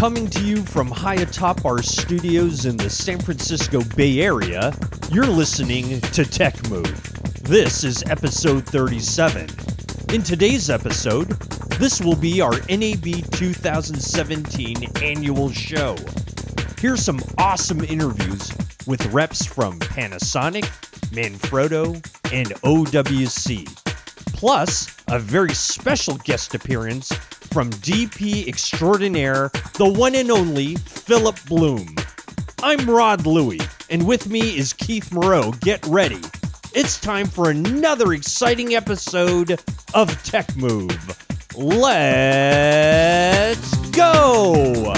Coming to you from high atop our studios in the San Francisco Bay Area, you're listening to TechMove. This is episode 37. In today's episode, this will be our NAB 2017 annual show. Here's some awesome interviews with reps from Panasonic, Manfrotto, and OWC. Plus, a very special guest appearance from DP extraordinaire, the one and only Philip Bloom. I'm Rod Louie, and with me is Keith Moreau. Get ready. It's time for another exciting episode of TechMove. Let's go!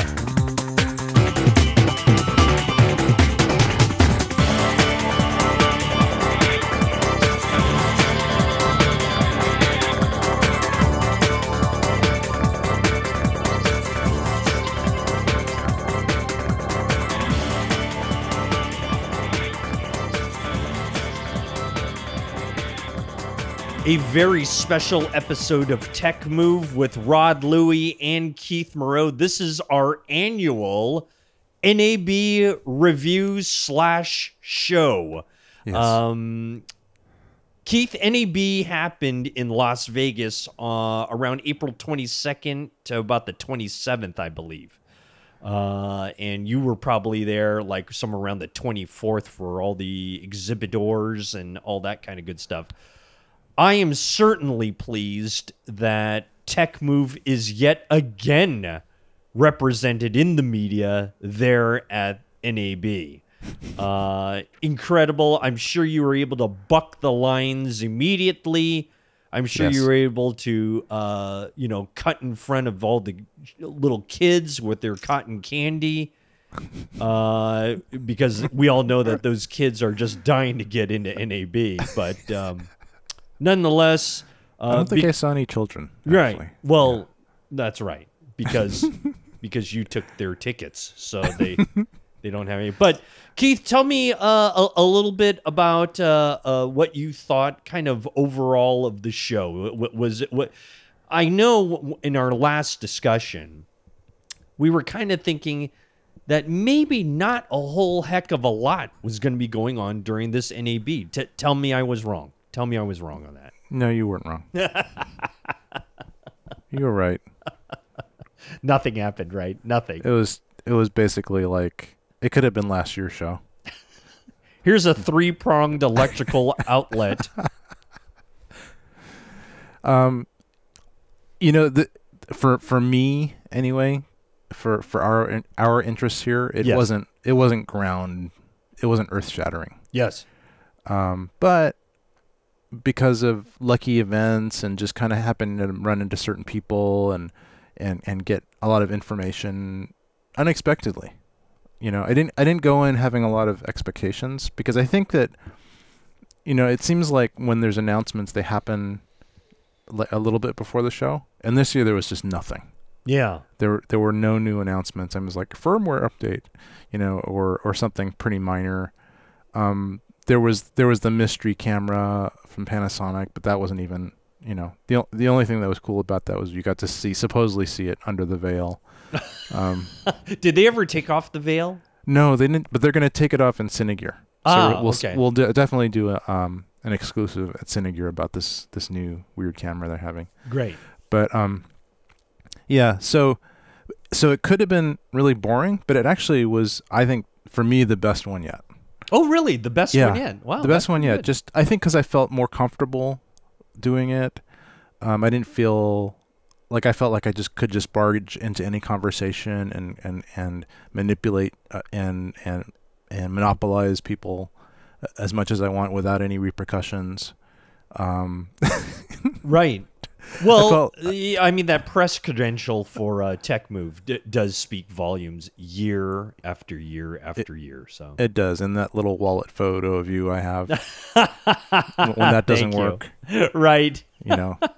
A very special episode of TechMove with Rod Louie and Keith Moreau. This is our annual NAB review / show. Yes. Keith, NAB happened in Las Vegas around April 22nd to about the 27th, I believe. And you were probably there like somewhere around the 24th for all the exhibitors and all that kind of good stuff. I am certainly pleased that TechMove is yet again represented in the media there at NAB. Incredible. I'm sure you were able to buck the lines immediately. I'm sure you were able to, cut in front of all the little kids with their cotton candy. Because we all know that those kids are just dying to get into NAB. But nonetheless, I don't think I saw any children. Actually. Right. Well, that's right, because you took their tickets, so they don't have any. But Keith, tell me a little bit about what you thought, kind of overall, of the show. What I know in our last discussion, we were kind of thinking that maybe not a whole heck of a lot was going to be going on during this NAB. Tell me I was wrong. Tell me I was wrong on that. No, you weren't wrong. You were right. Nothing happened, right? Nothing. It was basically like it could have been last year's show. Here's a 3-pronged electrical outlet. For me anyway, for our interests here, it wasn't earth-shattering. Yes. But because of lucky events and just kind of happening to run into certain people and get a lot of information unexpectedly. I didn't go in having a lot of expectations, because I think that, it seems like when there's announcements, they happen a little bit before the show. And this year there was just nothing. Yeah. There were no new announcements. I was like, firmware update, or something pretty minor. There was the mystery camera from Panasonic, but that wasn't even, the only thing that was cool about that was you got to supposedly see it under the veil. Did they ever take off the veil? No, they didn't, but they're going to take it off in Cinegear. So okay. We'll definitely do an exclusive at Cinegear about this new weird camera they're having. Great. But yeah, so it could have been really boring, but it actually was, I think, for me, the best one yet. Oh, really? The best one yet? Wow. The best one yet. Just, I think, because I felt more comfortable doing it. I didn't feel like I just could just barge into any conversation and manipulate and monopolize people as much as I want without any repercussions. Right. Well, I mean, that press credential for TechMove does speak volumes year after year after year. So it does, and that little wallet photo of you I have when that doesn't work, right?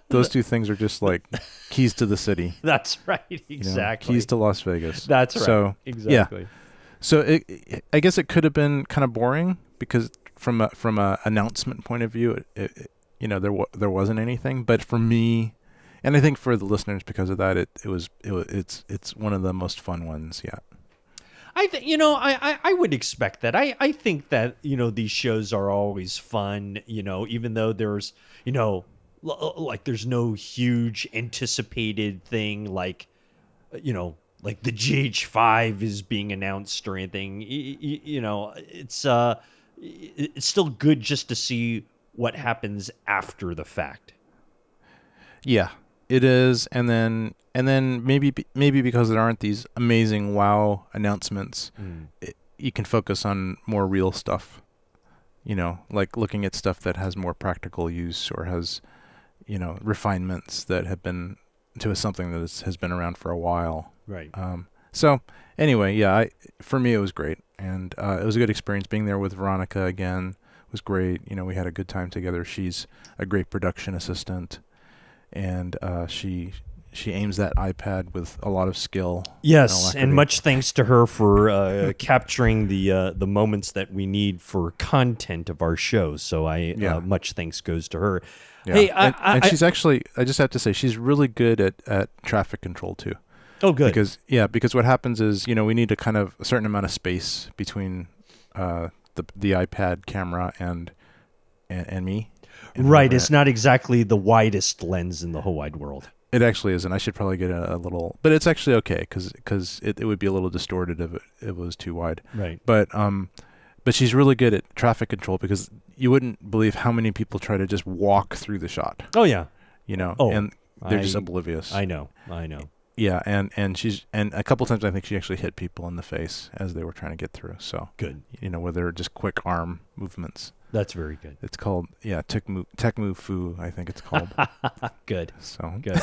Those two things are just like keys to the city. That's right, exactly. Keys to Las Vegas. That's right. So exactly. Yeah. So I guess it could have been kind of boring because from a announcement point of view, there wasn't anything. But for me, And I think for the listeners, because of that, it's one of the most fun ones yet. I would expect that. I think that, these shows are always fun, even though there's, like there's no huge anticipated thing like, like the GH5 is being announced or anything. It's still good just to see what happens after the fact. Yeah, it is. And then maybe because there aren't these amazing wow announcements, you can focus on more real stuff. Like looking at stuff that has more practical use or has, refinements that have been to something that has been around for a while. Right. So anyway, yeah, for me it was great, and it was a good experience being there with Veronica again. It was great. We had a good time together. She's a great production assistant, and she aims that iPad with a lot of skill. Yes, and much thanks to her for capturing the moments that we need for content of our show. So much thanks goes to her. Yeah. Hey, and she's actually, I just have to say, she's really good at traffic control too. Oh, good. Because what happens is, we need a certain amount of space between the iPad camera and me. Right, it's not exactly the widest lens in the whole wide world. It actually isn't. I should probably get a little, but it's actually okay because it would be a little distorted if it was too wide. Right. But she's really good at traffic control because you wouldn't believe how many people try to just walk through the shot. Oh yeah. And they're just oblivious. I know. Yeah, and a couple times I think she actually hit people in the face as they were trying to get through. So good. Where they're just quick arm movements. That's very good. It's called TechMove Foo, I think it's called. Good. So good.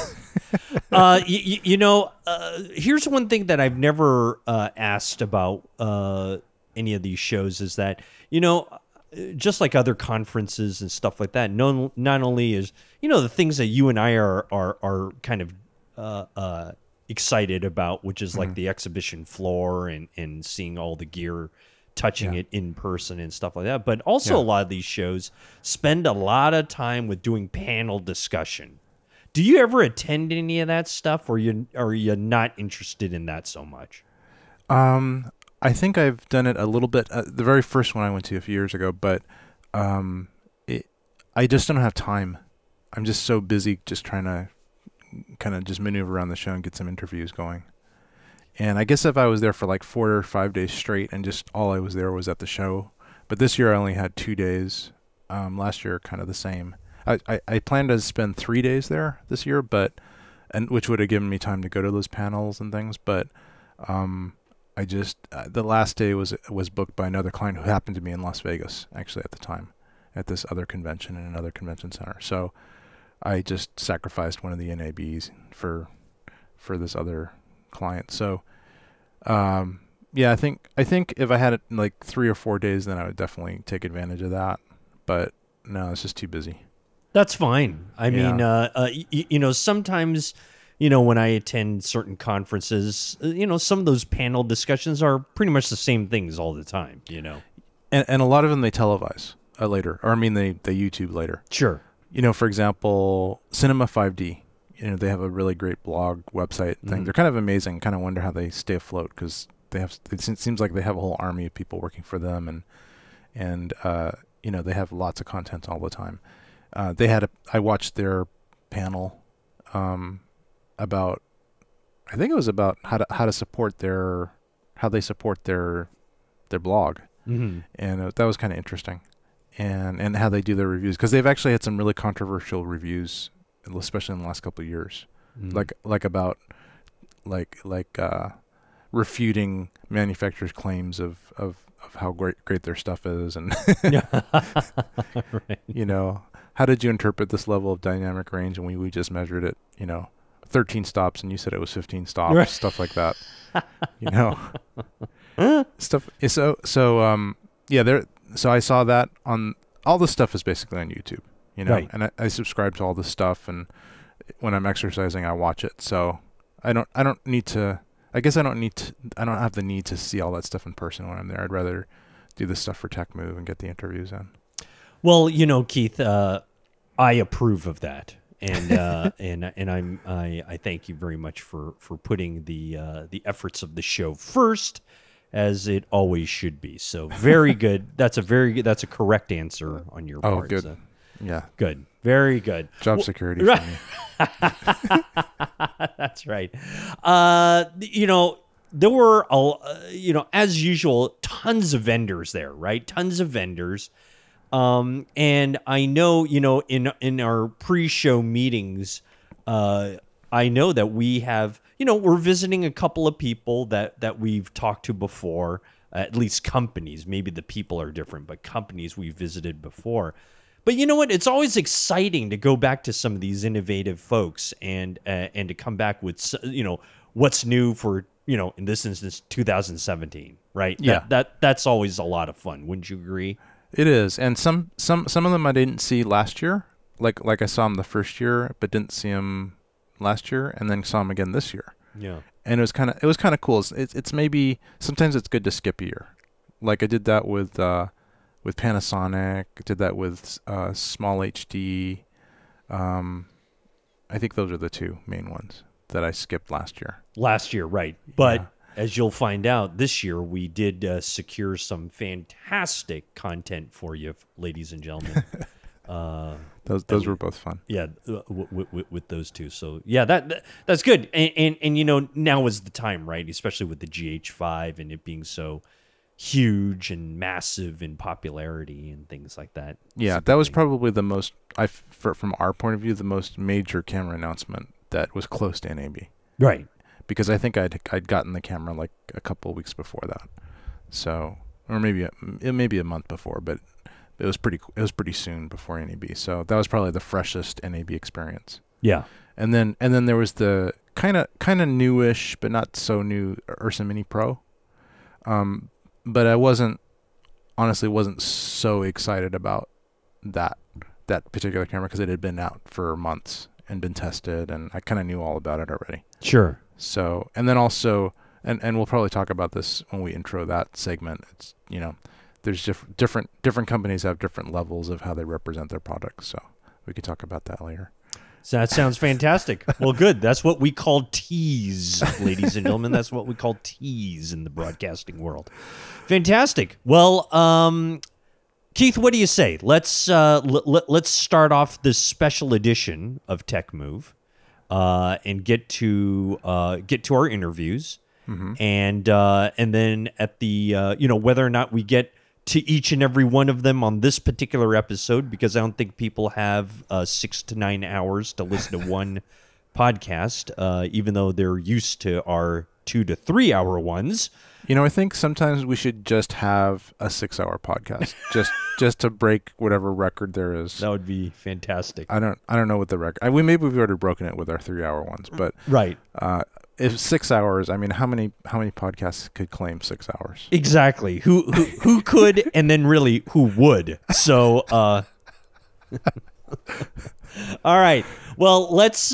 Here's one thing that I've never asked about any of these shows is that just like other conferences and stuff like that. Not only is the things that you and I are kind of excited about, which is like the exhibition floor and seeing all the gear, touching it in person and stuff like that. But also a lot of these shows spend a lot of time with doing panel discussion. Do you ever attend any of that stuff, or are you not interested in that so much? I think I've done it a little bit. The very first one I went to a few years ago, but I just don't have time. I'm just so busy just trying to kind of just maneuver around the show and get some interviews going. And I guess if I was there for like 4 or 5 days straight and just all I was there was at the show, but this year I only had 2 days. Last year kind of the same. I planned to spend 3 days there this year, which would have given me time to go to those panels and things. But I just the last day was booked by another client who happened to be in Las Vegas actually at the time, at this other convention in another convention center. So I just sacrificed one of the NABs for this other client. So I think if I had it in like 3 or 4 days, then I would definitely take advantage of that. But no, it's just too busy. That's fine. I mean, sometimes, when I attend certain conferences, some of those panel discussions are pretty much the same things all the time, And a lot of them they televise later, or they YouTube later. Sure. For example, Cinema 5D. They have a really great blog website thing. They're kind of amazing. Kind of wonder how they stay afloat because it seems like they have a whole army of people working for them, and they have lots of content all the time. I watched their panel about, I think it was about how they support their blog, and that was kind of interesting, and how they do their reviews, because they've actually had some really controversial reviews, especially in the last couple of years, about refuting manufacturers' claims of how great their stuff is, and right. How did you interpret this level of dynamic range, and we just measured it, 13 stops, and you said it was 15 stops, right. Stuff like that, stuff. So I saw that on all this stuff is basically on YouTube, right. And I subscribe to all this stuff, and when I'm exercising, I watch it. So I don't need to. I guess I don't have the need to see all that stuff in person when I'm there. I'd rather do this stuff for TechMove and get the interviews in. Well, Keith, I approve of that. and I thank you very much for putting the efforts of the show first, as it always should be. So very good. That's a correct answer on your part. Oh, good. So. Yeah. Good. Very good. Job security for me. That's right. There were, as usual, tons of vendors there, right? Tons of vendors. And I know, in our pre-show meetings, I know that we have, we're visiting a couple of people that we've talked to before, at least companies. Maybe the people are different, but companies we've visited before. But you know what? It's always exciting to go back to some of these innovative folks and to come back with, what's new for, in this instance, 2017, right? Yeah. That's always a lot of fun. Wouldn't you agree? It is. And some of them I didn't see last year. Like I saw them the first year, but didn't see them last year, and then saw them again this year. Yeah. And it was kind of cool. It's maybe sometimes it's good to skip a year. Like I did that with Panasonic. I did that with Small HD. I think those are the two main ones that I skipped last year. Last year, right. But as you'll find out, this year we did secure some fantastic content for you, ladies and gentlemen. Those were both fun. Yeah, with those two. So yeah, that's good. And now is the time, right? Especially with the GH5 and it being so huge and massive in popularity and things like that. Yeah, that was probably the most, from our point of view, the most major camera announcement that was close to NAB. Right. Because I think I'd gotten the camera like a couple of weeks before that. So, or maybe a month before, but it was pretty soon before NAB. So that was probably the freshest NAB experience. Yeah. And then there was the kind of newish but not so new Ursa Mini Pro. But I honestly wasn't so excited about that particular camera because it had been out for months and been tested, and I kind of knew all about it already. Sure. So, and then also, and we'll probably talk about this when we intro that segment. It's, there's different companies have different levels of how they represent their products. So we could talk about that later. So that sounds fantastic. Well, good. That's what we call tease, ladies and gentlemen. That's what we call tease in the broadcasting world. Fantastic. Well, Keith, what do you say? Let's start off this special edition of TechMove and get to our interviews, and then at the whether or not we get to each and every one of them on this particular episode, because I don't think people have 6 to 9 hours to listen to one podcast, even though they're used to our 2 to 3 hour ones. I think sometimes we should just have a 6-hour podcast, just to break whatever record there is. That would be fantastic. I don't know what the record. Maybe we've already broken it with our 3-hour ones, but right. If 6 hours, I mean, how many podcasts could claim 6 hours? Exactly. Who could, and then really who would? So, all right. Well, let's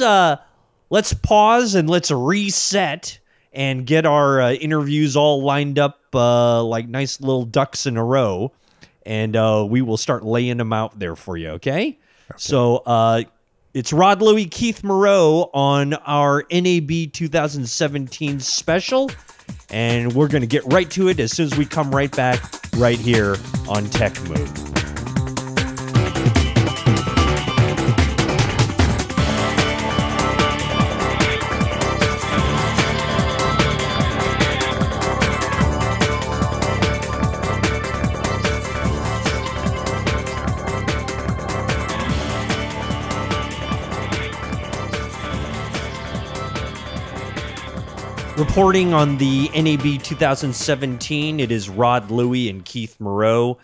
pause and let's reset and get our interviews all lined up like nice little ducks in a row, and we will start laying them out there for you. Okay. So. It's Rod Louie, Keith Moreau on our NAB 2017 special, and we're going to get right to it as soon as we come right back right here on TechMove. Reporting on the NAB 2017, it is Rod Louie and Keith Moreau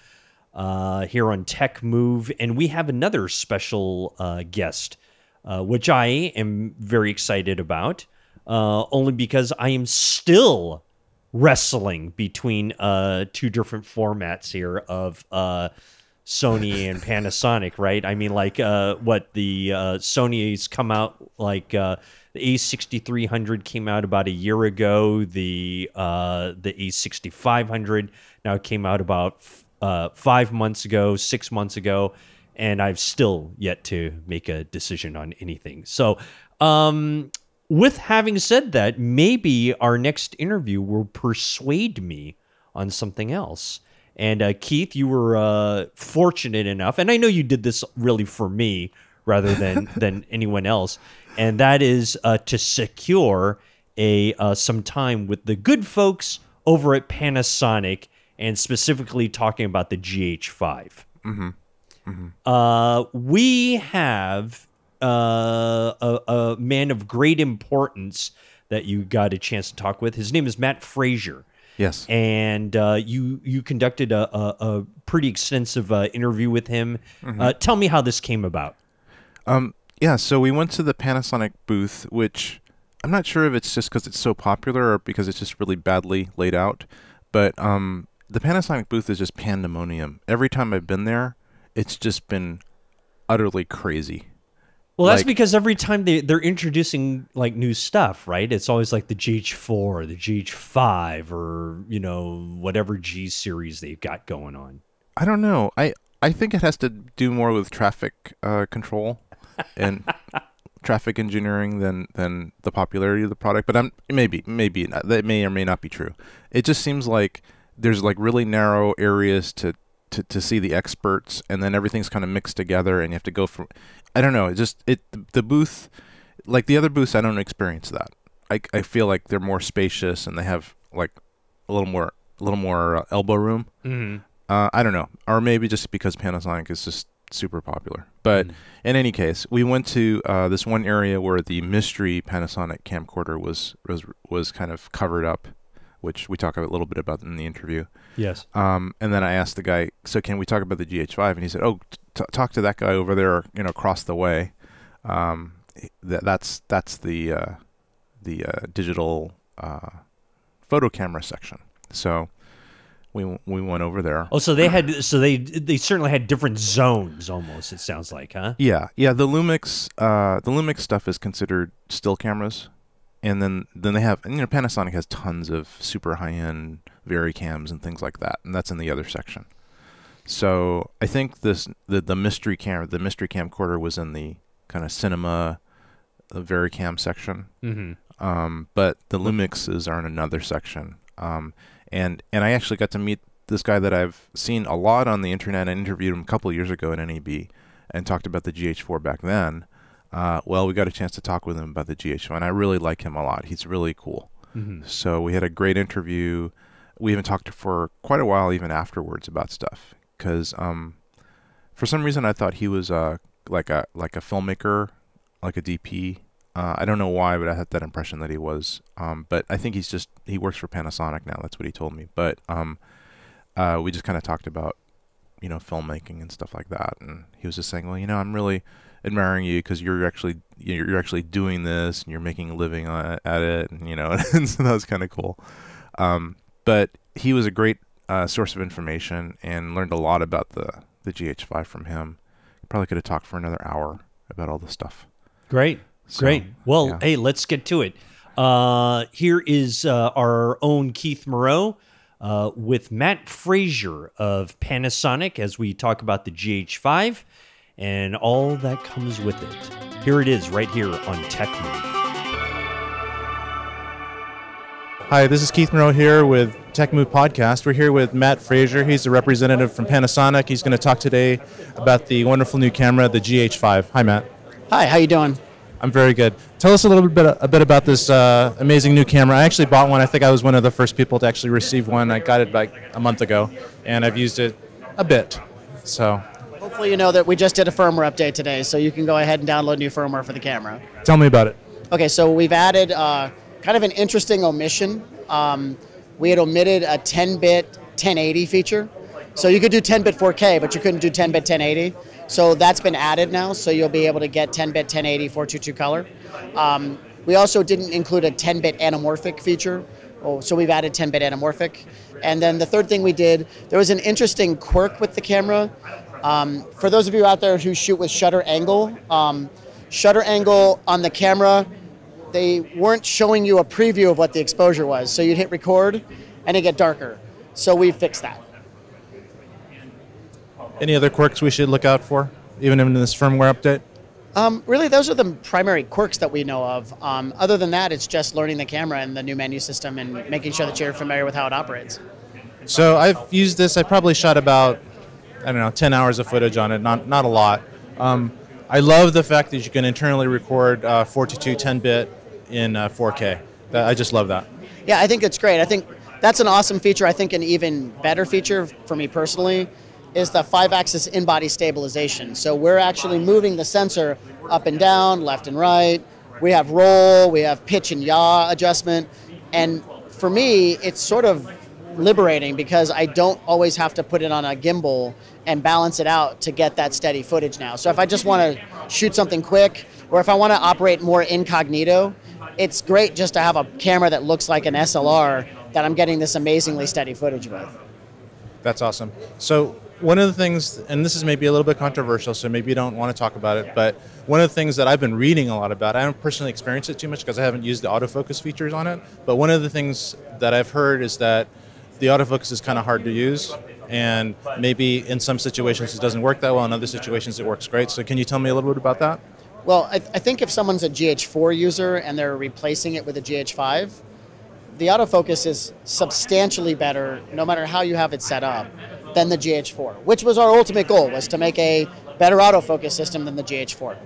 here on TechMove, and we have another special guest, which I am very excited about, only because I am still wrestling between 2 different formats here of Sony and Panasonic, right? I mean, like what the Sony's come out like. The A6300 came out about a year ago. The A6500 now came out about 5 months ago, 6 months ago, and I've still yet to make a decision on anything. So, with having said that, maybe our next interview will persuade me on something else. And Keith, you were fortunate enough, and I know you did this really for me rather than anyone else, and that is to secure some time with the good folks over at Panasonic, and specifically talking about the GH5. Mm-hmm. Mm-hmm. We have a man of great importance that you got a chance to talk with. His name is Matt Frazer. Yes. And you conducted a pretty extensive interview with him. Mm-hmm. Tell me how this came about. Yeah, so we went to the Panasonic booth, which I'm not sure if it's just because it's so popular or because it's just really badly laid out. But the Panasonic booth is just pandemonium. Every time I've been there, it's just been utterly crazy. Well, that's because every time they're introducing like new stuff, right? It's always like the GH4 or the GH5 or, whatever G series they've got going on. I don't know. I think it has to do more with traffic control and traffic engineering than the popularity of the product. But maybe not. That may or may not be true. It just seems like there's like really narrow areas to see the experts, and then everything's kind of mixed together, and you have to go from. I don't know. The booth, like the other booths, I don't experience that. I feel like they're more spacious and they have like a little more elbow room. Mm-hmm. I don't know, or maybe just because Panasonic is just super popular. But in any case, we went to this one area where the mystery Panasonic camcorder was kind of covered up, which we talk a little bit about in the interview. Yes. And then I asked the guy, so can we talk about the GH5? And he said, oh, talk to that guy over there, across the way. That's the digital photo camera section. So we went over there. Oh, so they certainly had different zones almost, it sounds like, huh? Yeah. The Lumix stuff is considered still cameras. And then they have, Panasonic has tons of super high-end Varicams and things like that, and that's in the other section. So I think the mystery camcorder was in the kind of cinema Varicam section. Mm-hmm. But the Lumixes are in another section. And I actually got to meet this guy that I've seen a lot on the internet. I interviewed him a couple of years ago at NAB and talked about the GH4 back then. Well, we got a chance to talk with him about the GH5, and I really like him a lot. He's really cool. Mm-hmm. So we had a great interview. We even talked for quite a while even afterwards about stuff, because for some reason I thought he was like a filmmaker, like a DP. I don't know why, but I had that impression that he was. But I think he works for Panasonic now. That's what he told me. But we just kind of talked about filmmaking and stuff like that, and he was just saying, well, I'm really admiring you because you're actually doing this and you're making a living at it, and and so that was kind of cool. But he was a great source of information and learned a lot about the GH5 from him. Probably could have talked for another hour about all the stuff. Great. Well, yeah. Hey, let's get to it. Here is our own Keith Moreau with Matt Frazer of Panasonic as we talk about the GH5 and all that comes with it. Here it is right here on TechMove. Hi, this is Keith Moreau here with TechMove Podcast. We're here with Matt Frazer. He's a representative from Panasonic. He's going to talk today about the wonderful new camera, the GH5. Hi, Matt. Hi, how you doing? I'm very good. Tell us a bit about this amazing new camera. I actually bought one. I think I was one of the first people to actually receive one. I got it like a month ago, and I've used it a bit. So hopefully you know that we just did a firmware update today, so you can go ahead and download new firmware for the camera. Tell me about it. Okay, so we've added kind of an interesting omission. We had omitted a 10-bit 1080 feature. So you could do 10-bit 4K, but you couldn't do 10-bit 1080. So that's been added now, so you'll be able to get 10-bit 1080 422 color. We also didn't include a 10-bit anamorphic feature, so we've added 10-bit anamorphic. And then the third thing we did, there was an interesting quirk with the camera. For those of you out there who shoot with shutter angle on the camera, they weren't showing you a preview of what the exposure was. So you'd hit record and it'd get darker. So we fixed that. Any other quirks we should look out for? even in this firmware update? Really, those are the primary quirks that we know of. Other than that, it's just learning the camera and the new menu system and making sure that you're familiar with how it operates. So I've used this. I probably shot about, I don't know, 10 hours of footage on it, not a lot. I love the fact that you can internally record 4:2 10-bit in 4K. I just love that. Yeah, I think it's great. I think that's an awesome feature. I think an even better feature for me personally is the 5-axis in-body stabilization. So we're actually moving the sensor up and down, left and right. We have roll, we have pitch and yaw adjustment. And for me, it's sort of liberating because I don't always have to put it on a gimbal and balance it out to get that steady footage now. So if I just want to shoot something quick, or if I want to operate more incognito, it's great just to have a camera that looks like an SLR that I'm getting this amazingly steady footage with. That's awesome. So one of the things, and this is maybe a little bit controversial, so maybe you don't want to talk about it, but one of the things that I've been reading a lot about, I haven't personally experienced it too much because I haven't used the autofocus features on it, but one of the things that I've heard is that the autofocus is kind of hard to use, and maybe in some situations it doesn't work that well, in other situations it works great. So can you tell me a little bit about that? Well, I think if someone's a GH4 user and they're replacing it with a GH5, the autofocus is substantially better, no matter how you have it set up, than the GH4, which was our ultimate goal, was to make a better autofocus system than the GH4.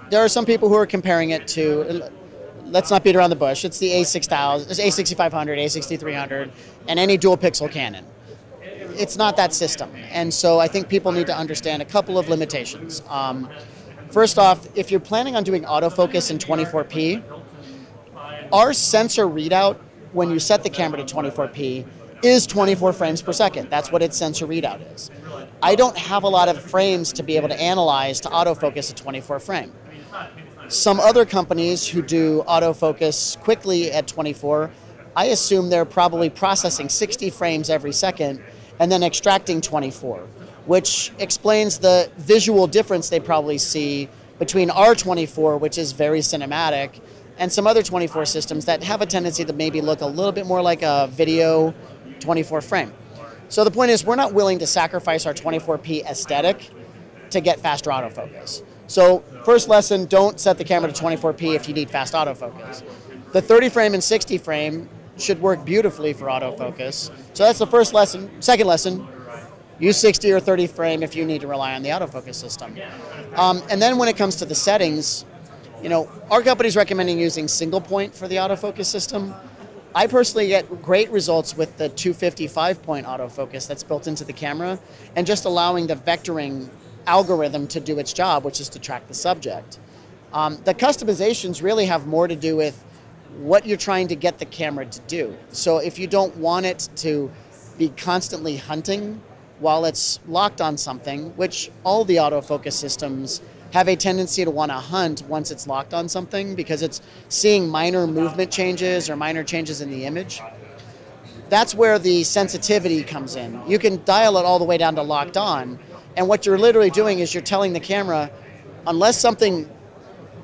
There are some people who are comparing it to, let's not beat around the bush, it's the A6000, it's A6500, A6300, and any dual pixel Canon. It's not that system, and so I think people need to understand a couple of limitations. First off, if you're planning on doing autofocus in 24p, our sensor readout, when you set the camera to 24p, is 24 frames per second. That's what its sensor readout is. I don't have a lot of frames to be able to analyze to autofocus at 24 frame. Some other companies who do autofocus quickly at 24, I assume they're probably processing 60 frames every second and then extracting 24, which explains the visual difference they probably see between our 24, which is very cinematic, and some other 24 systems that have a tendency to maybe look a little bit more like a video 24 frame. So the point is, we're not willing to sacrifice our 24p aesthetic to get faster autofocus. So first lesson, don't set the camera to 24p if you need fast autofocus. The 30 frame and 60 frame should work beautifully for autofocus. So that's the first lesson. Second lesson, use 60 or 30 frame if you need to rely on the autofocus system. And then when it comes to the settings, you know, our company's recommending using single point for the autofocus system. I personally get great results with the 255-point autofocus that's built into the camera and just allowing the vectoring algorithm to do its job, which is to track the subject. The customizations really have more to do with what you're trying to get the camera to do. So if you don't want it to be constantly hunting while it's locked on something, which all the autofocus systems have a tendency to want to hunt once it's locked on something because it's seeing minor movement changes or minor changes in the image. That's where the sensitivity comes in. You can dial it all the way down to locked on, and what you're literally doing is you're telling the camera, unless something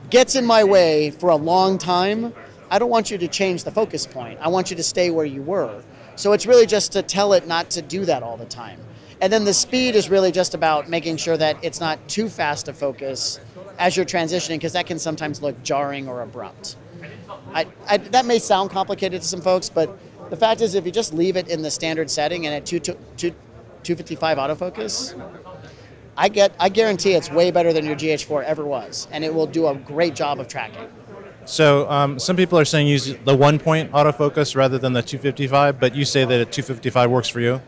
gets in my way for a long time, I don't want you to change the focus point. I want you to stay where you were. So it's really just to tell it not to do that all the time. And then the speed is really just about making sure that it's not too fast to focus as you're transitioning, because that can sometimes look jarring or abrupt. That may sound complicated to some folks, but the fact is if you just leave it in the standard setting and at 255 autofocus, I guarantee it's way better than your GH4 ever was, and it will do a great job of tracking. So some people are saying use the 1-point autofocus rather than the 255, but you say that a 255 works for you?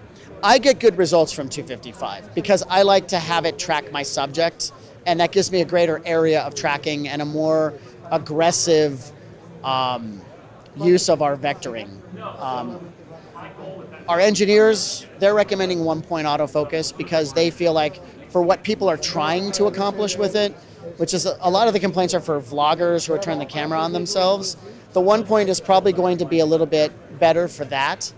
I get good results from 255 because I like to have it track my subject, and that gives me a greater area of tracking and a more aggressive use of our vectoring. Our engineers, they're recommending 1-point autofocus because they feel like for what people are trying to accomplish with it, which is a lot of the complaints are for vloggers who are turning the camera on themselves, the 1-point is probably going to be a little bit better for that.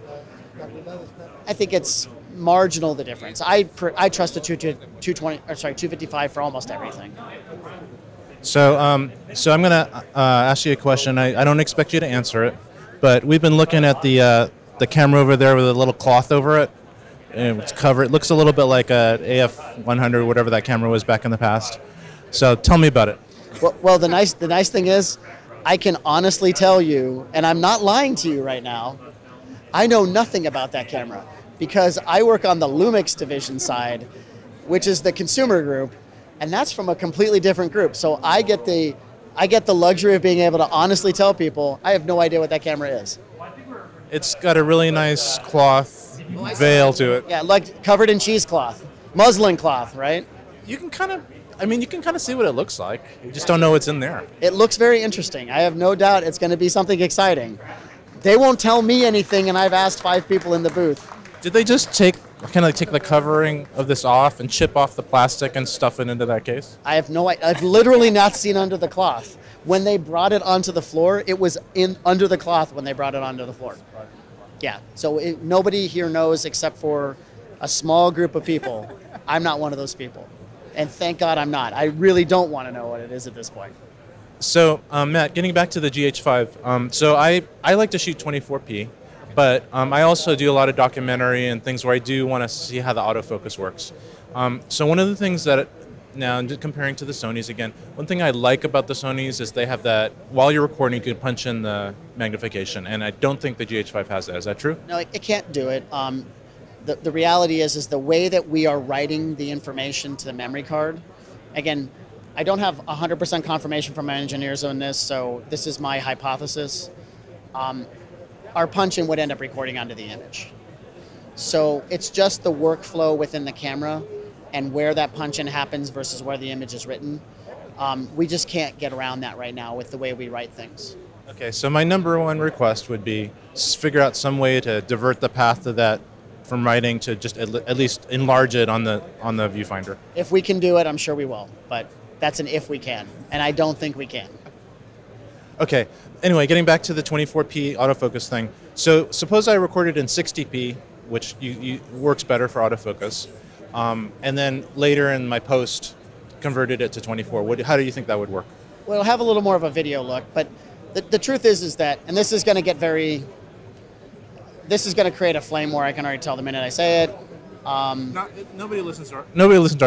I think it's marginal, the difference. I trust the 255 for almost everything. So I'm going to ask you a question. I don't expect you to answer it, but we've been looking at the camera over there with a little cloth over it, It's covered. It looks a little bit like a AF100, whatever that camera was back in the past. So tell me about it. Well, the nice thing is, I can honestly tell you, and I'm not lying to you right now, I know nothing about that camera because I work on the Lumix division side, which is the consumer group, and that's from a completely different group. So I get the luxury of being able to honestly tell people I have no idea what that camera is. It's got a really nice cloth veil to it. Yeah, like covered in cheesecloth, muslin cloth, right? You can kind of see what it looks like. You just don't know what's in there. It looks very interesting. I have no doubt it's going to be something exciting. They won't tell me anything, and I've asked 5 people in the booth. Did they just take the covering of this off and chip off the plastic and stuff it into that case? I have no idea. I've literally not seen under the cloth. When they brought it onto the floor, it was under the cloth when they brought it onto the floor. Yeah, so nobody here knows except for a small group of people. I'm not one of those people. And thank God I'm not. I really don't want to know what it is at this point. So, Matt, getting back to the GH5, so I like to shoot 24p, but I also do a lot of documentary and things where I do want to see how the autofocus works. So one of the things that, now just comparing to the Sonys again, one thing I like about the Sonys is they have that, while you're recording, you can punch in the magnification, and I don't think the GH5 has that. Is that true? No, it can't do it. The reality is the way that we are writing the information to the memory card. Again, I don't have 100% confirmation from my engineers on this, so this is my hypothesis. Our punch-in would end up recording onto the image. So it's just the workflow within the camera and where that punch-in happens versus where the image is written. We just can't get around that right now with the way we write things. Okay, so my number one request would be figure out some way to divert the path of that from writing to just at least enlarge it on the viewfinder. If we can do it, I'm sure we will, but that's an if we can, and I don't think we can. Okay, anyway, getting back to the 24p autofocus thing. So suppose I recorded in 60p, which works better for autofocus, and then later in my post converted it to 24. How do you think that would work? Well, it'll have a little more of a video look, but the truth is that, and this is going to get this is going to create a flame war. I can already tell the minute I say it. Nobody listens to our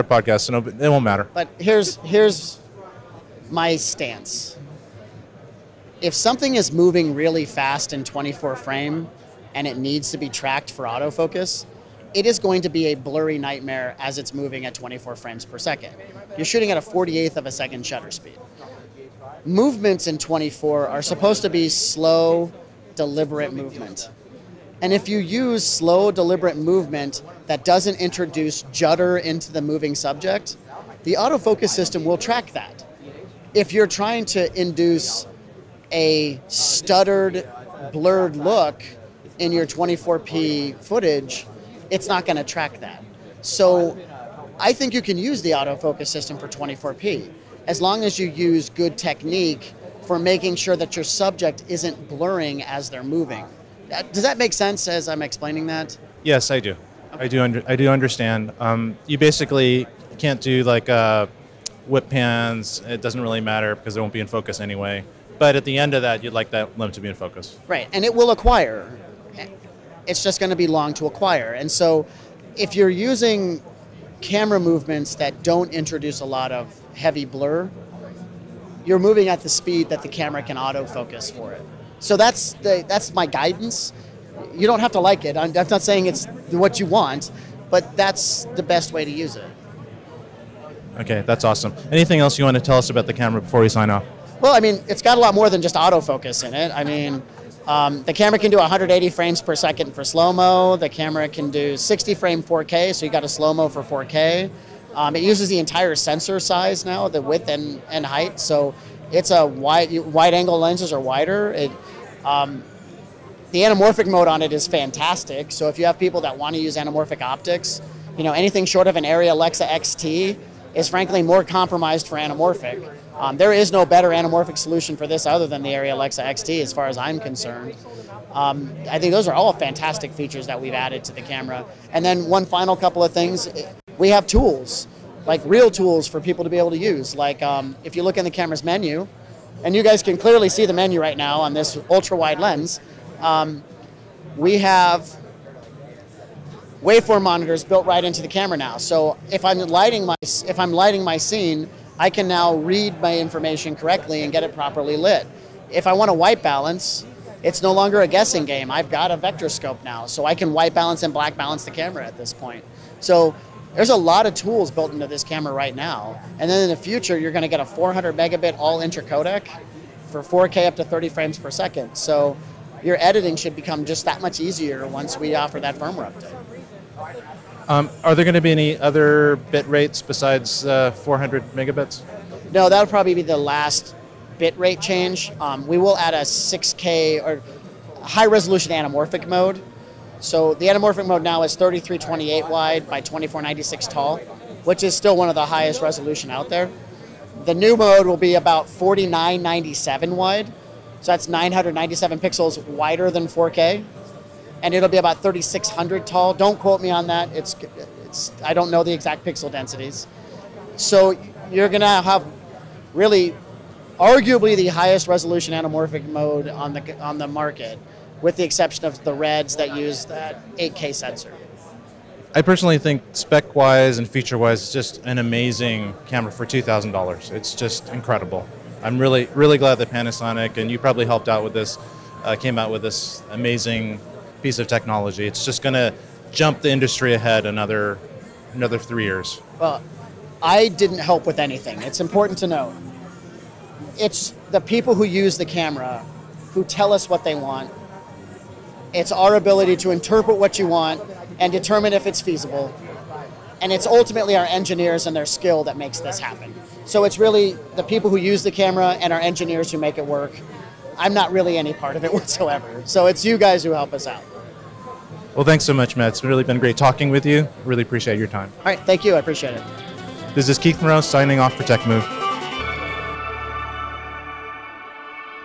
podcast, so it won't matter. But here's my stance. If something is moving really fast in 24 frame and it needs to be tracked for autofocus, it is going to be a blurry nightmare as it's moving at 24 frames per second. You're shooting at a 48th of a second shutter speed. Movements in 24 are supposed to be slow, deliberate movement. And if you use slow, deliberate movement that doesn't introduce judder into the moving subject, the autofocus system will track that. If you're trying to induce a stuttered, blurred look in your 24p footage, it's not going to track that. So I think you can use the autofocus system for 24p as long as you use good technique for making sure that your subject isn't blurring as they're moving. Does that make sense as I'm explaining that? Yes, I do. Okay. I do understand. You basically can't do like whip pans. It doesn't really matter because it won't be in focus anyway. But at the end of that, you'd like that limb to be in focus. Right, and it will acquire. It's just going to be long to acquire. And so if you're using camera movements that don't introduce a lot of heavy blur, you're moving at the speed that the camera can autofocus for it. So that's my guidance. You don't have to like it. I'm not saying it's what you want, but that's the best way to use it. Okay, that's awesome. Anything else you want to tell us about the camera before we sign off? Well, I mean, it's got a lot more than just autofocus in it. I mean, the camera can do 180 frames per second for slow-mo. The camera can do 60 frame 4K, so you got a slow-mo for 4K. It uses the entire sensor size now, the width and height. So it's a wide-angle lenses are wider. The anamorphic mode on it is fantastic. So if you have people that want to use anamorphic optics, anything short of an Arri Alexa XT is frankly more compromised for anamorphic. There is no better anamorphic solution for this other than the Arri Alexa XT as far as I'm concerned. I think those are all fantastic features that we've added to the camera. And then one final couple of things, we have tools, like real tools for people to be able to use. Like if you look in the camera's menu, and you guys can clearly see the menu right now on this ultra-wide lens, we have waveform monitors built right into the camera now. So if I'm lighting my scene, I can now read my information correctly and get it properly lit. If I want to white balance, it's no longer a guessing game. I've got a vector scope now, so I can white balance and black balance the camera at this point. So there's a lot of tools built into this camera right now. And then in the future, you're going to get a 400 megabit all intercodec for 4K up to 30 frames per second. So your editing should become just that much easier once we offer that firmware update. Are there going to be any other bit rates besides 400 megabits? No, that'll probably be the last bit rate change. We will add a 6K or high resolution anamorphic mode. So the anamorphic mode now is 3328 wide by 2496 tall, which is still one of the highest resolution out there. The new mode will be about 4997 wide. So that's 997 pixels wider than 4K. And it'll be about 3600 tall. Don't quote me on that. I don't know the exact pixel densities. So you're gonna have really arguably the highest resolution anamorphic mode on the market, with the exception of the Reds that use that 8K sensor. I personally think spec-wise and feature-wise, it's just an amazing camera for $2,000. It's just incredible. I'm really, really glad that Panasonic, and you probably helped out with this, came out with this amazing piece of technology. It's just going to jump the industry ahead another 3 years. Well, I didn't help with anything. It's important to note. It's the people who use the camera who tell us what they want. It's our ability to interpret what you want and determine if it's feasible. And it's ultimately our engineers and their skill that makes this happen. So it's really the people who use the camera and our engineers who make it work. I'm not really any part of it whatsoever. So it's you guys who help us out. Well, thanks so much, Matt. It's really been great talking with you. Really appreciate your time. All right, thank you. I appreciate it. This is Keith Moreau signing off for TechMove.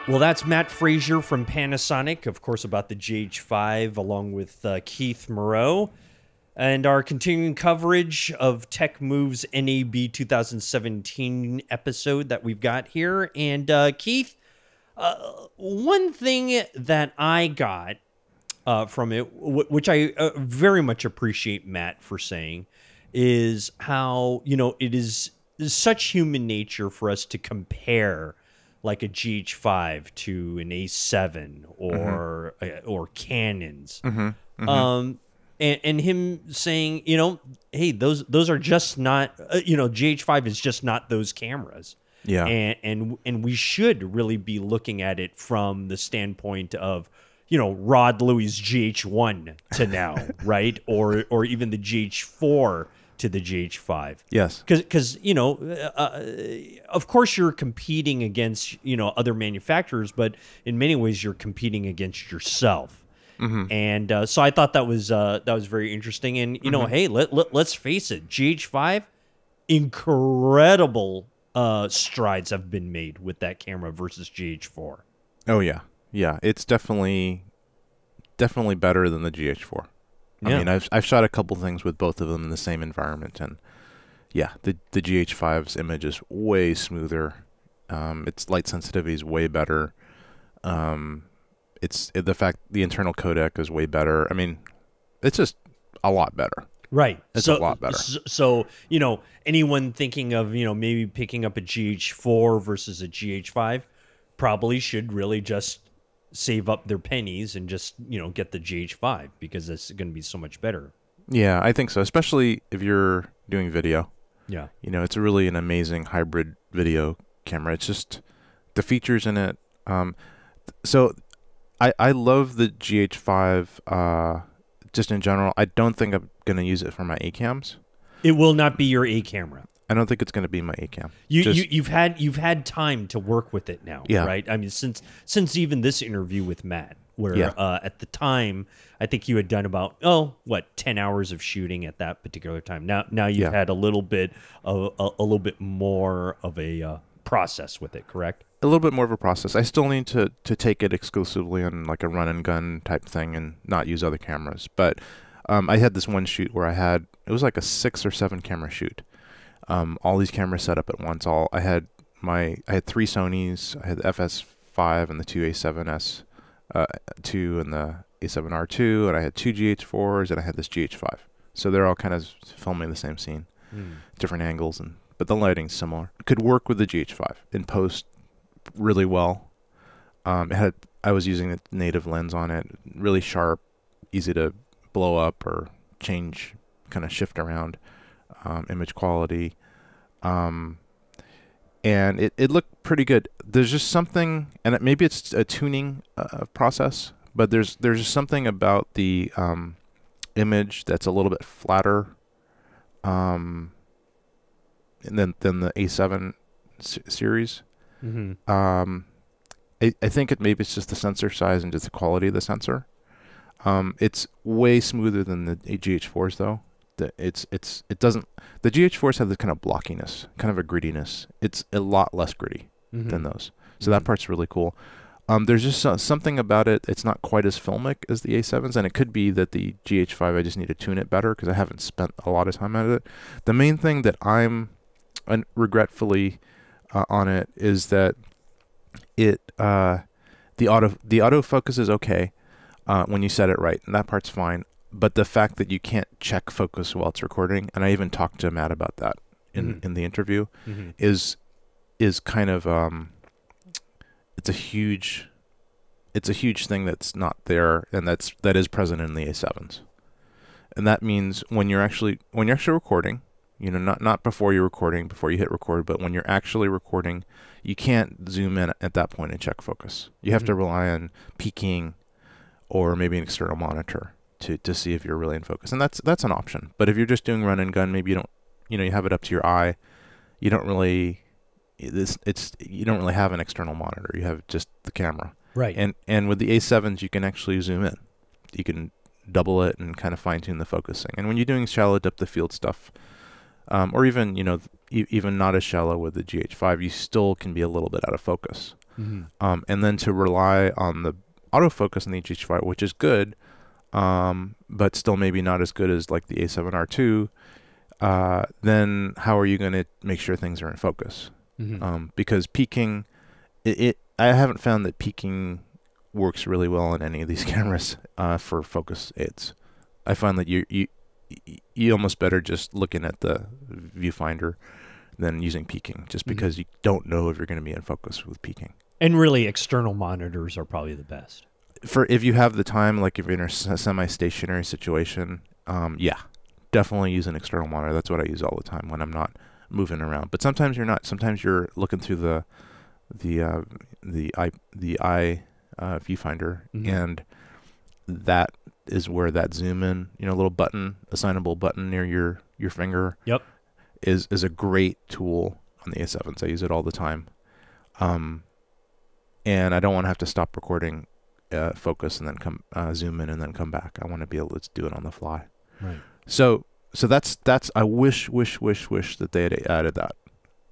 Well, that's Matt Frazer from Panasonic, of course, about the GH5, along with Keith Moreau. And our continuing coverage of TechMove's NAB 2017 episode that we've got here. And Keith, one thing that I got from it, which I very much appreciate Matt for saying, is how, it is such human nature for us to compare like a GH5 to an A7 or Canons. And him saying, hey, those are just not, GH5 is just not those cameras. Yeah. And we should really be looking at it from the standpoint of, Rod Louie's GH1 to now, right? Or even the GH4 to the GH5. Yes. Because of course you're competing against, other manufacturers, but in many ways you're competing against yourself. And so I thought that was very interesting. And, hey, let's face it, GH5, incredible strides have been made with that camera versus GH4. Oh, yeah. Yeah, it's definitely better than the GH4. I mean, I've shot a couple things with both of them in the same environment, and yeah, the GH5's image is way smoother. Its light sensitivity is way better. The internal codec is way better. I mean, it's just a lot better. Right. It's a lot better. So, anyone thinking of, maybe picking up a GH4 versus a GH5 probably should really just save up their pennies and just, get the GH5 because it's going to be so much better. Yeah, I think so, especially if you're doing video. Yeah. It's really an amazing hybrid video camera. It's just the features in it. So I love the GH5 just in general. I don't think I'm going to use it for my A cams. It will not be your A camera. I don't think it's going to be my A cam. You've had time to work with it now, yeah. Right? I mean, since even this interview with Matt, where at the time I think you had done about 10 hours of shooting at that particular time. Now you've had a little bit more of a process with it, correct? A little bit more of a process. I still need to take it exclusively on like a run and gun type thing and not use other cameras. But I had this one shoot where it was like a 6 or 7 camera shoot. All these cameras set up at once. I had 3 Sonys. I had the FS5 and the 2 A7S 2 and the A7R2, and I had 2 GH4s, and I had this GH5. So they're all kind of filming the same scene, different angles, but the lighting's similar. Could work with the GH5 in post really well. I was using the native lens on it, really sharp, easy to blow up or change, kind of shift around image quality. And it looked pretty good. There's just something, and maybe it's a tuning process, but there's just something about the image that's a little bit flatter than the A7 series. I think maybe it's just the sensor size and just the quality of the sensor. It's way smoother than the GH4s though. The GH4s have this kind of blockiness, kind of a grittiness. It's a lot less gritty than those. So that part's really cool. There's just something about it. It's not quite as filmic as the A7s, and it could be that the GH5, I just need to tune it better because I haven't spent a lot of time at it. The main thing that I'm regretfully on it is that the autofocus is okay when you set it right, and that part's fine. But the fact that you can't check focus while it's recording, and I even talked to Matt about that in the interview, is kind of it's a huge thing that's not there, and that is present in the A7s. And that means when you're actually recording, you know, not before you're recording, before you hit record, but when you're actually recording, you can't zoom in at that point and check focus. You have to rely on peaking or maybe an external monitor to see if you're really in focus. And that's an option. But if you're just doing run and gun, maybe you have it up to your eye. You don't really have an external monitor. You have just the camera. Right. And with the A7s, you can actually zoom in. You can double it and kind of fine tune the focusing. And when you're doing shallow depth of field stuff, or even, even not as shallow with the GH5, you still can be a little bit out of focus. And then to rely on the autofocus in the GH5, which is good, but still maybe not as good as like the A7R2, then how are you going to make sure things are in focus? Because peaking, I haven't found that peaking works really well on any of these cameras for focus aids. I find that you almost better just looking at the viewfinder than using peaking, just because you don't know if you're going to be in focus with peaking. And really, external monitors are probably the best. For if you have the time, like if you're in a semi-stationary situation, yeah, definitely use an external monitor. That's what I use all the time when I'm not moving around. But sometimes you're not. Sometimes you're looking through the eye viewfinder, and that is where that zoom in, little button, assignable button near your finger. Yep. Is a great tool on the A7s. I use it all the time. And I don't want to have to stop recording, focus, and then come zoom in and then come back. I want to be able to do it on the fly. Right. So that's I wish that they had added that,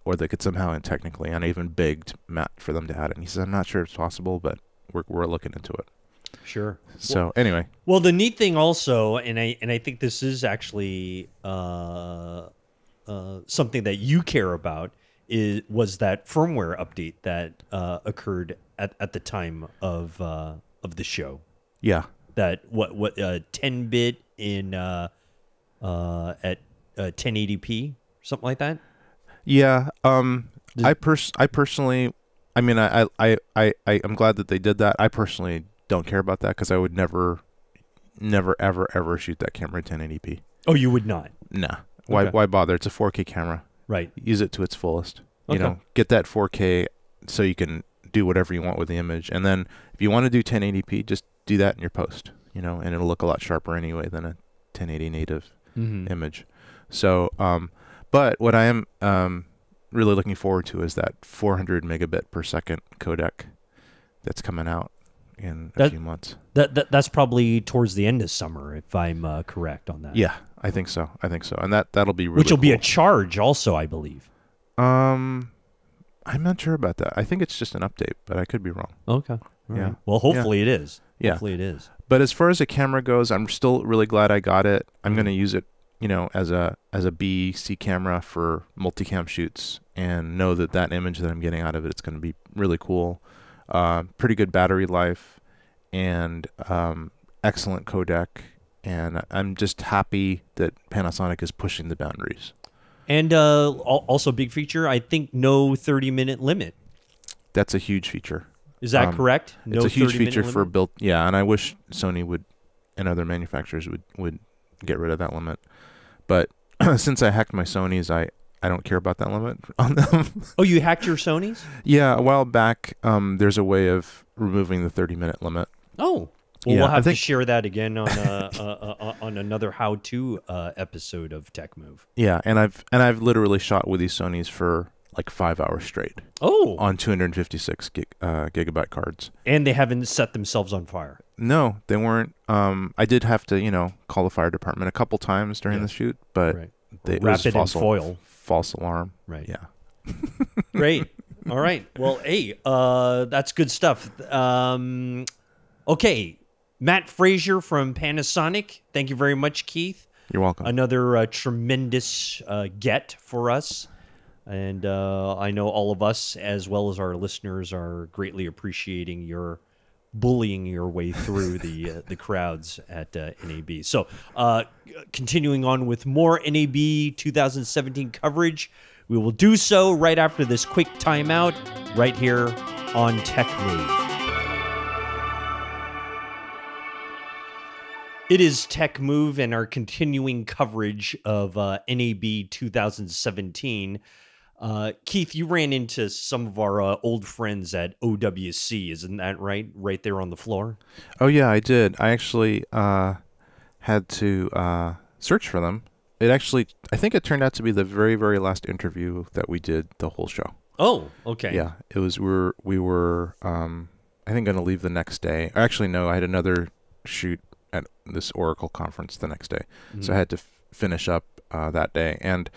or they could somehow, and technically, and I even begged Matt for them to add it. And he said, I'm not sure it's possible, but we're looking into it. Sure. So anyway. Well, the neat thing also, and I think this is actually something that you care about, was that firmware update that occurred at the time of the show. Yeah. That what 10-bit in at 1080p, something like that. Yeah. I personally, I mean, I'm glad that they did that. I personally don't care about that because I would never ever shoot that camera at 1080p. Oh, you would not? Nah. Why bother? It's a 4K camera. Right. Use it to its fullest. Get that 4K so you can do whatever you want with the image. And then if you want to do 1080p, just do that in your post, and it'll look a lot sharper anyway than a 1080 native image. So, but what I am really looking forward to is that 400 megabit per second codec that's coming out in a few months. That's probably towards the end of summer, if I'm correct on that. Yeah, I think so. And that'll be really Which will cool. be a charge also, I believe. I'm not sure about that. I think it's just an update, but I could be wrong. Okay. Yeah. Right. Well, hopefully it is. Yeah. Hopefully it is. But as far as the camera goes, I'm still really glad I got it. I'm going to use it, as a B/C camera for multicam shoots, and know that image that I'm getting out of it's going to be really cool. Pretty good battery life, and excellent codec, and I'm just happy that Panasonic is pushing the boundaries. And also big feature, I think no 30-minute limit. That's a huge feature. Is that correct? No, it's a huge feature for built. Yeah, and I wish Sony would and other manufacturers would get rid of that limit. But since I hacked my Sonys, I don't care about that limit on them. Oh, you hacked your Sonys? Yeah, a while back, there's a way of removing the 30-minute limit. Oh, well, yeah, we'll have to share that again on on another how-to episode of TechMove. Yeah, and I've literally shot with these Sonys for like 5 hours straight. Oh, on 256 gigabyte cards. And they haven't set themselves on fire. No, they weren't. I did have to, call the fire department a couple times during the shoot, but it was false alarm. Right. Yeah. Great. All right. Well, hey, that's good stuff. Okay. Matt Frazer from Panasonic. Thank you very much, Keith. You're welcome. Another tremendous get for us. And I know all of us, as well as our listeners, are greatly appreciating your bullying your way through the crowds at NAB. So continuing on with more NAB 2017 coverage, we will do so right after this quick timeout right here on TechMove. It is TechMove and our continuing coverage of NAB 2017. Keith, you ran into some of our old friends at OWC, isn't that right? Right there on the floor? Oh, yeah, I did. I actually had to search for them. I think it turned out to be the very, very last interview that we did the whole show. Oh, okay. Yeah, it was, we were I think, going to leave the next day. Actually, no, I had another shoot at this Oracle conference the next day. Mm-hmm. So I had to finish up that day. And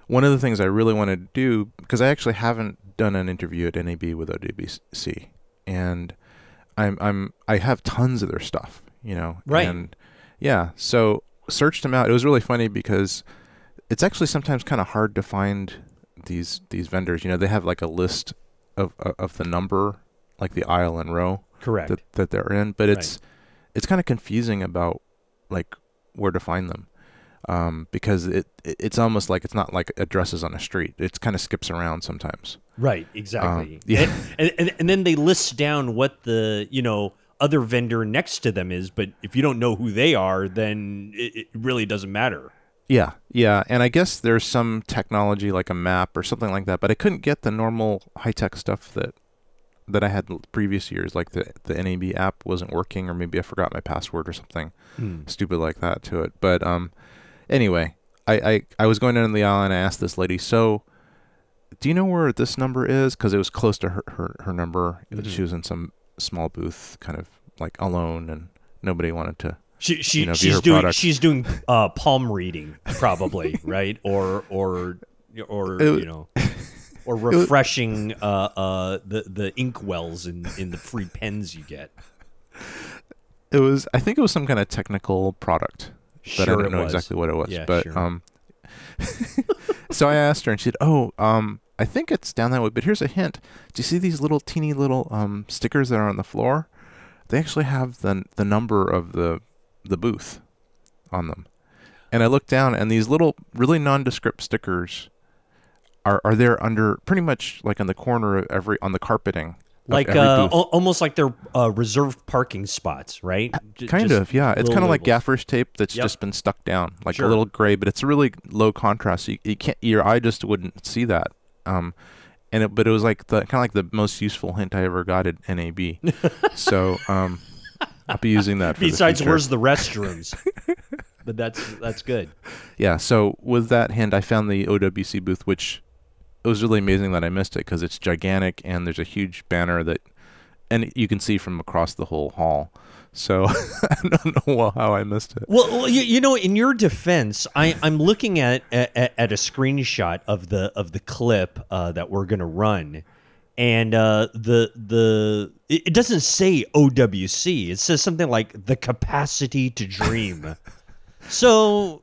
one of the things I really wanted to do, because I actually haven't done an interview at NAB with OWC, and I have tons of their stuff, Right. And yeah, so searched them out. It was really funny because it's actually sometimes kind of hard to find these vendors. They have like a list of the number, like the aisle and row. Correct. That they're in, but it's kind of confusing about like where to find them. Because it's almost like it's not like addresses on a street. It kind of skips around sometimes. Right, exactly. Yeah. And then they list down what the, other vendor next to them is, but if you don't know who they are, then it really doesn't matter. Yeah, yeah. And I guess there's some technology like a map or something like that, but I couldn't get the normal high-tech stuff that I had in previous years, like the NAB app wasn't working, or maybe I forgot my password or something stupid like that to it. But anyway, I was going down the aisle and I asked this lady, so do you know where this number is? Because it was close to her number. Mm-hmm. She was in some small booth, kind of like alone, and nobody wanted to. She's doing palm reading probably, right? Or refreshing the ink wells in the free pens you get. I think it was some kind of technical product. But I don't know exactly what it was. Yeah, but sure. So I asked her, and she said, I think it's down that way, but here's a hint. Do you see these little teeny little stickers that are on the floor? They actually have the number of the booth on them. And I looked down, and these little really nondescript stickers are there under pretty much like on the corner of on the carpeting. Like almost like they're reserved parking spots, right? Kind of, yeah. It's kind of like gaffer's tape that's just been stuck down, like a little gray, but it's a really low contrast. So you can't, your eye just wouldn't see that. But it was like kind of like the most useful hint I ever got at NAB. So I'll be using that for Besides, the future. where's the restrooms? But that's good. Yeah. So with that hint, I found the OWC booth, which it was really amazing that I missed it because it's gigantic and there's a huge banner and you can see from across the whole hall. So I don't know how I missed it. Well, in your defense, I'm looking at a screenshot of the clip that we're gonna run, and it doesn't say OWC. It says something like the capacity to dream. So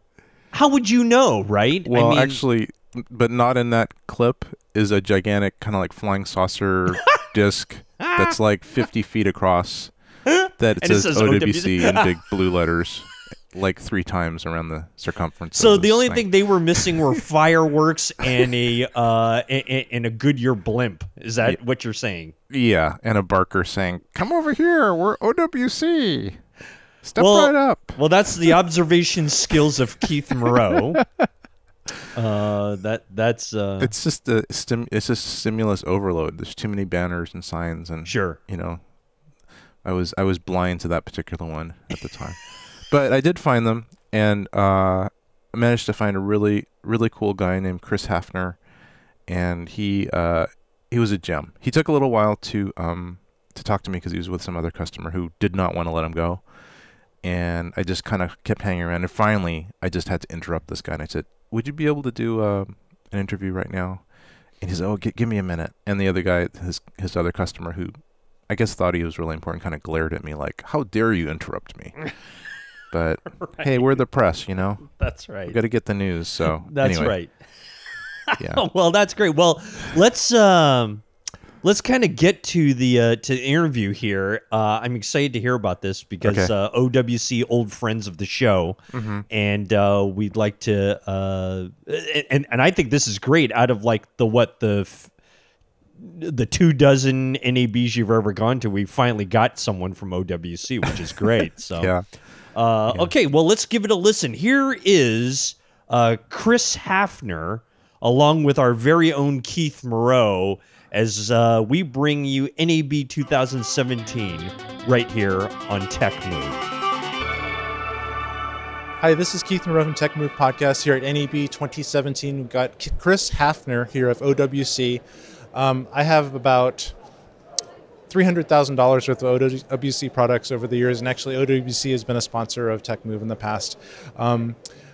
how would you know, right? Well, actually, but not in that clip, is a gigantic kind of like flying saucer disc that's like 50 feet across. That it says OWC in big blue letters. like 3 times around the circumference. So of the this only thing. thing they were missing were fireworks and a Goodyear blimp. Is that what you're saying? Yeah, and a barker saying, "Come over here, we're OWC. Step Well- right up." Well, that's the observation skills of Keith Moreau. That's It's just it's just stimulus overload. There's too many banners and signs, and sure. you know, I was blind to that particular one at the time, but I did find them, and I managed to find a really cool guy named Chris Hafner, and he was a gem. He took a little while to talk to me because he was with some other customer who did not want to let him go, and I just kind of kept hanging around, and finally I just had to interrupt this guy, and I said, "Would you be able to do an interview right now?" And he said, "Oh, give me a minute." And the other guy, his other customer, who I guess thought he was really important, kind of glared at me like, "How dare you interrupt me?" But hey, we're the press, you know. That's right. We got to get the news. So That's anyway, right. Yeah. Well, that's great. Well, let's kind of get to the interview here. I'm excited to hear about this because Okay. OWC, old friends of the show, and we'd like to. And I think this is great. Out of like the 24 NABs you've ever gone to, we finally got someone from OWC, which is great. So Yeah. Okay, well, let's give it a listen. Here is Chris Hafner, along with our very own Keith Moreau, as we bring you NAB 2017 right here on TechMove. Hi, this is Keith Moreau from TechMove Podcast here at NAB 2017. We've got Chris Hafner here of OWC. I have about $300,000 worth of OWC products over the years, and actually OWC has been a sponsor of TechMove in the past.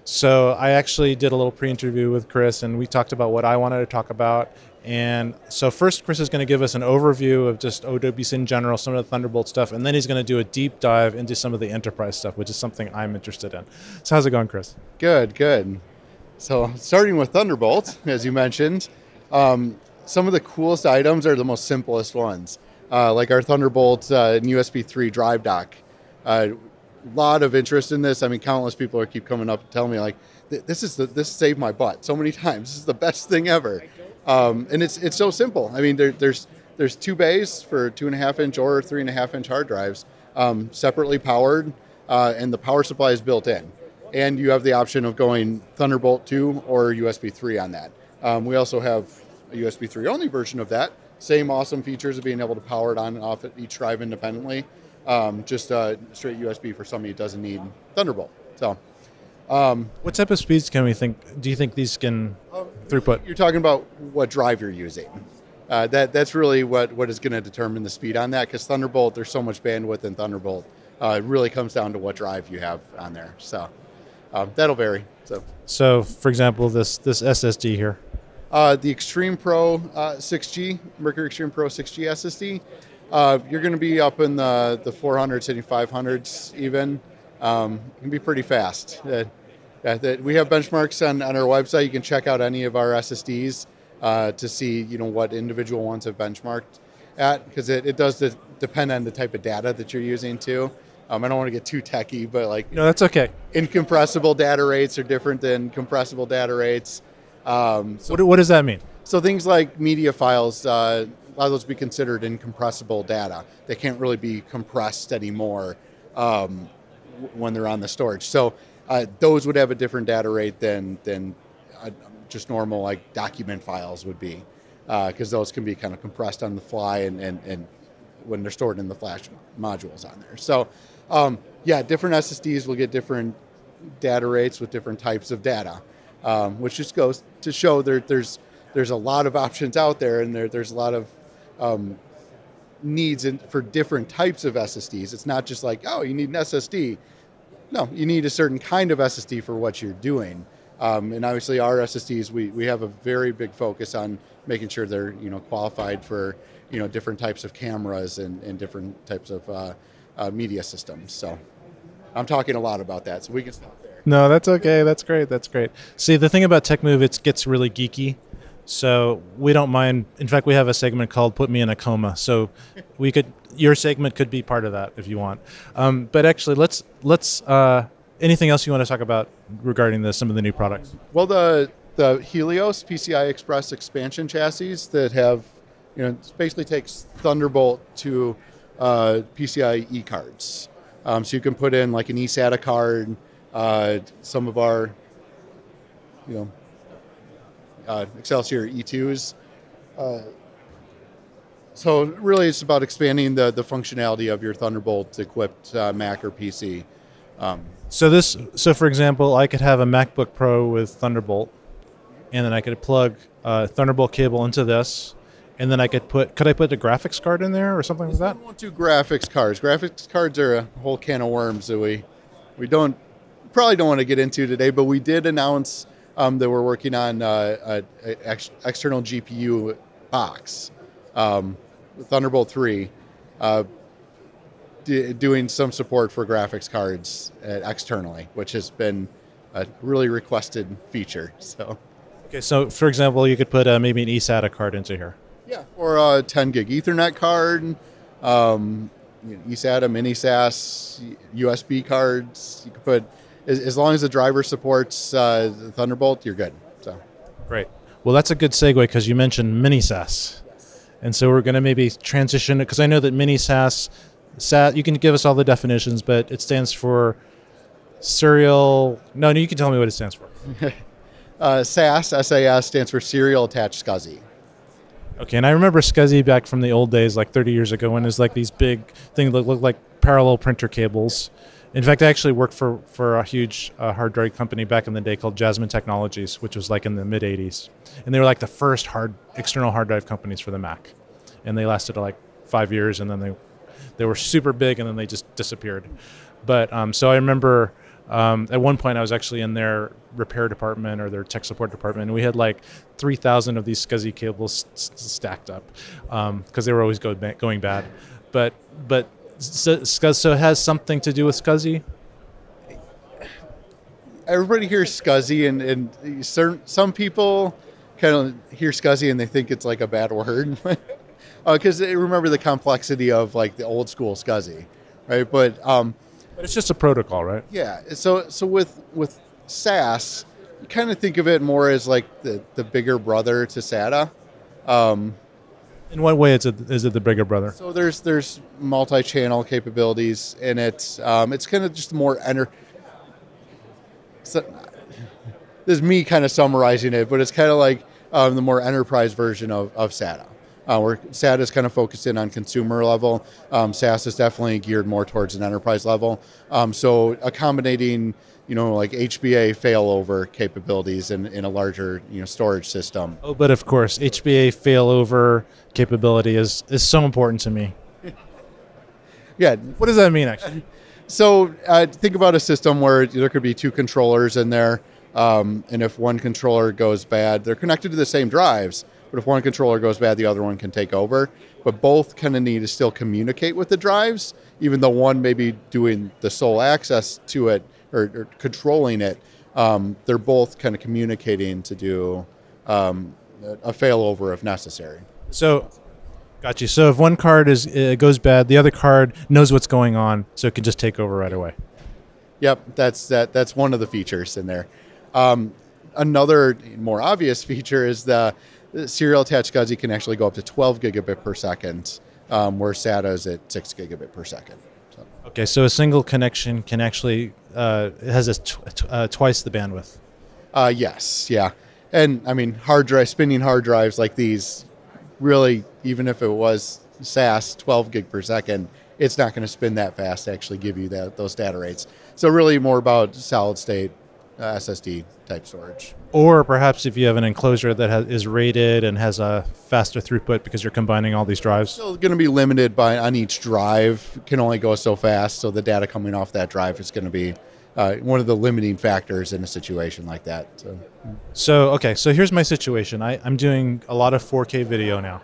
So I actually did a little pre-interview with Chris, and we talked about what I wanted to talk about. And so first, Chris is going to give us an overview of just OWC in general, some of the Thunderbolt stuff, and then he's going to do a deep dive into some of the enterprise stuff, which is something I'm interested in. So how's it going, Chris? Good. So starting with Thunderbolt, as you mentioned, some of the coolest items are the most simplest ones, like our Thunderbolt and USB 3 drive dock. A lot of interest in this. I mean, countless people keep coming up and telling me like, this saved my butt so many times. This is the best thing ever. And it's so simple. I mean, there's 2 bays for 2.5-inch or 3.5-inch hard drives, separately powered, and the power supply is built in. And you have the option of going Thunderbolt 2 or USB 3 on that. We also have a USB 3 only version of that. Same awesome features of being able to power it on and off at each drive independently. Just straight USB for somebody who doesn't need Thunderbolt. So, What type of speeds do you think these can throughput? you're talking about what drive you're using. That's really what is going to determine the speed on that, because Thunderbolt, there's so much bandwidth in Thunderbolt. It really comes down to what drive you have on there. So that'll vary. So, for example, this SSD here. The Extreme Pro 6G, Mercury Extreme Pro 6G SSD, you're going to be up in the 400s, hitting 500s even. It can be pretty fast. We have benchmarks on our website. You can check out any of our SSDs to see what individual ones have benchmarked at, because it does depend on the type of data that you're using too. I don't want to get too techy, but No, that's okay. incompressible data rates are different than compressible data rates. What does that mean? So things like media files, a lot of those be considered incompressible data. They can't really be compressed anymore when they're on the storage. So those would have a different data rate than just normal like document files would be, because those can be kind of compressed on the fly and when they're stored in the flash modules on there. So different SSDs will get different data rates with different types of data, which just goes to show there's a lot of options out there, and there's a lot of needs for different types of SSDs. It's not just like, oh, you need an SSD. No, you need a certain kind of SSD for what you're doing. And obviously our SSDs, we have a very big focus on making sure they're qualified for different types of cameras and different types of media systems. So I'm talking a lot about that, so we can stop there. No, that's okay. That's great. See, the thing about TechMove, it gets really geeky. So we don't mind. In fact, we have a segment called "Put Me in a Coma." So your segment could be part of that if you want. But actually, let's Anything else you want to talk about regarding some of the new products? Well, the Helios PCI Express expansion chassis that have, it basically takes Thunderbolt to PCI E cards. So you can put in like an eSATA card, some of our, Excelsior E2s. So really it's about expanding the functionality of your Thunderbolt equipped Mac or PC. So for example, I could have a MacBook Pro with Thunderbolt, and then I could plug a Thunderbolt cable into this, and then could I put a graphics card in there or something like that? We won't do graphics cards. Graphics cards are a whole can of worms that we probably don't want to get into today, but we did announce that we're working on an external GPU box, Thunderbolt 3, doing some support for graphics cards externally, which has been a really requested feature. So, okay, so for example, you could put maybe an eSATA card into here. Yeah, or a 10 gig Ethernet card, eSATA, mini SAS, USB cards. You could put, as long as the driver supports Thunderbolt, you're good. So, great. Well, that's a good segue because you mentioned mini SAS. And so we're going to maybe transition, because I know that mini SAS, you can give us all the definitions, but it stands for serial. No, you can tell me what it stands for. SAS stands for Serial Attached SCSI. Okay, and I remember SCSI back from the old days, like 30 years ago, when it was like these big things that looked like parallel printer cables. In fact, I actually worked for a huge hard drive company back in the day called Jasmine Technologies, which was like in the mid-'80s. And they were like the first external hard drive companies for the Mac. And they lasted like 5 years, and then they were super big, and then they just disappeared. But so I remember at one point I was actually in their repair department or their tech support department, and we had like 3,000 of these SCSI cables stacked up because they were always going bad. But so it has something to do with SCSI? Everybody hears SCSI, and some people kind of hear SCSI and they think it's like a bad word. Because they remember the complexity of like the old school SCSI, right? But it's just a protocol, right? Yeah. So with SAS, you kind of think of it more as like the bigger brother to SATA. In what way is it the bigger brother? So there's multi-channel capabilities in it. It's kind of just more this is me kind of summarizing it, but it's kind of like the more enterprise version of SATA. Where SATA is kind of focused in on consumer level. SAS is definitely geared more towards an enterprise level. So accommodating, like HBA failover capabilities in a larger, storage system. Oh, but of course, HBA failover capability is so important to me. Yeah. What does that mean, actually? So think about a system where there could be two controllers in there, and if one controller goes bad, they're connected to the same drives. But if one controller goes bad, the other one can take over. But both kind of need to still communicate with the drives, even though one may be doing the sole access to it or controlling it. They're both kind of communicating to do a failover if necessary. So, got you. So if one card goes bad, the other card knows what's going on, so it can just take over right away. Yep, that's one of the features in there. Another more obvious feature is the serial attached SCSI can actually go up to 12 gigabit per second, where SATA is at 6 gigabit per second. So. Okay, so a single connection can actually has twice the bandwidth. Yes, yeah, and I mean spinning hard drives like these, really, even if it was SAS 12 gig per second, it's not going to spin that fast to actually give you those data rates. So really more about solid state SSD type storage. Or perhaps if you have an enclosure that is rated and has a faster throughput because you're combining all these drives. Still going to be limited on each drive, can only go so fast, so the data coming off that drive is going to be one of the limiting factors in a situation like that. So here's my situation. I'm doing a lot of 4K video now.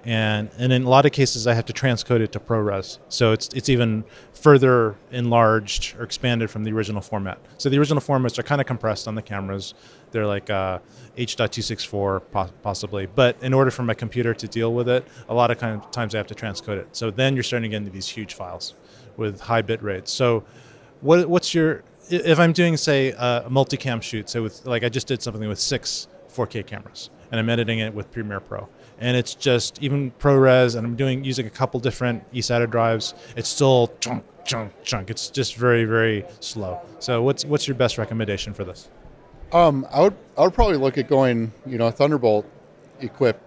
And in a lot of cases, I have to transcode it to ProRes. So it's even further enlarged or expanded from the original format. So the original formats are kind of compressed on the cameras. They're like H.264 possibly. But in order for my computer to deal with it, a lot of times I have to transcode it. So then you're starting to get into these huge files with high bit rates. So what's your... if I'm doing, say, a multicam shoot, so with, like, I just did something with 6 4K cameras, and I'm editing it with Premiere Pro, and it's just even ProRes, and I'm using a couple different eSATA drives. It's still chunk, chunk, chunk. It's just very, very slow. So what's your best recommendation for this? I would probably look at going, a Thunderbolt equipped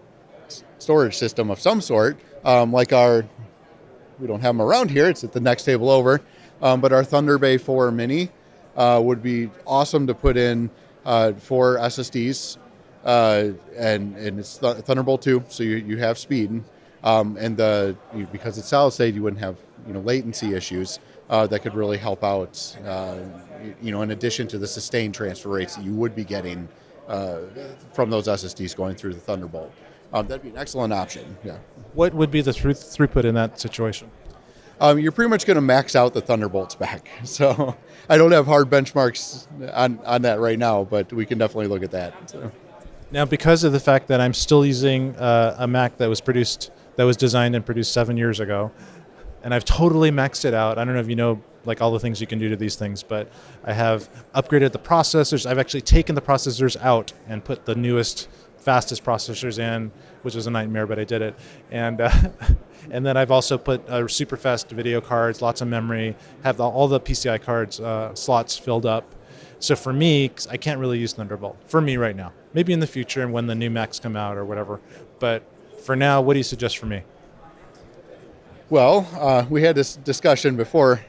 storage system of some sort, like we don't have them around here. It's at the next table over, but our Thunderbay 4 Mini would be awesome to put in 4 SSDs, and it's Thunderbolt 2, so you have speed, and because it's solid state, you wouldn't have latency issues that could really help out. In addition to the sustained transfer rates that you would be getting from those SSDs going through the Thunderbolt. That'd be an excellent option. Yeah. What would be the throughput in that situation? You're pretty much going to max out the Thunderbolt spec. So I don't have hard benchmarks on that right now, but we can definitely look at that. So. Now, because of the fact that I'm still using a Mac that was designed and produced 7 years ago, and I've totally maxed it out. I don't know if you know like all the things you can do to these things, but I have upgraded the processors. I've actually taken the processors out and put the newest, fastest processors in, which was a nightmare, but I did it. And and then I've also put super fast video cards, lots of memory, have all the PCI cards slots filled up. So for me, 'cause I can't really use Thunderbolt for me right now. Maybe in the future and when the new Macs come out or whatever. But for now, what do you suggest for me? Well, we had this discussion before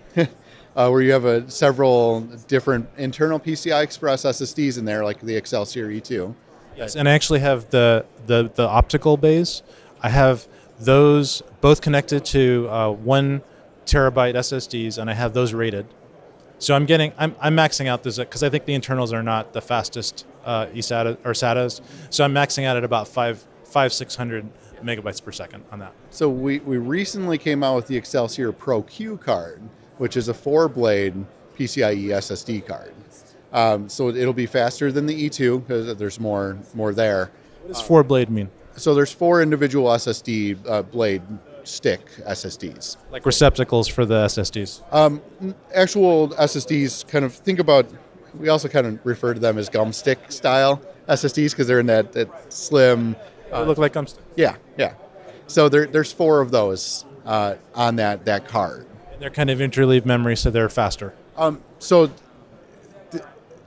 where you have several different internal PCI Express SSDs in there, like the Excelsior E2. Yes, and I actually have the optical bays. I have those both connected to 1 terabyte SSDs, and I have those rated. So I'm maxing out this because I think the internals are not the fastest eSATA or SATAs. So I'm maxing out at about 600 megabytes per second on that. So we recently came out with the Excelsior Pro Q card, which is a 4-blade PCIe SSD card. So it'll be faster than the E2 because there's more there. What does 4-blade mean? So there's 4 individual SSD blade stick SSDs. Like receptacles for the SSDs? Actual SSDs, kind of think about, we also kind of refer to them as gum stick style SSDs because they're in that slim. They look like gum stick. Yeah. So there's 4 of those on that card. And they're kind of interleave memory, so they're faster. So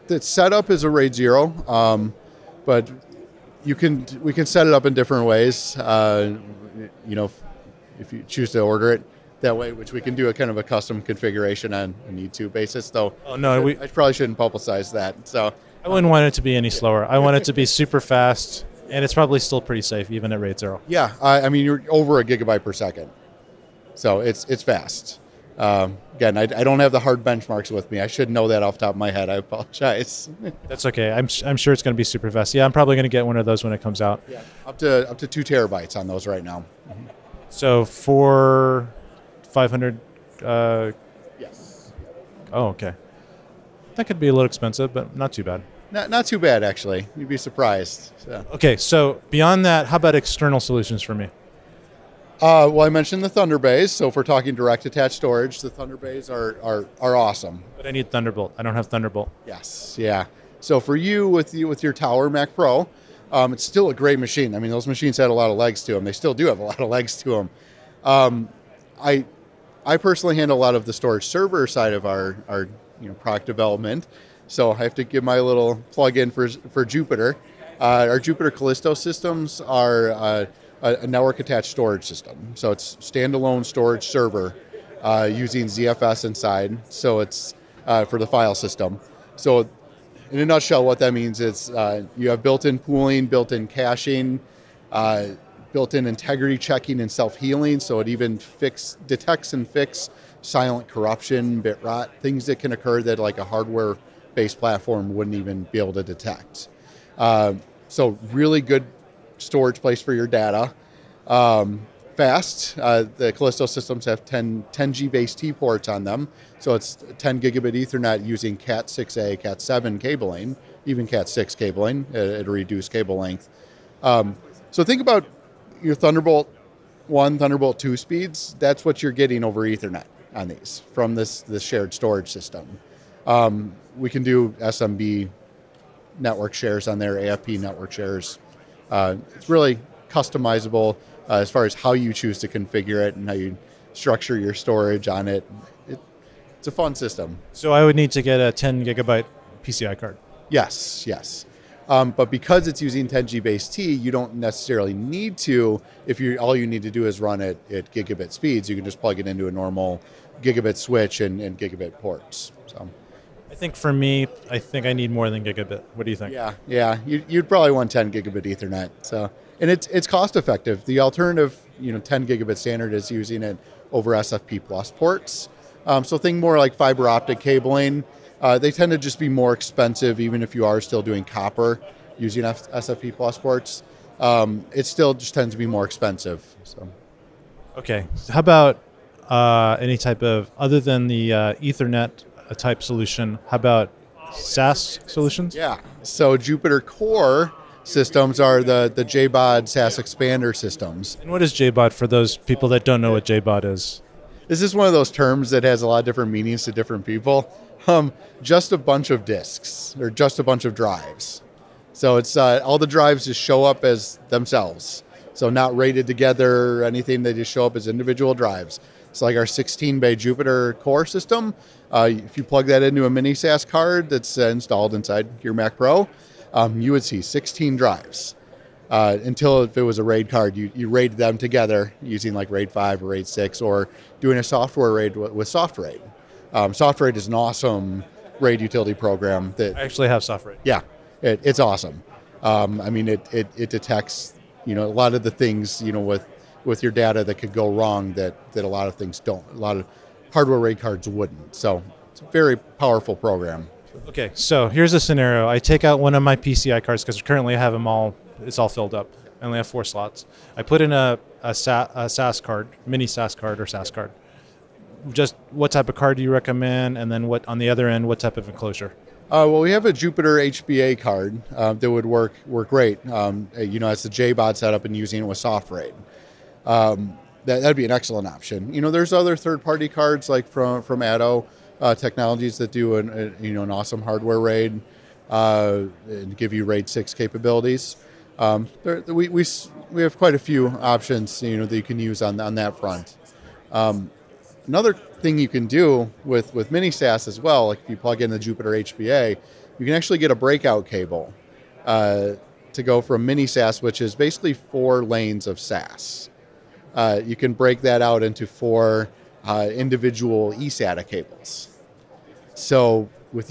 the setup is a RAID 0, but we can set it up in different ways. If you choose to order it that way, which we can do a kind of a custom configuration on a need-to basis. Though, oh no, I probably shouldn't publicize that. So I wouldn't want it to be any slower. I want it to be super fast, and it's probably still pretty safe even at RAID 0. Yeah, I mean you're over a gigabyte per second, so it's fast. Again, I don't have the hard benchmarks with me. I should know that off the top of my head. I apologize. That's okay. I'm sure it's going to be super fast. Yeah, I'm probably going to get one of those when it comes out. Yeah, up to 2 terabytes on those right now. Mm-hmm. So for 500. Yes. Oh, okay. That could be a little expensive, but not too bad. Not too bad actually. You'd be surprised. So. Okay, so beyond that, how about external solutions for me? Well, I mentioned the Thunderbays. So if we're talking direct attached storage, the Thunderbays are awesome. But I need Thunderbolt. I don't have Thunderbolt. Yes, yeah. So for you with your Tower Mac Pro, it's still a great machine. I mean, those machines had a lot of legs to them. They still do have a lot of legs to them. I personally handle a lot of the storage server side of our product development. So I have to give my little plug in for Jupyter. Our Jupyter Callisto systems are a network attached storage system. So it's standalone storage server using ZFS inside. So it's for the file system. So in a nutshell, what that means is you have built-in pooling, built-in caching, built-in integrity checking and self-healing. So it even detects and fixes silent corruption, bit rot, things that can occur that like a hardware-based platform wouldn't even be able to detect. So really good storage place for your data. Fast. The Callisto systems have 10G base T ports on them. So it's 10 gigabit Ethernet using Cat 6A, Cat 7 cabling, even Cat 6 cabling at a reduced cable length. So think about your Thunderbolt 1, Thunderbolt 2 speeds. That's what you're getting over Ethernet on these from this shared storage system. We can do SMB network shares on there, AFP network shares. It's really customizable as far as how you choose to configure it and how you structure your storage on it. It's a fun system. So I would need to get a 10 gigabyte PCI card. Yes. But because it's using 10G base T, you don't necessarily need to. If all you need to do is run it at gigabit speeds, you can just plug it into a normal gigabit switch and gigabit ports. So, I think for me, I think I need more than gigabit. What do you think? Yeah. You'd probably want 10 gigabit Ethernet. So, and it's cost effective. The alternative, 10 gigabit standard is using it over SFP plus ports. So think more like fiber optic cabling. They tend to just be more expensive, even if you are still doing copper using SFP plus ports. It still just tends to be more expensive. So, okay. So how about any type of, other than the Ethernet type solution, how about SAS solutions? Yeah. So Jupyter Core systems are the JBOD SAS expander systems. And what is JBOD for those people that don't know what JBOD is? This is one of those terms that has a lot of different meanings to different people. Just a bunch of disks or just a bunch of drives. So it's all the drives just show up as themselves. So not rated together or anything. They just show up as individual drives. It's like our 16-bay Jupyter Core system. If you plug that into a mini SAS card that's installed inside your Mac Pro, you would see 16 drives. Until if it was a RAID card, you RAID them together using like RAID 5 or RAID 6 or doing a software RAID with SoftRAID. SoftRAID is an awesome RAID utility program. I actually have SoftRAID. Yeah, it's awesome. It detects a lot of the things with your data that could go wrong that a lot of things don't. A lot of hardware RAID cards wouldn't. So it's a very powerful program. Okay, so here's a scenario. I take out one of my PCI cards because currently I have them all. It's all filled up. I only have 4 slots. I put in a SAS card, mini SAS card or SAS card. Just what type of card do you recommend? And then what on the other end, what type of enclosure? Well, we have a Jupyter HBA card that would work great. It's the JBOD setup and using it with SoftRAID. That'd be an excellent option. There's other third-party cards like from Addo Technologies that do an awesome hardware RAID and give you RAID 6 capabilities. We have quite a few options that you can use on that front. Another thing you can do with mini SAS as well, like if you plug in the Jupyter HBA, you can actually get a breakout cable to go from mini SAS, which is basically 4 lanes of SAS. You can break that out into 4 individual eSATA cables. So with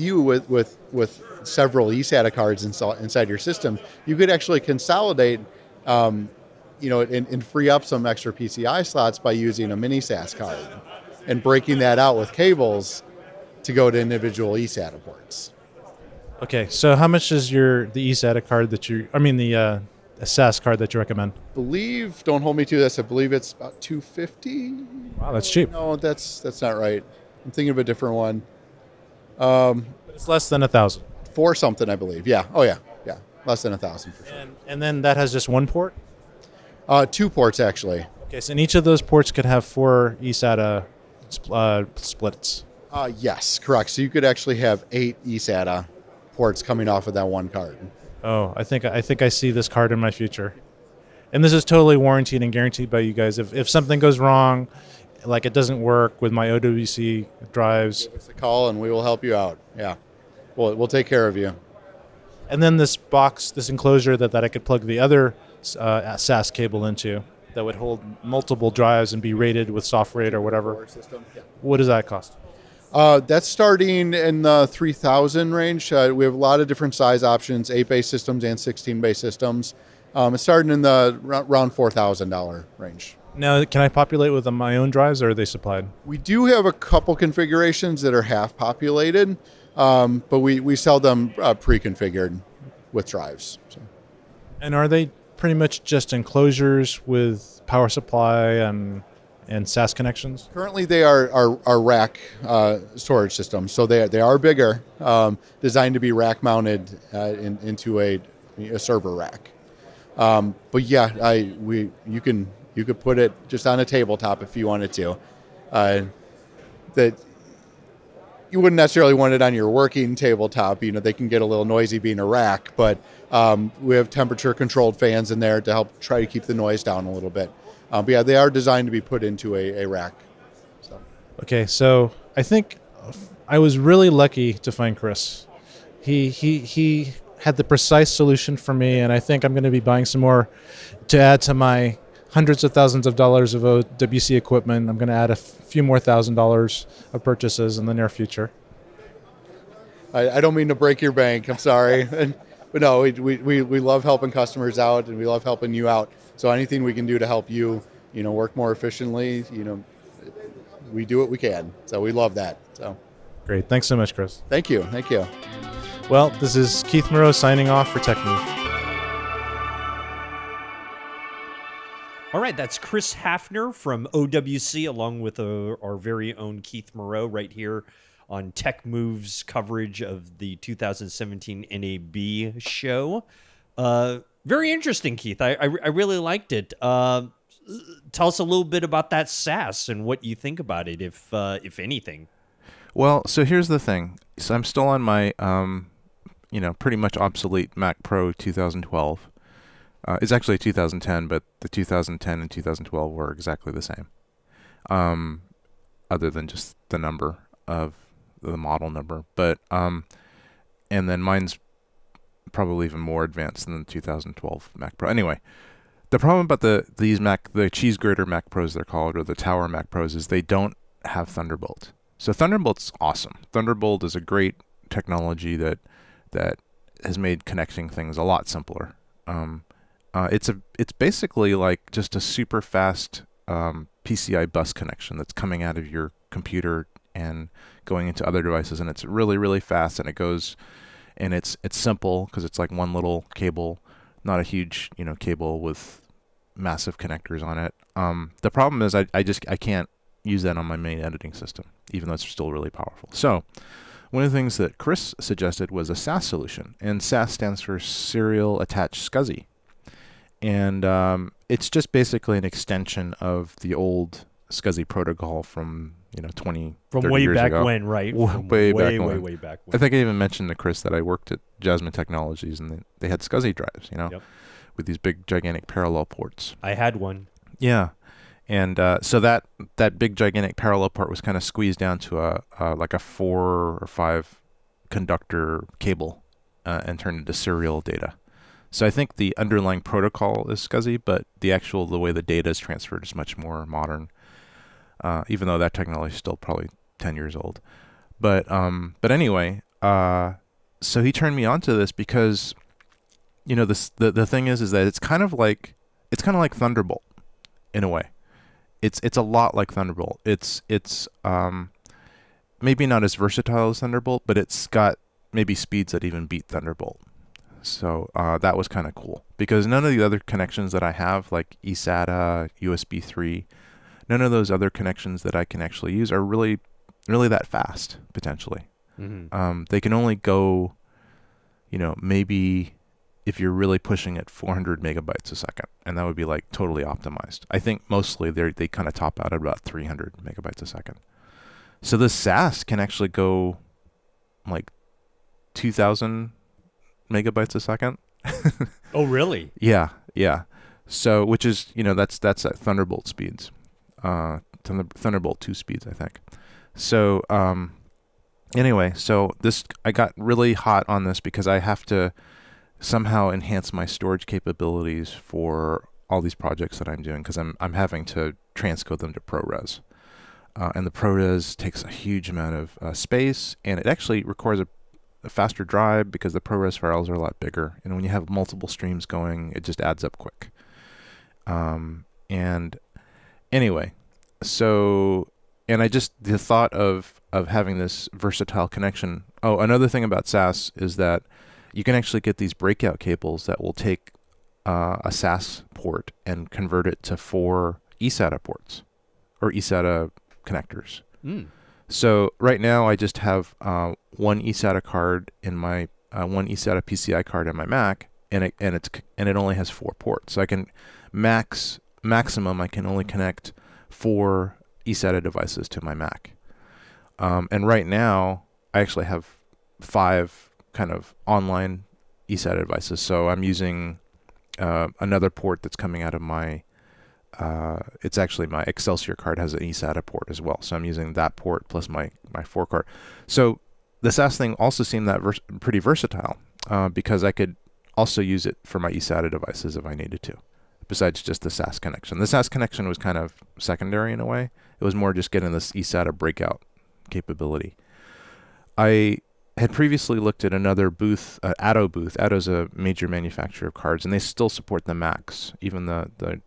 several eSATA cards inside your system, you could actually consolidate, and free up some extra PCI slots by using a mini SAS card and breaking that out with cables to go to individual eSATA ports. Okay, so how much is the eSATA card the SAS card that you recommend? Don't hold me to this, I believe it's about $250. Wow, that's cheap. No, that's not right. I'm thinking of a different one. It's less than 1,000. 4 something, I believe. Yeah. Oh yeah. Less than 1,000 for sure. And then that has just 1 port? 2 ports actually. Okay, so each of those ports could have 4 eSATA splits. Yes, correct. So you could actually have 8 eSATA ports coming off of that one card. Oh, I think I see this card in my future. And this is totally warranted and guaranteed by you guys. If something goes wrong, like it doesn't work with my OWC drives, give us a call and we will help you out. Yeah, we'll take care of you. And then this enclosure that I could plug the other SAS cable into that would hold multiple drives and be rated with SoftRAID or whatever. Yeah. What does that cost? That's starting in the 3,000 range. We have a lot of different size options, 8-bay systems and 16-bay systems. It's starting in the around $4,000 range. Now, can I populate with my own drives, or are they supplied? We do have a couple configurations that are half populated, but we sell them pre-configured with drives. So. And are they pretty much just enclosures with power supply and SAS connections? Currently, they are rack storage systems, so they are bigger, designed to be rack mounted into a server rack. But yeah, you could put it just on a tabletop if you wanted to. you wouldn't necessarily want it on your working tabletop. You know, they can get a little noisy being a rack, but we have temperature controlled fans in there to help try to keep the noise down a little bit. But yeah, they are designed to be put into a rack. So. Okay, so I think I was really lucky to find Chris. He had the precise solution for me, and I think I'm going to be buying some more to add to my hundreds of thousands of dollars of OWC equipment. I'm going to add a few more $1,000 of purchases in the near future. I don't mean to break your bank. I'm sorry. But no, we love helping customers out, and we love helping you out. So anything we can do to help you, you know, work more efficiently, you know, we do what we can. So we love that. So great. Thanks so much, Chris. Thank you. Thank you. Well, this is Keith Moreau signing off for TechMove. All right, that's Chris Hafner from OWC, along with our very own Keith Moreau, right here on TechMove's coverage of the 2017 NAB show. Very interesting, Keith. I really liked it. Tell us a little bit about that SAS and what you think about it, if anything. Well, so here's the thing. So I'm still on my, pretty much obsolete Mac Pro 2012. It's actually 2010, but the 2010 and 2012 were exactly the same, other than just the number of the model number. But and then mine's probably even more advanced than the 2012 Mac Pro. Anyway, the problem about the cheese grater Mac Pros, they're called, or the Tower Mac Pros, is they don't have Thunderbolt. So Thunderbolt's awesome. Thunderbolt is a great technology that has made connecting things a lot simpler. It's basically like just a super fast PCI bus connection that's coming out of your computer and going into other devices, and it's really, really fast, and it's simple because it's like one little cable, not a huge cable with massive connectors on it. The problem is I can't use that on my main editing system, even though it's still really powerful. So one of the things that Chris suggested was a SAS solution, and SAS stands for Serial Attached SCSI. And it's just basically an extension of the old SCSI protocol from 20, from 30 way years back ago. when, right? Way back when. I think I even mentioned to Chris that I worked at Jasmine Technologies, and they had SCSI drives, Yep. with these big gigantic parallel ports. I had one. Yeah, and so that big gigantic parallel port was kind of squeezed down to like a 4 or 5 conductor cable and turned into serial data. So I think the underlying protocol is SCSI, but the way the data is transferred is much more modern. Even though that technology is still probably 10 years old. But anyway, so he turned me on to this because, the thing is that it's kind of like Thunderbolt in a way. It's a lot like Thunderbolt. It's maybe not as versatile as Thunderbolt, but it's got maybe speeds that even beat Thunderbolt. So that was kind of cool because none of the other connections that I have, like eSATA, USB 3, none of those other connections that I can actually use are really, really that fast, potentially. Mm-hmm. They can only go, maybe if you're really pushing at 400 megabytes a second, and that would be like totally optimized. I think mostly they kind of top out at about 300 megabytes a second. So the SAS can actually go like 2,000 megabytes a second. Oh, really? Yeah. So, which is, that's at Thunderbolt speeds. Thunderbolt 2 speeds, I think. So, anyway, I got really hot on this because I have to somehow enhance my storage capabilities for all these projects that I'm doing because I'm having to transcode them to ProRes. And the ProRes takes a huge amount of space, and it actually requires a faster drive because the ProRes files are a lot bigger, and when you have multiple streams going, it just adds up quick. And anyway, the thought of having this versatile connection. Oh, another thing about SAS is that you can actually get these breakout cables that will take a SAS port and convert it to 4 eSATA ports or eSATA connectors. So right now I just have one eSATA card in my one eSATA PCI card in my Mac, and it only has 4 ports. So I can maximum I can only connect 4 eSATA devices to my Mac. And right now, I actually have 5 kind of online eSATA devices. So I'm using another port that's coming out of my, it's actually my Excelsior card has an eSATA port as well. So I'm using that port plus my 4 card. So the SAS thing also seemed that pretty versatile because I could also use it for my eSATA devices if I needed to, besides just the SAS connection. The SAS connection was kind of secondary in a way. It was more just getting this eSATA breakout capability. I had previously looked at another booth, Atto booth. Atto's a major manufacturer of cards, and they still support the Macs, even the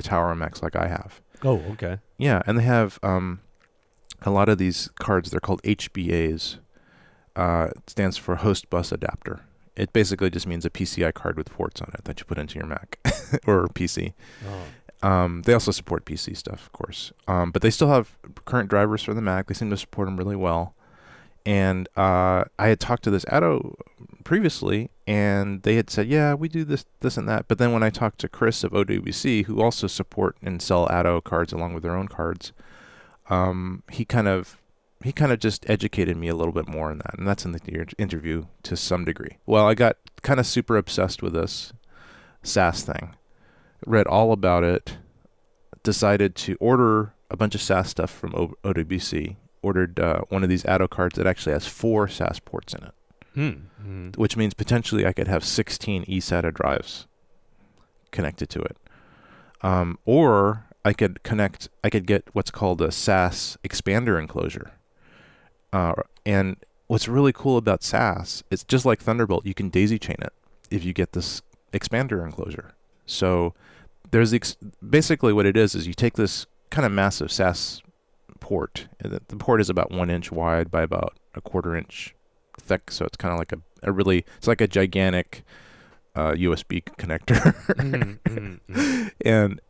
Tower Macs like I have. Oh, okay. Yeah, and they have a lot of these cards. They're called HBAs. It stands for Host Bus Adapter. It basically just means a PCI card with ports on it that you put into your Mac or PC. Oh. They also support PC stuff, of course. But they still have current drivers for the Mac. They seem to support them really well. And I had talked to this Atto previously, and they had said, yeah, we do this, and that. But then when I talked to Chris of OWC, who also support and sell Atto cards along with their own cards, he kind of just educated me a little bit more on that. And that's in the interview to some degree. Well, I got kind of super obsessed with this SAS thing. Read all about it, decided to order a bunch of SAS stuff from OWC, ordered one of these Atto cards that actually has 4 SAS ports in it, which means potentially I could have 16 eSATA drives connected to it. Or I could get what's called a SAS expander enclosure. And what's really cool about SAS, it's just like Thunderbolt, you can daisy chain it if you get this expander enclosure. So there's basically what it is you take this kind of massive SAS port. The port is about 1 inch wide by about a 1/4 inch thick, so it's kind of like it's like a gigantic USB connector.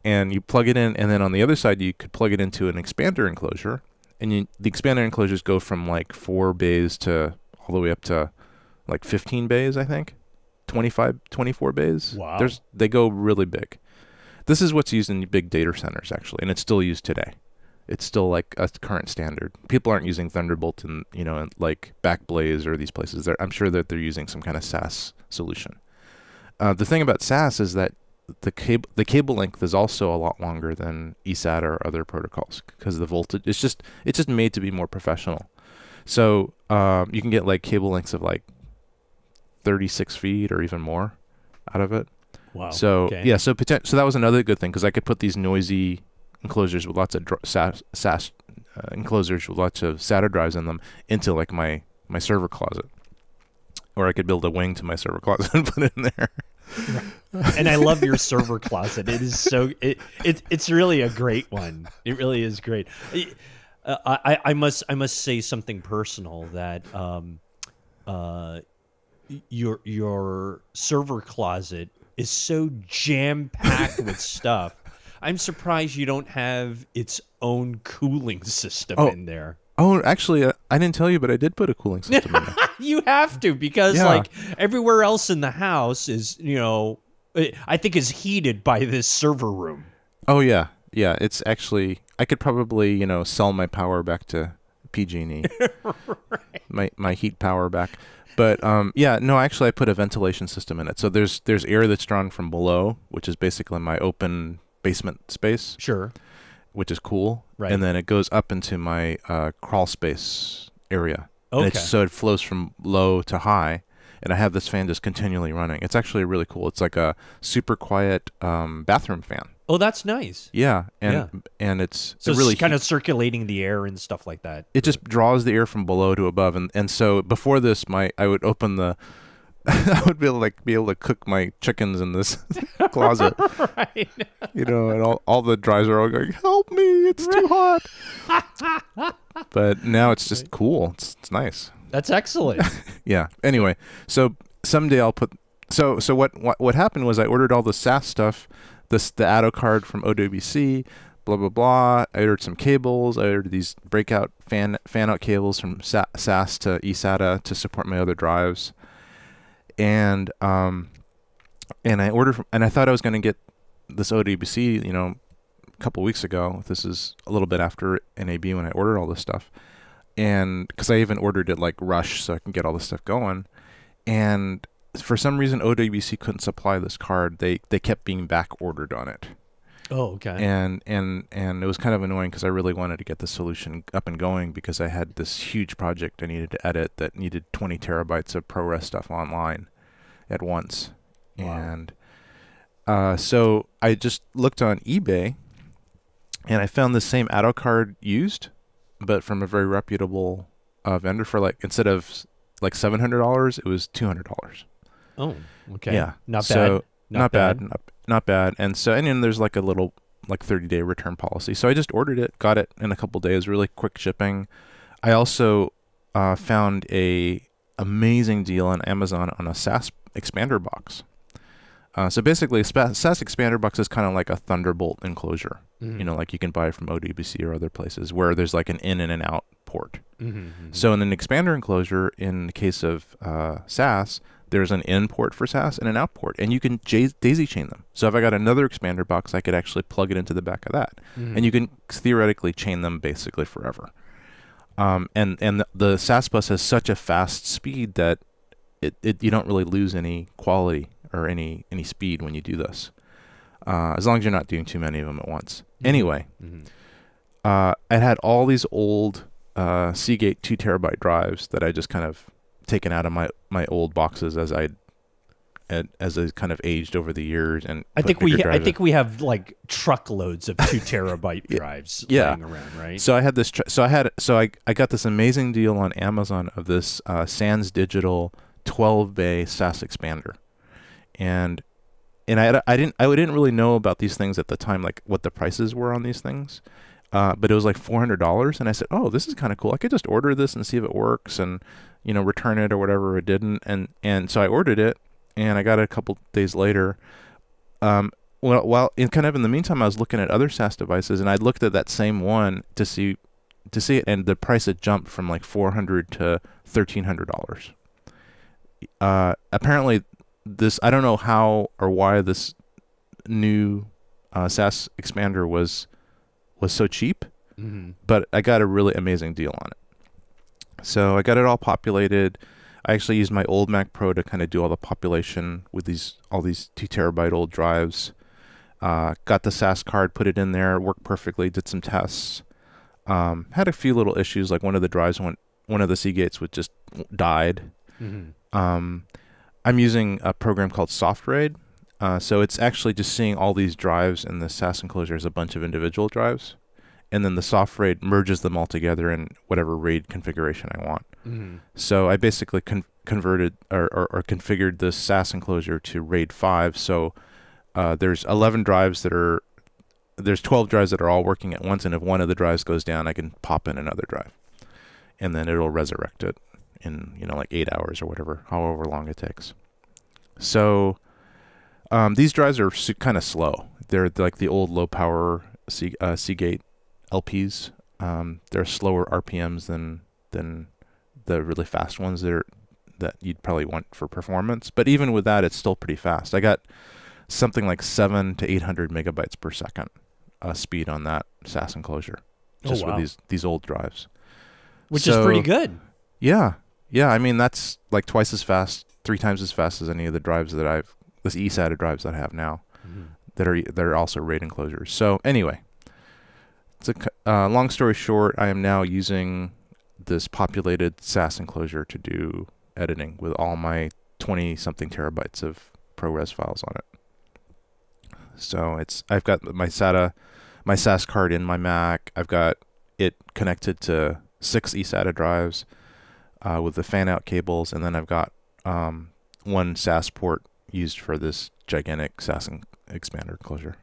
And you plug it in, and then on the other side you could plug it into an expander enclosure, and the expander enclosures go from like 4 bays to all the way up to like 15 bays, I think. 24 bays. Wow. They go really big. This is what's used in big data centers, actually, and it's still used today. It's still like a current standard. People aren't using Thunderbolt and like Backblaze or these places. I'm sure that they're using some kind of SAS solution. The thing about SAS is that the cable length is also a lot longer than eSATA or other protocols because the voltage. It's just made to be more professional. So you can get like cable lengths of like 36 feet or even more out of it. Wow. So okay. yeah, so that was another good thing because I could put these noisy enclosures with lots of SAS enclosures with lots of SATA drives in them into like my server closet, or I could build a wing to my server closet and put it in there. And I love your server closet. It is it's really a great one. It really is great. I must say something personal that your server closet is so jam-packed with stuff. I'm surprised you don't have its own cooling system in there. Oh, actually, I didn't tell you, but I did put a cooling system in there. You have to, because like everywhere else in the house is, I think is heated by this server room. Oh yeah. Yeah, it's actually, I could probably, sell my power back to PG&E. Right. My heat power back. But yeah, no, actually I put a ventilation system in it. So there's air that's drawn from below, which is basically my open basement space. Sure. Which is cool. Right. And then it goes up into my crawl space area. Okay. And so it flows from low to high. And I have this fan just continually running. It's actually really cool. It's like a super quiet bathroom fan. Oh, that's nice. Yeah, and it's so really it's kind of circulating the air and stuff like that. It just draws the air from below to above, and so before this, I would open the, I would be able to cook my chickens in this closet, right? And all the drives are all going, help me, it's too hot. But now it's just cool. It's nice. That's excellent. Yeah. Anyway, so someday I'll put. So what happened was I ordered all the SAS stuff. The Atto card from OWC, blah, blah, blah. I ordered some cables. I ordered these breakout fan out cables from SAS to eSATA to support my other drives. And I ordered and I thought I was going to get this OWC, a couple weeks ago. This is a little bit after NAB when I ordered all this stuff. and because I even ordered it like rush so I can get all this stuff going, and for some reason OWC couldn't supply this card. They kept being back ordered on it. Oh, okay. And it was kind of annoying because I really wanted to get the solution up and going because I had this huge project I needed to edit that needed 20 terabytes of ProRes stuff online at once. Wow. And so I just looked on eBay and I found the same Atto card used, but from a very reputable vendor for like, instead of like $700, it was $200. Oh, okay. Yeah. Not So bad. not bad. Not bad. And so, and then there's like a little like 30-day return policy. So I just ordered it, got it in a couple days, really quick shipping. I also found a amazing deal on Amazon on a SAS expander box. So basically, a SAS expander box is kind of like a Thunderbolt enclosure, you know, like you can buy from OWC or other places where there's like an in and an out port. So in an expander enclosure, in the case of SAS, there's an in port for SAS and an out port, and you can daisy chain them. So if I got another expander box, I could actually plug it into the back of that, and you can theoretically chain them basically forever. And the SAS bus has such a fast speed that you don't really lose any quality or any speed when you do this, as long as you're not doing too many of them at once. Anyway, I had all these old Seagate 2 terabyte drives that I just kind of taken out of my old boxes as I kind of aged over the years, and I think we have like truckloads of 2 terabyte drives laying around, right? So I had this. I got this amazing deal on Amazon of this Sans Digital 12 bay SAS expander, and I didn't really know about these things at the time, like what the prices were on these things. But it was like $400, and I said, "Oh, this is kind of cool. I could just order this and see if it works, and return it or whatever." It didn't, and so I ordered it, and I got it a couple days later. While in the meantime, I was looking at other SAS devices, and I looked at that same one to see it, and the price had jumped from like $400 to $1,300. Apparently, I don't know how or why this new SAS expander was so cheap, but I got a really amazing deal on it. So I got it all populated. I actually used my old Mac Pro to kind of do all the population with all these 2 terabyte old drives. Got the SAS card, put it in there, worked perfectly, did some tests. Had a few little issues, like one of the Seagates just died. I'm using a program called SoftRAID. So it's actually just seeing all these drives in the SAS enclosure as a bunch of individual drives, and then the SoftRAID merges them all together in whatever RAID configuration I want. So I basically converted or configured this SAS enclosure to RAID 5. So there's 12 drives that are all working at once, and if one of the drives goes down, I can pop in another drive, and then it'll resurrect it in like 8 hours or whatever, however long it takes. So these drives are kind of slow. They're like the old low power Seagate LPs. They're slower RPMs than the really fast ones that you'd probably want for performance. But even with that, it's still pretty fast. I got something like 700 to 800 megabytes per second speed on that SAS enclosure, just with these old drives, which is pretty good. Yeah. I mean, that's like twice as fast, 3 times as fast as any of the drives that this eSATA drives that I have now, that are also RAID enclosures. So anyway, it's long story short, I am now using this populated SAS enclosure to do editing with all my 20-something terabytes of ProRes files on it. So I've got my SAS card in my Mac. I've got it connected to 6 eSATA drives with the fan-out cables, and then I've got one SAS port used for this gigantic SAS expander enclosure.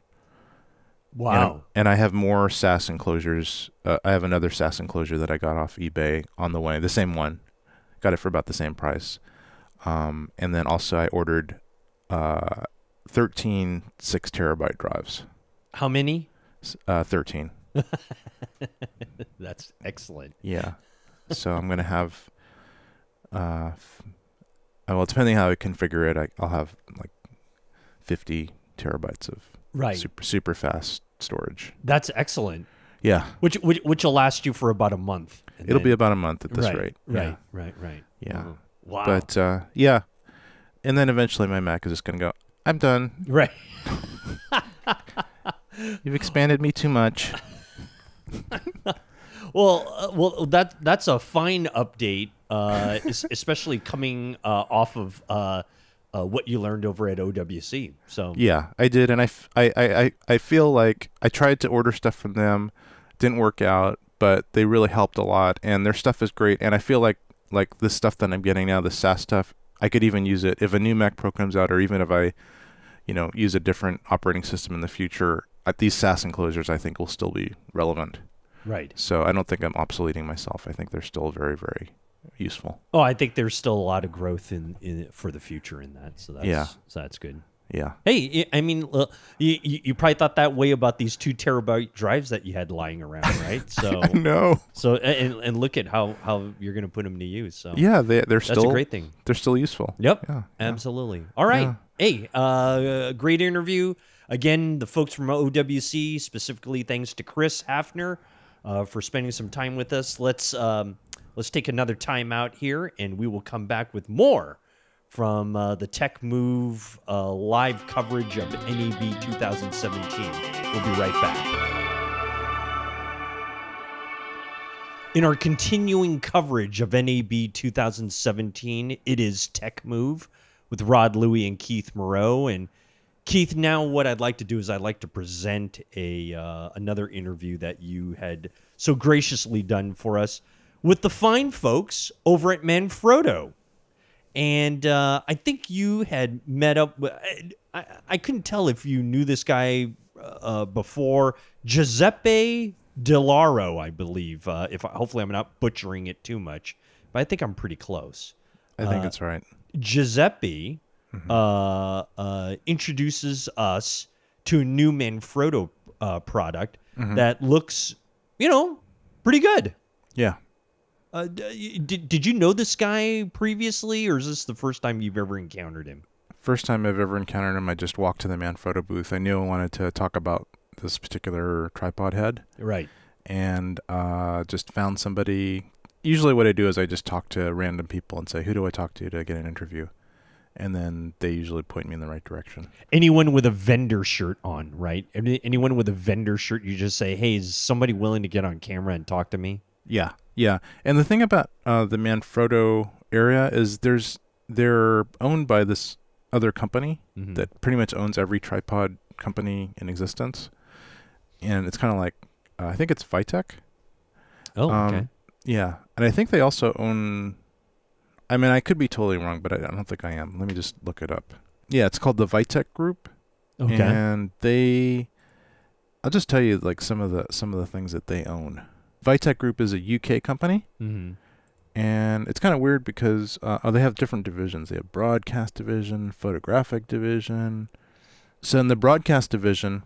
Wow. And I have more SAS enclosures. I have another SAS enclosure that I got off eBay on the way. The same one. Got it for about the same price. And then also I ordered 13 6 terabyte drives. How many? 13. That's excellent. Yeah. So I'm going to have... well, depending how I configure it, I'll have like 50 terabytes of super fast storage. That's excellent. Yeah. Which will last you for about a month. It'll be about a month at this rate. Right. Yeah. Oh, wow. But yeah. And then eventually my Mac is just going to go, I'm done. Right. You've expanded me too much. Well, that's a fine update, especially coming off of what you learned over at OWC. So yeah, I did, and I feel like I tried to order stuff from them, didn't work out, but they really helped a lot, and their stuff is great. And I feel like the stuff that I'm getting now, the SaaS stuff, I could even use it if a new Mac Pro comes out, or even if I, use a different operating system in the future. These SaaS enclosures, I think, will still be relevant. Right. So I don't think I'm obsoleting myself. I think they're still very, very useful. Oh, I think there's still a lot of growth in for the future in that. So that's good. Yeah. Hey, I mean, you probably thought that way about these 2 terabyte drives that you had lying around, right? So no. So and look at how you're going to put them to use. So yeah, they're that's still a great thing. They're still useful. Yep. Yeah. Absolutely. All right. Yeah. Hey, great interview. Again, the folks from OWC, specifically thanks to Chris Hafner for spending some time with us. Let's take another time out here, and we will come back with more from the TechMove live coverage of NAB 2017. We'll be right back. In our continuing coverage of NAB 2017, it is TechMove with Rod Louie and Keith Moreau. And Keith, now what I'd like to do is I'd like to present another interview that you had so graciously done for us with the fine folks over at Manfrotto. And I think you had met up with, I couldn't tell if you knew this guy before, Giuseppe Dilauro, I believe. Hopefully I'm not butchering it too much, but I think I'm pretty close. I think it's right. Giuseppe introduces us to a new Manfrotto product that looks, pretty good. Yeah. Did you know this guy previously, or is this the first time you've ever encountered him? First time I've ever encountered him, I just walked to the Manfrotto booth. I knew I wanted to talk about this particular tripod head. Right. And just found somebody. Usually what I do is I just talk to random people and say, who do I talk to get an interview? And then they usually point me in the right direction. Anyone with a vendor shirt on, right? Anyone with a vendor shirt, you just say, hey, is somebody willing to get on camera and talk to me? Yeah, yeah. And the thing about the Manfrotto area is they're owned by this other company that pretty much owns every tripod company in existence. And it's kind of like, I think it's Vitek. Oh, okay. Yeah. And I think they also own, I mean, I could be totally wrong, but I don't think I am. Let me just look it up. Yeah, it's called the Vitek Group. Okay. And I'll just tell you like some of the things that they own. Vitek Group is a UK company. Mm-hmm. And it's kind of weird because they have different divisions. They have broadcast division, photographic division. So in the broadcast division,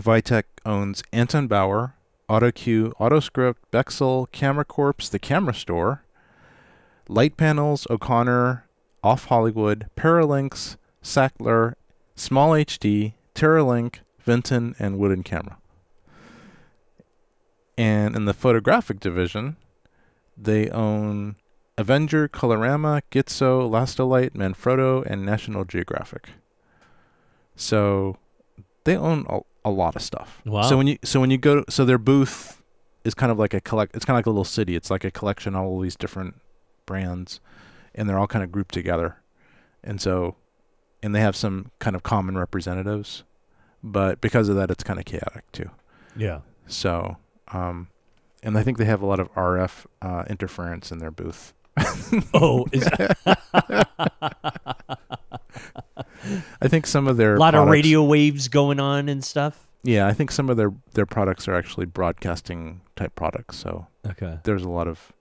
Vitek owns Anton Bauer, AutoCue, AutoScript, Bexel, Camera Corps, The Camera Store, Light Panels, O'Connor, Off Hollywood, Paralinks, Sackler, Small HD, Terralink, Vinton, and Wooden Camera. And in the photographic division, they own Avenger, Colorama, Gitzo, Lastolite, Manfrotto, and National Geographic. So they own a lot of stuff. Wow. So when you go, so their booth is kind of like it's kind of like a little city. It's like a collection of all these different brands, and they're all kind of grouped together. And they have some kind of common representatives, but because of that, it's kind of chaotic too. Yeah. So, and I think they have a lot of RF interference in their booth. Oh, is I think some of their a lot of radio waves going on and stuff. Yeah, I think some of their products are actually broadcasting type products. So okay, there's a lot of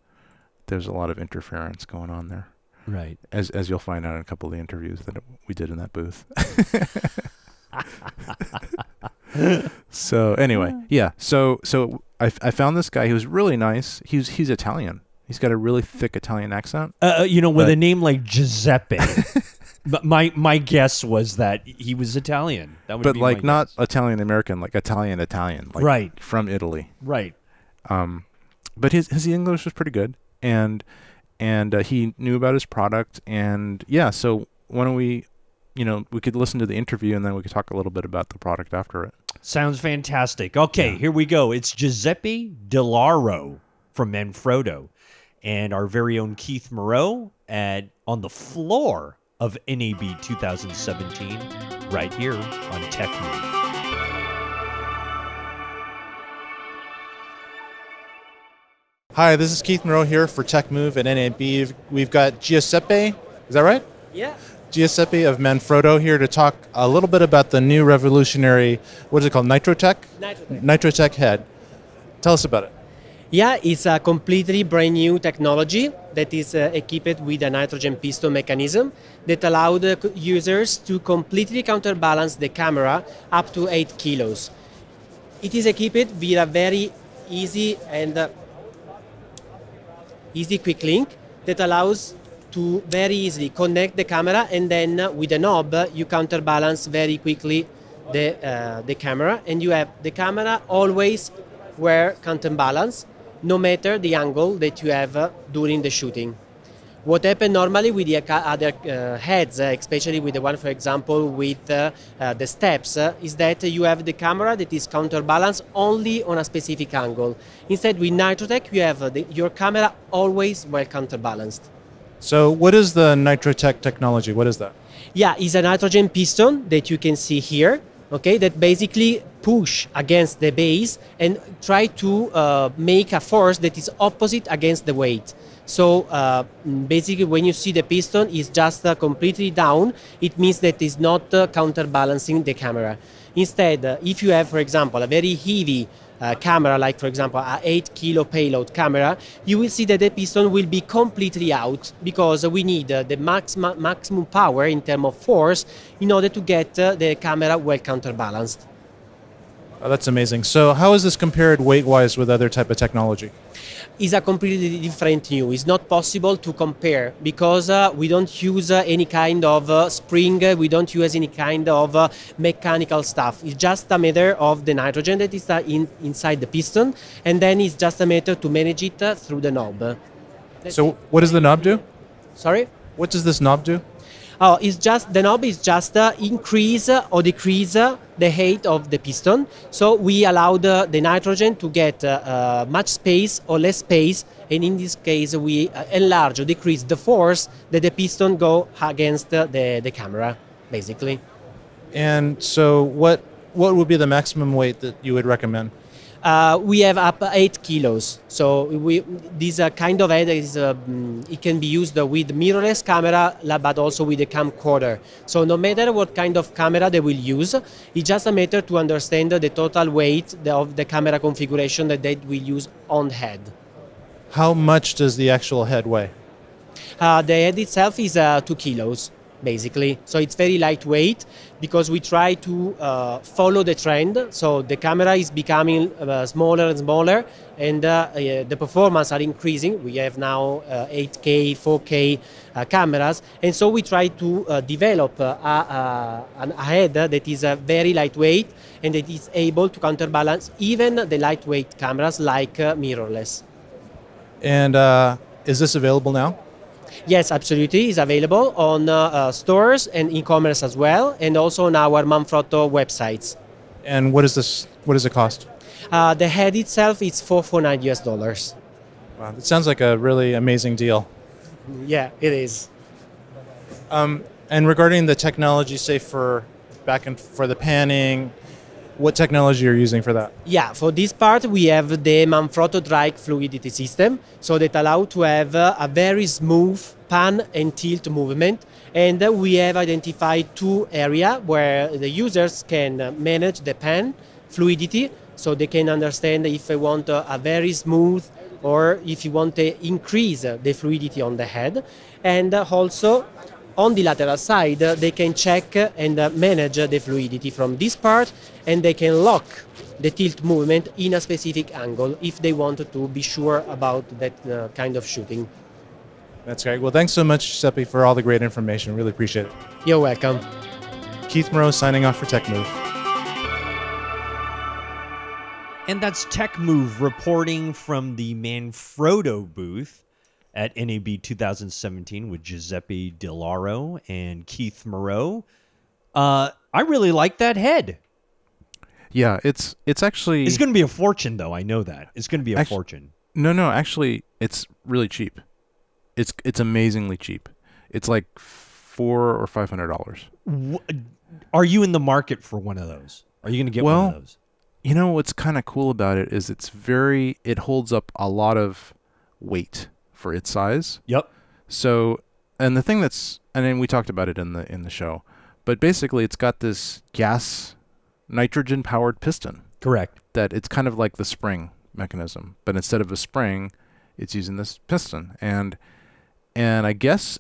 interference going on there. Right. As you'll find out in a couple of the interviews that we did in that booth. So anyway, yeah. So I found this guy. He was really nice. He's Italian. He's got a really thick Italian accent. With a name like Giuseppe. But my guess was that he was Italian. That would But be like my not guess. Italian American, like Italian, like Right. from Italy. Right. But his English was pretty good, and he knew about his product, and yeah. So why don't we, we could listen to the interview, and then we could talk a little bit about the product after it. Sounds fantastic. Okay, here we go. It's Giuseppe Dilauro from Manfrotto, and our very own Keith Moreau on the floor of NAB 2017, right here on TechMove. Hi, this is Keith Moreau here for TechMove at NAB. We've got Giuseppe, is that right? Yeah. Giuseppe of Manfrotto here to talk a little bit about the new revolutionary, what is it called, Nitrotech? Nitrotech head. Tell us about it. Yeah, it's a completely brand new technology that is equipped with a nitrogen piston mechanism that allowed users to completely counterbalance the camera up to 8 kilos. It is equipped with a very easy and easy quick link that allows to very easily connect the camera, and then with a knob you counterbalance very quickly the camera, and you have the camera always where counterbalance, no matter the angle that you have during the shooting. What happens normally with the other heads, especially with the one, for example, with the steps, is that you have the camera that is counterbalanced only on a specific angle. Instead, with Nitrotech, you have your camera always well counterbalanced. So what is the Nitrotech technology? What is that? Yeah, it's a nitrogen piston that you can see here, okay, that basically push against the base and try to make a force that is opposite against the weight. So basically when you see the piston is just completely down, it means that it's not counterbalancing the camera. Instead, if you have, for example, a very heavy camera, like for example a 8 kilo payload camera, you will see that the piston will be completely out because we need the maximum power in terms of force in order to get the camera well counterbalanced. Oh, that's amazing. So how is this compared weight-wise with other type of technology? Is a completely different new. It's not possible to compare because we don't use any kind of spring, we don't use any kind of mechanical stuff. It's just a matter of the nitrogen that is inside the piston, and then it's just a matter to manage it through the knob. So what does the knob do? Sorry? What does this knob do? Oh, it's just the knob is just increase or decrease the height of the piston. So we allow the nitrogen to get much space or less space, and in this case we enlarge or decrease the force that the piston go against the camera, basically. And so what would be the maximum weight that you would recommend? We have up 8 kilos. So this kind of head is it can be used with mirrorless camera, but also with a camcorder. So no matter what kind of camera they will use, it's just a matter to understand the total weight of the camera configuration that they will use on head. How much does the actual head weigh? The head itself is 2 kilos. Basically, so it's very lightweight because we try to follow the trend. So the camera is becoming smaller and smaller, and the performance are increasing. We have now 8K, 4K cameras, and so we try to develop a head that is very lightweight and that is able to counterbalance even the lightweight cameras like mirrorless. And is this available now? Yes, absolutely. It's available on stores and e-commerce as well, and also on our Manfrotto websites. And what is this? What does it cost? The head itself is $449 US. Wow, it sounds like a really amazing deal. Yeah, it is. And regarding the technology, say for the panning, what technology are you using for that? Yeah, for this part we have the Manfrotto dry fluidity system, so that allows to have a very smooth pan and tilt movement. And we have identified 2 areas where the users can manage the pan fluidity, so they can understand if they want a very smooth or if you want to increase the fluidity on the head. And also on the lateral side, they can check and manage the fluidity from this part, and they can lock the tilt movement in a specific angle if they want to be sure about that kind of shooting. That's great. Well, thanks so much, Giuseppe, for all the great information. Really appreciate it. You're welcome. Keith Moreau signing off for TechMove. And that's TechMove reporting from the Manfrotto booth at NAB 2017 with Giuseppe Dilauro and Keith Moreau. I really like that head. Yeah, it's actually... It's going to be a fortune, though. I know that. It's going to be a fortune. No, actually, it's really cheap. It's amazingly cheap. It's like $400 or $500. Are you in the market for one of those? Are you going to get one of those? You know what's kind of cool about it is it holds up a lot of weight for its size. Yep. So, and the thing and then we talked about it in the show, but basically it's got this nitrogen powered piston. Correct. That it's kind of like the spring mechanism, but instead of a spring, it's using this piston, and I guess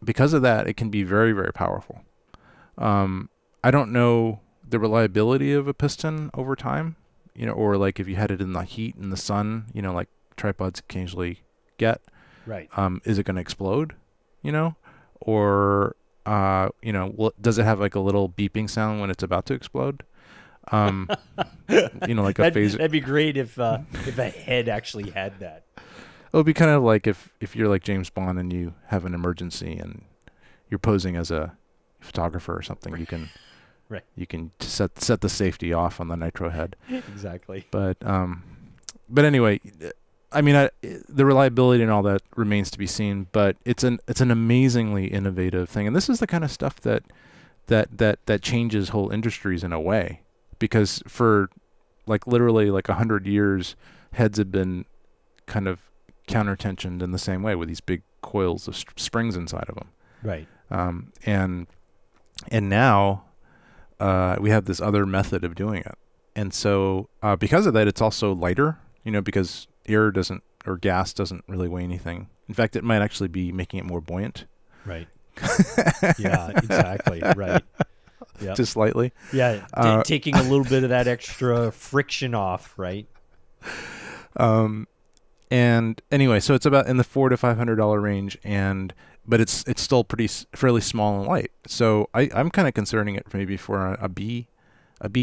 because of that, it can be very, very powerful. I don't know the reliability of a piston over time, or like if you had it in the heat in the sun, like tripods occasionally get. Right. Is it going to explode? Or does it have like a little beeping sound when it's about to explode? Like a phaser. That'd be great if a head actually had that. It would be kind of like if you're like James Bond and you have an emergency and you're posing as a photographer or something, you can set the safety off on the nitro head. Exactly. But anyway, I mean, the reliability and all that remains to be seen. But it's an amazingly innovative thing, and this is the kind of stuff that changes whole industries in a way, because for like literally like 100 years, heads have been kind of counter-tensioned in the same way with these big coils of springs inside of them. Right. And now we have this other method of doing it. And so because of that, it's also lighter, because air doesn't, or gas doesn't really weigh anything. In fact, it might actually be making it more buoyant. Right. Yeah, exactly. Right. Yep. Just slightly. Yeah. Taking a little bit of that extra friction off. Right. And anyway, so it's about in the $400 to $500 range, but it's still fairly small and light. So I'm kind of considering it maybe for a B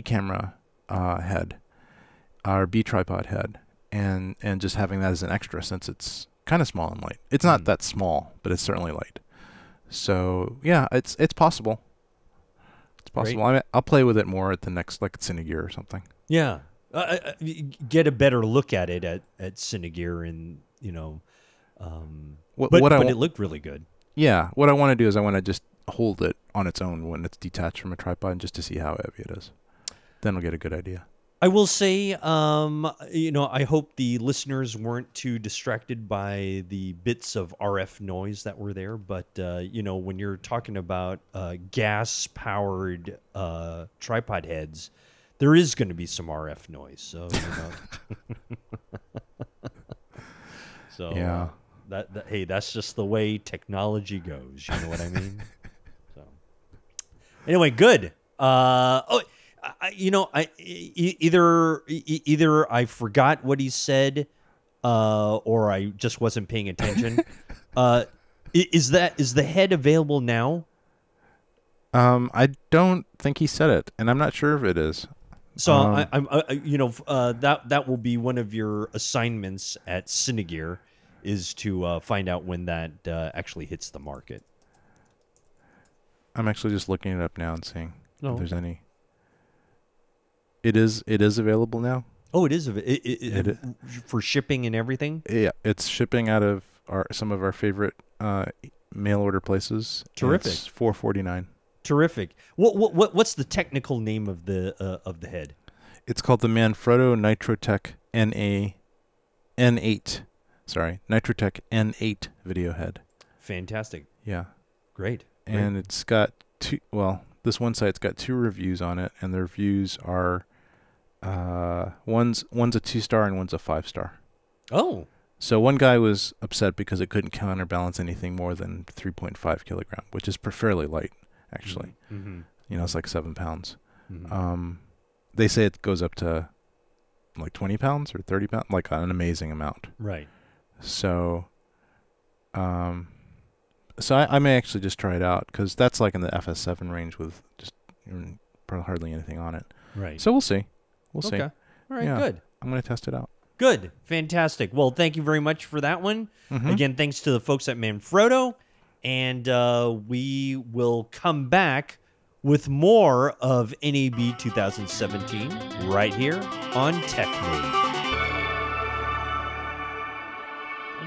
camera head, or B tripod head, and just having that as an extra, since it's kind of small and light. It's not that small, but it's certainly light. So yeah, it's possible. It's possible. I'll play with it more at the next, like at Cinegear or something. Yeah. Get a better look at it at Cinegear, and but it looked really good. Yeah, what I want to do is I want to just hold it on its own when it's detached from a tripod, just to see how heavy it is. Then we'll get a good idea. I will say, I hope the listeners weren't too distracted by the bits of RF noise that were there. But, when you're talking about gas-powered tripod heads, there is going to be some RF noise. So, so yeah. Hey, that's just the way technology goes. You know what I mean? So, anyway, good. Either I forgot what he said, or I just wasn't paying attention. Is the head available now? I don't think he said it, and I'm not sure if it is. So that will be one of your assignments at Cinegear, is to find out when that actually hits the market. I'm actually just looking it up now and seeing if there's any. It is available now. Oh, it is for shipping and everything. Yeah, it's shipping out of some of our favorite mail order places. Terrific. It's $4.49. Terrific. What's the technical name of the head? It's called the Manfrotto Nitrotech N8. Sorry, Nitrotech N8 video head. Fantastic. Yeah. Great. And it's got two. Well, this one site's got 2 reviews on it, and the reviews are one's a 2-star and one's a 5-star. Oh. So one guy was upset because it couldn't counterbalance anything more than 3.5 kilogram, which is fairly light, actually. Mm-hmm. It's like 7 pounds. Mm-hmm. They say it goes up to like 20 pounds or 30 pounds, like an amazing amount. Right. So So I may actually just try it out because that's like in the FS7 range with just probably hardly anything on it. Right. So we'll see. We'll see. Okay. All right, Yeah, good. I'm going to test it out. Good. Fantastic. Well, thank you very much for that one. Again, thanks to the folks at Manfrotto. And we will come back with more of NAB 2017 right here on TechMove.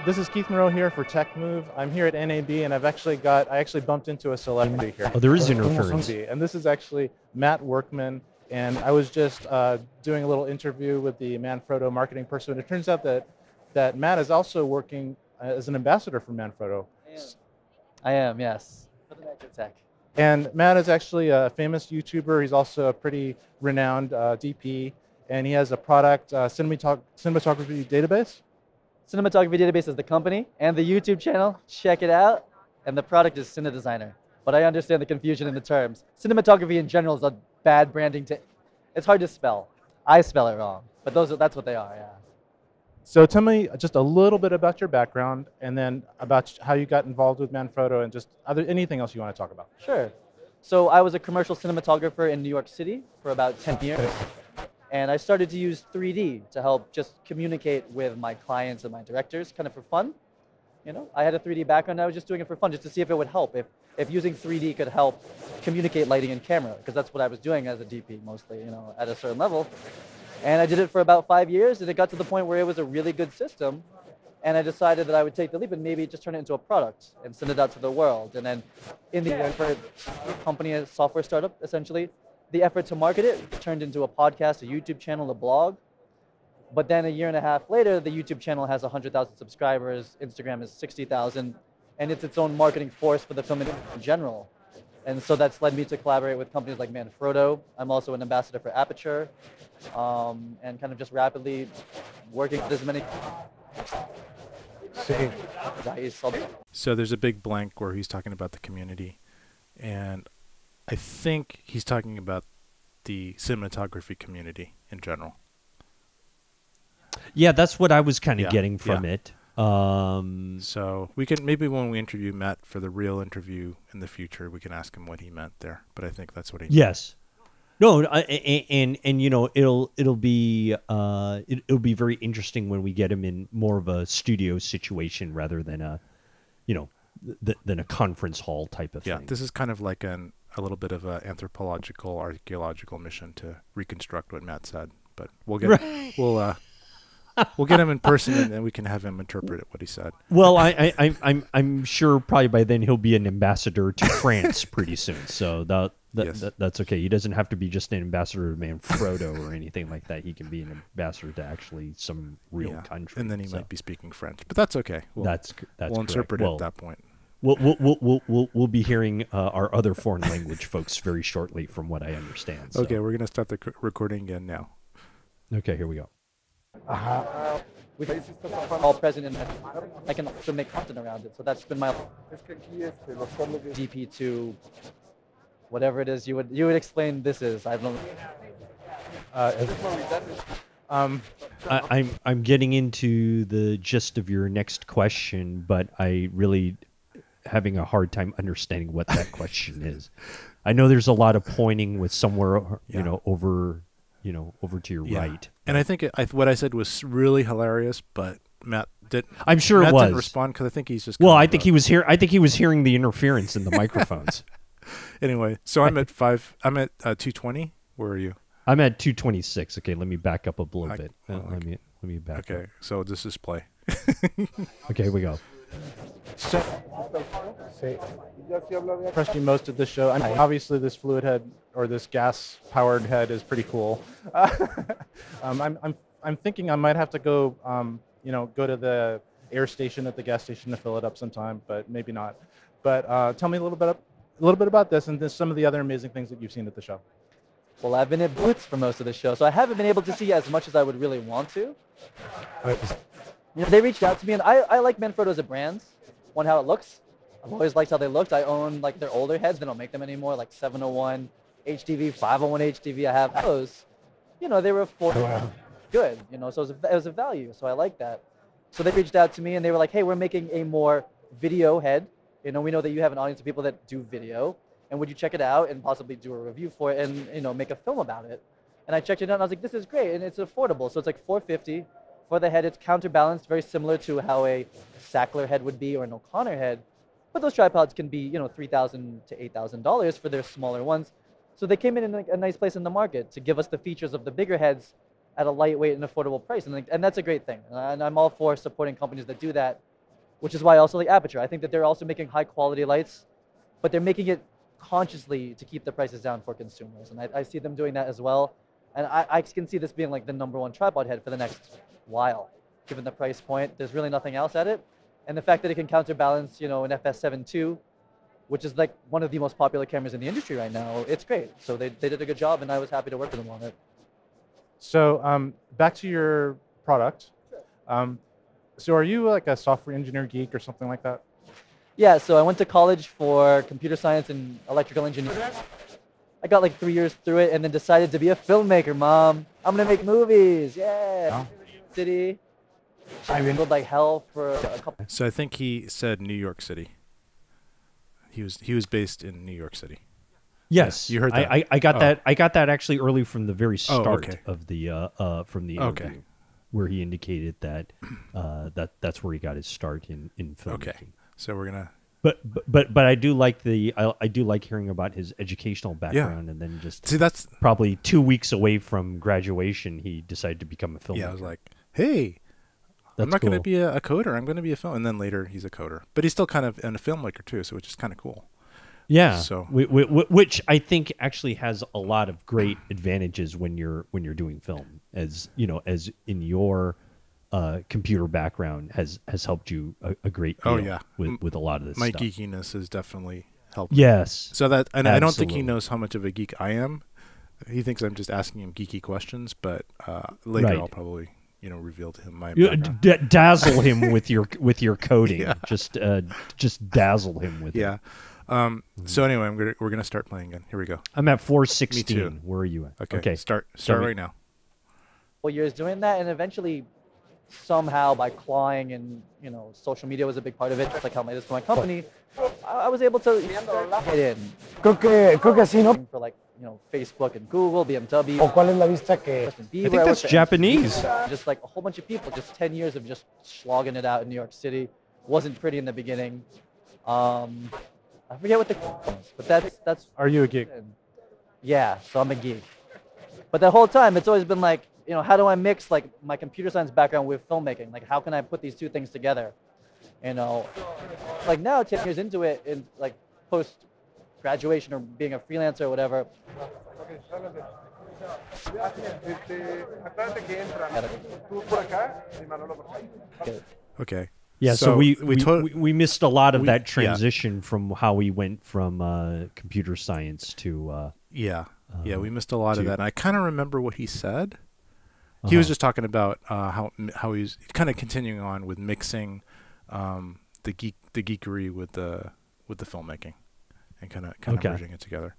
This is Keith Moreau here for TechMove. I'm here at NAB, and I actually bumped into a celebrity here. Oh, there is interference. And this is actually Matt Workman, and I was just doing a little interview with the Manfrotto marketing person. And it turns out that Matt is also working as an ambassador for Manfrotto. I am, yes. For the Nitrotech. And Matt is actually a famous YouTuber. He's also a pretty renowned DP, and he has a product, Cinematography database. Cinematography Database is the company, and the YouTube channel, check it out. And the product is Cinedesigner. But I understand the confusion in the terms. Cinematography in general is a bad branding. It's hard to spell. I spell it wrong, but that's what they are, yeah. So tell me just a little bit about your background, and then about how you got involved with Manfrotto, and just anything else you want to talk about. Sure. So I was a commercial cinematographer in New York City for about 10 years. And I started to use 3D to help just communicate with my clients and my directors, kind of for fun. You know, I had a 3D background. I was just doing it for fun, just to see if it would help, if using 3D could help communicate lighting and camera, because that's what I was doing as a DP mostly, you know, at a certain level. And I did it for about 5 years, and it got to the point where it was a really good system. And I decided that I would take the leap and maybe just turn it into a product and send it out to the world. And then in the end, for a company, a software startup, essentially, the effort to market it turned into a podcast, a YouTube channel, a blog. But then a year and a half later, the YouTube channel has 100,000 subscribers, Instagram is 60,000, and it's its own marketing force for the film industry in general. And so that's led me to collaborate with companies like Manfrotto. I'm also an ambassador for Aperture, and kind of just rapidly working with as many. So there's a big blank where he's talking about the community, and I think he's talking about the cinematography community in general. Yeah, that's what I was kind of getting from it. So we can maybe when we interview Matt for the real interview in the future, we can ask him what he meant there. But I think that's what he. Yes. No, and you know it'll be very interesting when we get him in more of a studio situation rather than a, you know, than a conference hall type of thing. Yeah, this is kind of like a little bit of an anthropological, archaeological mission to reconstruct what Matt said. But we'll get we'll get him in person, and then we can have him interpret what he said. Well, I'm sure probably by then he'll be an ambassador to France pretty soon. So that's okay. He doesn't have to be just an ambassador to Manfrotto or anything like that. He can be an ambassador to actually some real country. And then he might be speaking French, but that's okay. That's we'll interpret it at that point. We'll be hearing our other foreign language folks very shortly, from what I understand. So. Okay, we're gonna start the recording again now. Okay, here we go. All present in that. I can also make content around it. So that's been my DP to whatever it is you would explain this is. I don't know. I'm getting into the gist of your next question, but I really having a hard time understanding what that question is. I know there's a lot of pointing with somewhere over to your right. And I think what I said was really hilarious, but Matt didn't. I'm sure Matt it was. didn't respond because I think he's just. Well, I think he was here. I think he was hearing the interference in the microphones. Anyway, so I'm at 220. Where are you? I'm at 226. Okay, let me back up a little bit. Let me back up. Okay, so this is play. Okay, here we go. Preston, most of the show. I mean, obviously, this fluid head or this gas-powered head is pretty cool. I'm thinking I might have to go, go to the air station at the gas station to fill it up sometime, but maybe not. But tell me a little bit about this and some of the other amazing things that you've seen at the show. Well, I've been at booths for most of the show, so I haven't been able to see as much as I would really want to. They reached out to me, and I like Manfrotto as a brand. One, how it looks. I've always liked how they looked. I own like their older heads. They don't make them anymore, like 701 HDV, 501 HDV. I have those. They were good. So it was a value. So I like that. So they reached out to me, and they were like, "Hey, we're making a more video head. You know, we know that you have an audience of people that do video, and would you check it out and possibly do a review for it and, you know, make a film about it? And I checked it out and I was like, this is great, and it's affordable. So it's like $450 for the head. It's counterbalanced, very similar to how a Sackler head would be or an O'Connor head. But those tripods can be, you know, $3,000 to $8,000 for their smaller ones. So they came in like a nice place in the market to give us the features of the bigger heads at a lightweight and affordable price. And that's a great thing. And I'm all for supporting companies that do that, which is why I also like Aperture. I think that they're also making high quality lights, but they're making it consciously to keep the prices down for consumers. And I see them doing that as well. And I can see this being like the #1 tripod head for the next while, given the price point. There's really nothing else at it. And the fact that it can counterbalance, you know, an FS7 II, which is like one of the most popular cameras in the industry right now, it's great. So they did a good job, and I was happy to work with them on it. So back to your product. So are you like a software engineer geek or something like that? Yeah, so I went to college for computer science and electrical engineering. I got like 3 years through it and then decided to be a filmmaker, Mom. I'm gonna make movies, yeah. Oh. City. I struggled like hell for a couple. So I think he said New York City. He was based in New York City. Yes, you heard that. I got that. I got that actually early from the very start okay. of the interview, where he indicated that that's where he got his start in filmmaking. Okay, so we're gonna. But I do like I do like hearing about his educational background, and then just that's probably 2 weeks away from graduation, he decided to become a filmmaker. Yeah, I was like, hey. I'm not going to be a coder. I'm going to be a film. And then later he's a coder. But he's still kind of a filmmaker too, so which is kind of cool. Yeah. So which I think actually has a lot of great advantages when you're doing film, as you know, as in your computer background has helped you a great deal with a lot of this my stuff. Geekiness has definitely helped. Yes. So that and I don't think he knows how much of a geek I am. He thinks I'm just asking him geeky questions, but later I'll probably reveal to him my dazzle him with your coding. Yeah. Just dazzle him with it. So anyway, we're gonna start playing again. Here we go. I'm at 416. Me too. Where are you at? Okay. Start right now. Well, years doing that, and eventually, somehow by clawing and social media was a big part of it. Just like how I did this for my company, I was able to get in. Creo que así, ¿no? For like Facebook and Google, BMW. ¿O cuál es la vista que? I think that's Japanese. Just like a whole bunch of people, just 10 years of just slogging it out in New York City. Wasn't pretty in the beginning. I forget what the was, but that's. Are you a geek? Yeah, so I'm a geek. But the whole time, it's always been like, how do I mix like my computer science background with filmmaking? Like, how can I put these two things together? Like now, 10 years into it, in like post graduation or being a freelancer or whatever. Okay. Yeah, so we missed a lot of that transition from how we went from computer science to we missed a lot of that. And I kind of remember what he said. He was just talking about how he's kind of continuing on with mixing the geekery with the filmmaking and kind of merging it together.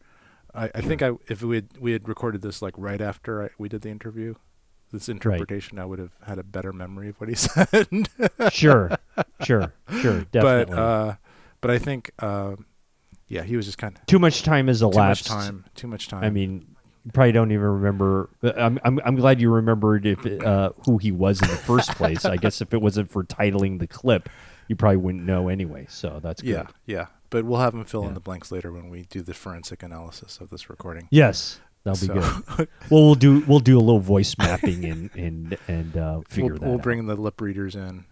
I think if we had recorded this like right after we did the interview, this interpretation, I would have had a better memory of what he said. Sure, definitely. But I think, he was just kind of too much time has elapsed. Too much time. I mean, you probably don't even remember. I'm glad you remembered who he was in the first place. I guess if it wasn't for titling the clip, you probably wouldn't know anyway. So that's good. Yeah. But we'll have him fill in the blanks later when we do the forensic analysis of this recording. Yes. That'll be good. Well, we'll do a little voice mapping and figure that out. We'll bring the lip readers in.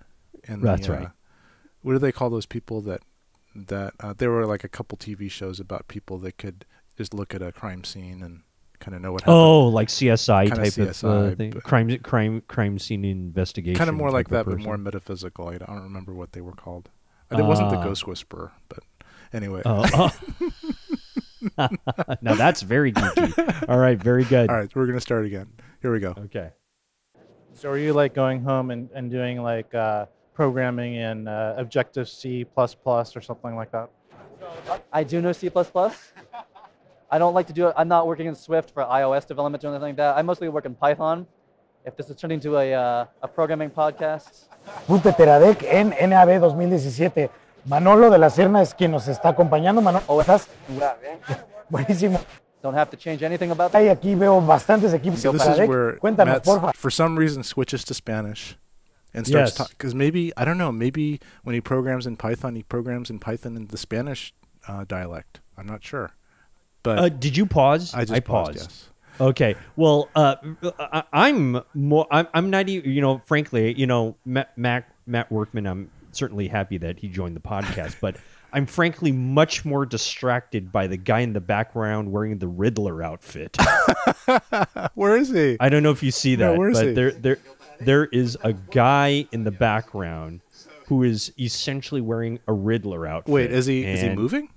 And that's right. What do they call those people that there were like a couple TV shows about people that could just look at a crime scene and kind of know what happened. Oh, like CSI type CSI, of thing. Crime scene investigation. Kind of more like that, but more metaphysical. I don't remember what they were called. It wasn't the Ghost Whisperer, but anyway. Now that's very geeky. All right, very good. All right, we're going to start again. Here we go. Okay. So are you like going home and doing like programming in Objective-C++ or something like that? I do know C++. I don't like to do it. I'm not working in Swift for iOS development or anything like that. I mostly work in Python. If this is turning into a programming podcast. Teradec en NAB 2017. Manolo de la Serna es quien nos está acompañando. Manolo, ¿estás? Buenísimo. Don't have to change anything about that. Hay aquí veo bastantes equipos. So this is where Cuéntanos, Matt, porfa. for some reason, switches to Spanish and starts talking. Because maybe, I don't know, maybe when he programs in Python in the Spanish dialect. I'm not sure. But did you pause? I just paused. Yes. Okay. Well, I'm not even, frankly, Matt Workman, I'm certainly happy that he joined the podcast, but I'm frankly much more distracted by the guy in the background wearing the Riddler outfit. Where is he? I don't know if you see that, where is he? there is a guy in the background who is essentially wearing a Riddler outfit. Wait, is he moving?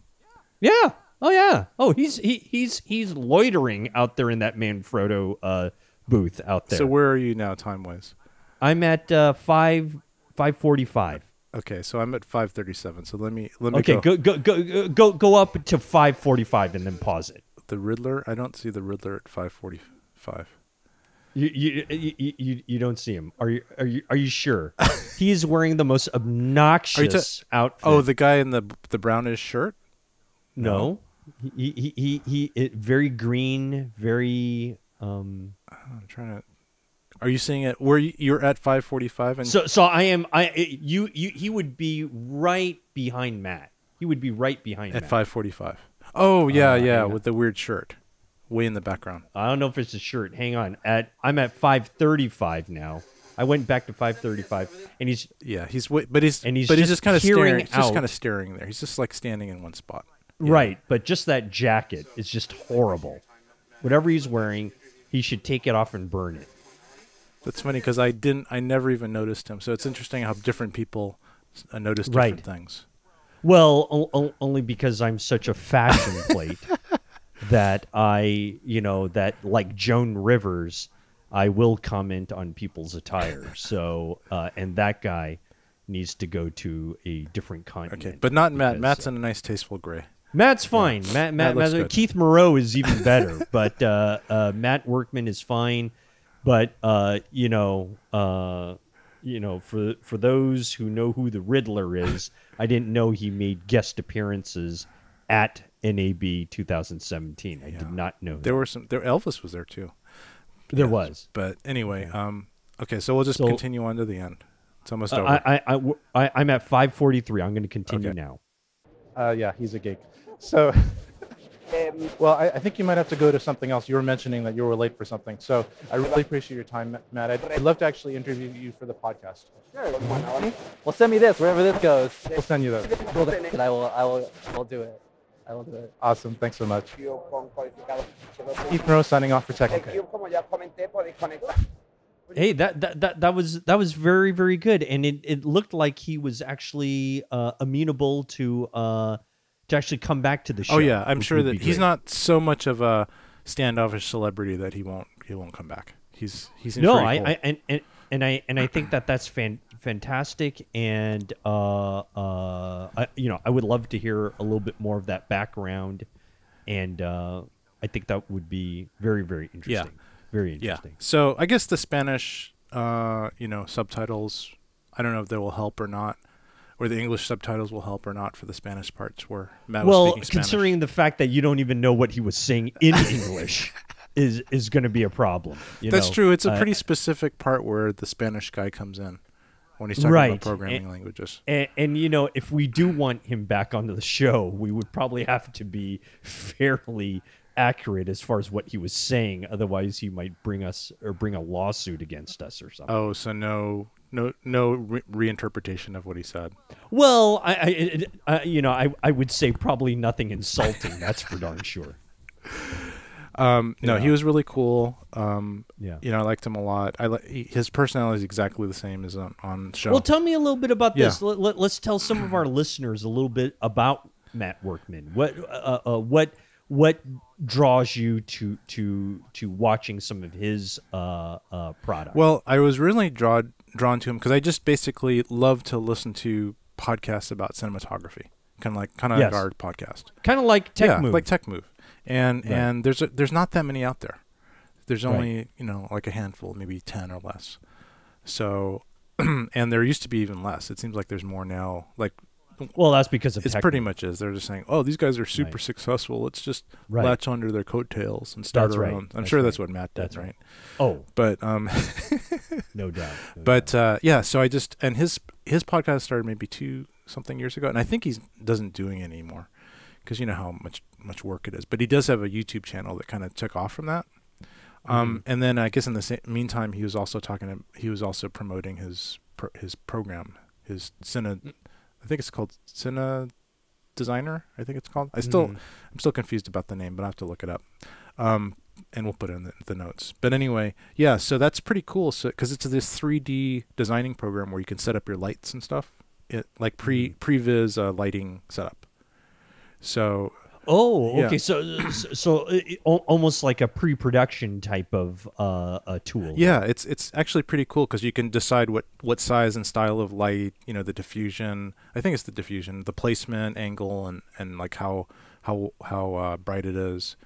Yeah. Oh yeah. Oh, he's loitering out there in that Manfrotto booth out there. So where are you now, time-wise? I'm at 5:45. Okay, so I'm at 5:37. So let me okay, go up to 5:45 and then pause it. The Riddler? I don't see the Riddler at 5:45. You don't see him. Are you sure? He is wearing the most obnoxious outfit. Oh, the guy in the brownish shirt? No. He very green, very I'm trying to. Are you seeing it where you're at 5:45? And so I am. He would be right behind Matt. He would be right behind at Matt. 5:45. Oh yeah, with the weird shirt, way in the background. I don't know if it's a shirt. Hang on. I'm at 5:35 now. I went back to 5:35, and he's just kind of staring. He's just kind of staring there. He's just like standing in one spot. Yeah. Right, but just that jacket is just horrible. Whatever he's wearing, he should take it off and burn it. That's funny because I never even noticed him. So it's interesting how different people notice different things. Well, only because I'm such a fashion plate that that like Joan Rivers, I will comment on people's attire. So, and that guy needs to go to a different continent. Okay, but not Matt. Matt's in a nice, tasteful gray. Matt's fine. Yeah. Matt Keith Moreau is even better, but Matt Workman is fine. But for those who know who the Riddler is, I didn't know he made guest appearances at NAB 2017. I did not know there were some. Elvis was there too. There was. But anyway, okay, so we'll just continue on to the end. It's almost over. I'm at 5:43. I'm going to continue now. Yeah, he's a geek. So, well, I think you might have to go to something else. You were mentioning that you were late for something. So I really appreciate your time, Matt. I'd love to actually interview you for the podcast. Sure. Well, send me this wherever this goes. We'll send you that. And I will do it. I will do it. Awesome. Thanks so much. Keith Moreau signing off for TechMove. Hey, that was very, very good, and it looked like he was actually amenable to actually come back to the show. Oh yeah, I'm sure that he's not so much of a standoffish celebrity that he won't come back. He's no, I think that's fantastic, and I would love to hear a little bit more of that background, and I think that would be very, very interesting. Yeah. Very interesting. Yeah. So I guess the Spanish, subtitles, I don't know if they will help or not, or the English subtitles will help or not for the Spanish parts where Matt was speaking Spanish. Considering the fact that you don't even know what he was saying in English is going to be a problem. That's true. It's a pretty specific part where the Spanish guy comes in when he's talking about programming languages. And if we do want him back onto the show, we would probably have to be fairly accurate as far as what he was saying. Otherwise, he might bring a lawsuit against us or something. Oh, so no reinterpretation of what he said. Well, I would say probably nothing insulting. That's for darn sure. No, he was really cool. Yeah. I liked him a lot. His personality is exactly the same as on the show. Well, tell me a little bit about this. Let's tell some of our listeners a little bit about Matt Workman. What draws you to watching some of his product? Well, I was really drawn to him because I just basically love to listen to podcasts about cinematography, kind of like our podcast, kind of like TechMove. Yeah, like TechMove, and there's not that many out there. There's only like a handful, maybe 10 or less. So, and there used to be even less. It seems like there's more now. Like Well, that's because of it's tech. pretty much is. They're just saying, oh, these guys are super successful. Let's just Right. latch onto their coattails and start That's our right. own. I'm That's sure right. that's what Matt did, That's right? Oh, But no doubt. No but doubt. yeah. So I just and his podcast started maybe 2 something years ago, and I think he doesn't doing it anymore because you know how much work it is. But he does have a YouTube channel that kind of took off from that. And then I guess in the meantime, he was also promoting his program, his I think it's called Cinedesigner. I think it's called. I'm still confused about the name, but I have to look it up. And we'll put it in the notes. But anyway, yeah. So that's pretty cool. So because it's this 3D designing program where you can set up your lights and stuff, like previs lighting setup. So. Oh, okay. Yeah. So almost like a pre-production type of a tool. Yeah, it's actually pretty cool because you can decide what size and style of light, you know, the diffusion. I think it's the diffusion, the placement, angle, and like how bright it is,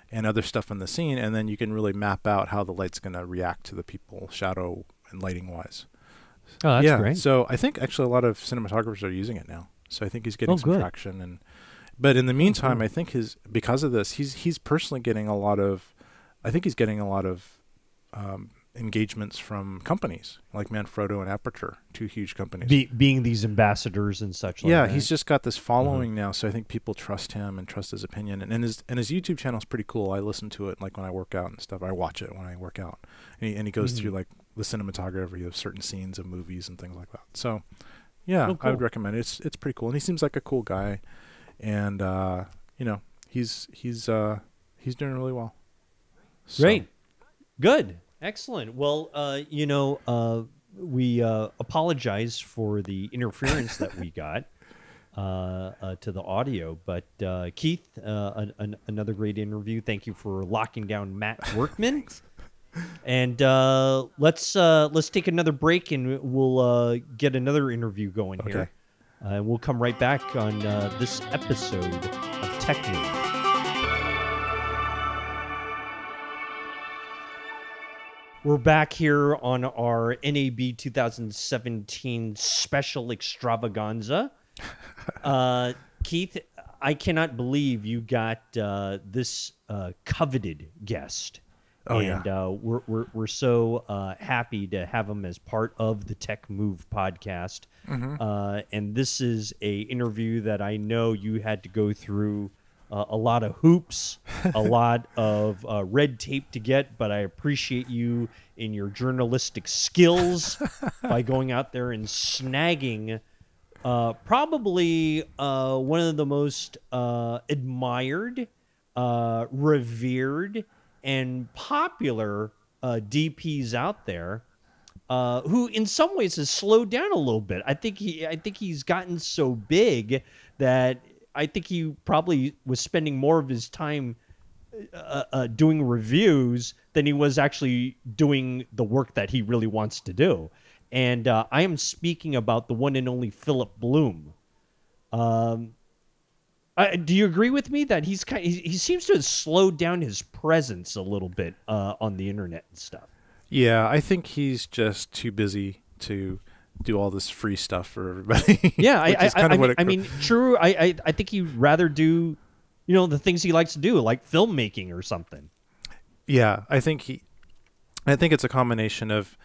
and other stuff in the scene, and then you can really map out how the light's going to react to the people, shadow and lighting wise. Oh, that's great. So I think actually a lot of cinematographers are using it now. So I think he's getting some good. traction But in the meantime, I think because of this, he's personally getting a lot of engagements from companies like Manfrotto and Aperture, 2 huge companies. Being these ambassadors and such. Like Yeah, that. he's just got this following now, so I think people trust him and trust his opinion. And his YouTube channel is pretty cool. I listen to it like when I work out and stuff. I watch it when I work out, and he goes through like the cinematography of certain scenes of movies and things like that. So yeah, cool. I would recommend it. It's pretty cool, and he seems like a cool guy. And you know, he's doing really well. So. Great, good, excellent. Well, you know, we apologize for the interference that we got to the audio, but Keith, another great interview. Thank you for locking down Matt Workman. And let's take another break, and we'll get another interview going here. We'll come right back on this episode of TechMove. We're back here on our NAB 2017 special extravaganza. Keith, I cannot believe you got this coveted guest. Oh, and we're so happy to have him as part of the TechMove podcast. And this is a interview that I know you had to go through a lot of hoops, a lot of red tape to get, but I appreciate you in your journalistic skills by going out there and snagging probably one of the most admired, revered, and popular DPs out there, who in some ways has slowed down a little bit. I think he's gotten so big that I think he probably was spending more of his time doing reviews than he was actually doing the work that he really wants to do. And I am speaking about the one and only Philip Bloom. Do you agree with me that he seems to have slowed down his presence a little bit on the internet and stuff? Yeah, I think he's just too busy to do all this free stuff for everybody. Yeah, I mean, true. I think he'd rather do, you know, the things he likes to do, like filmmaking or something. Yeah, I think it's a combination of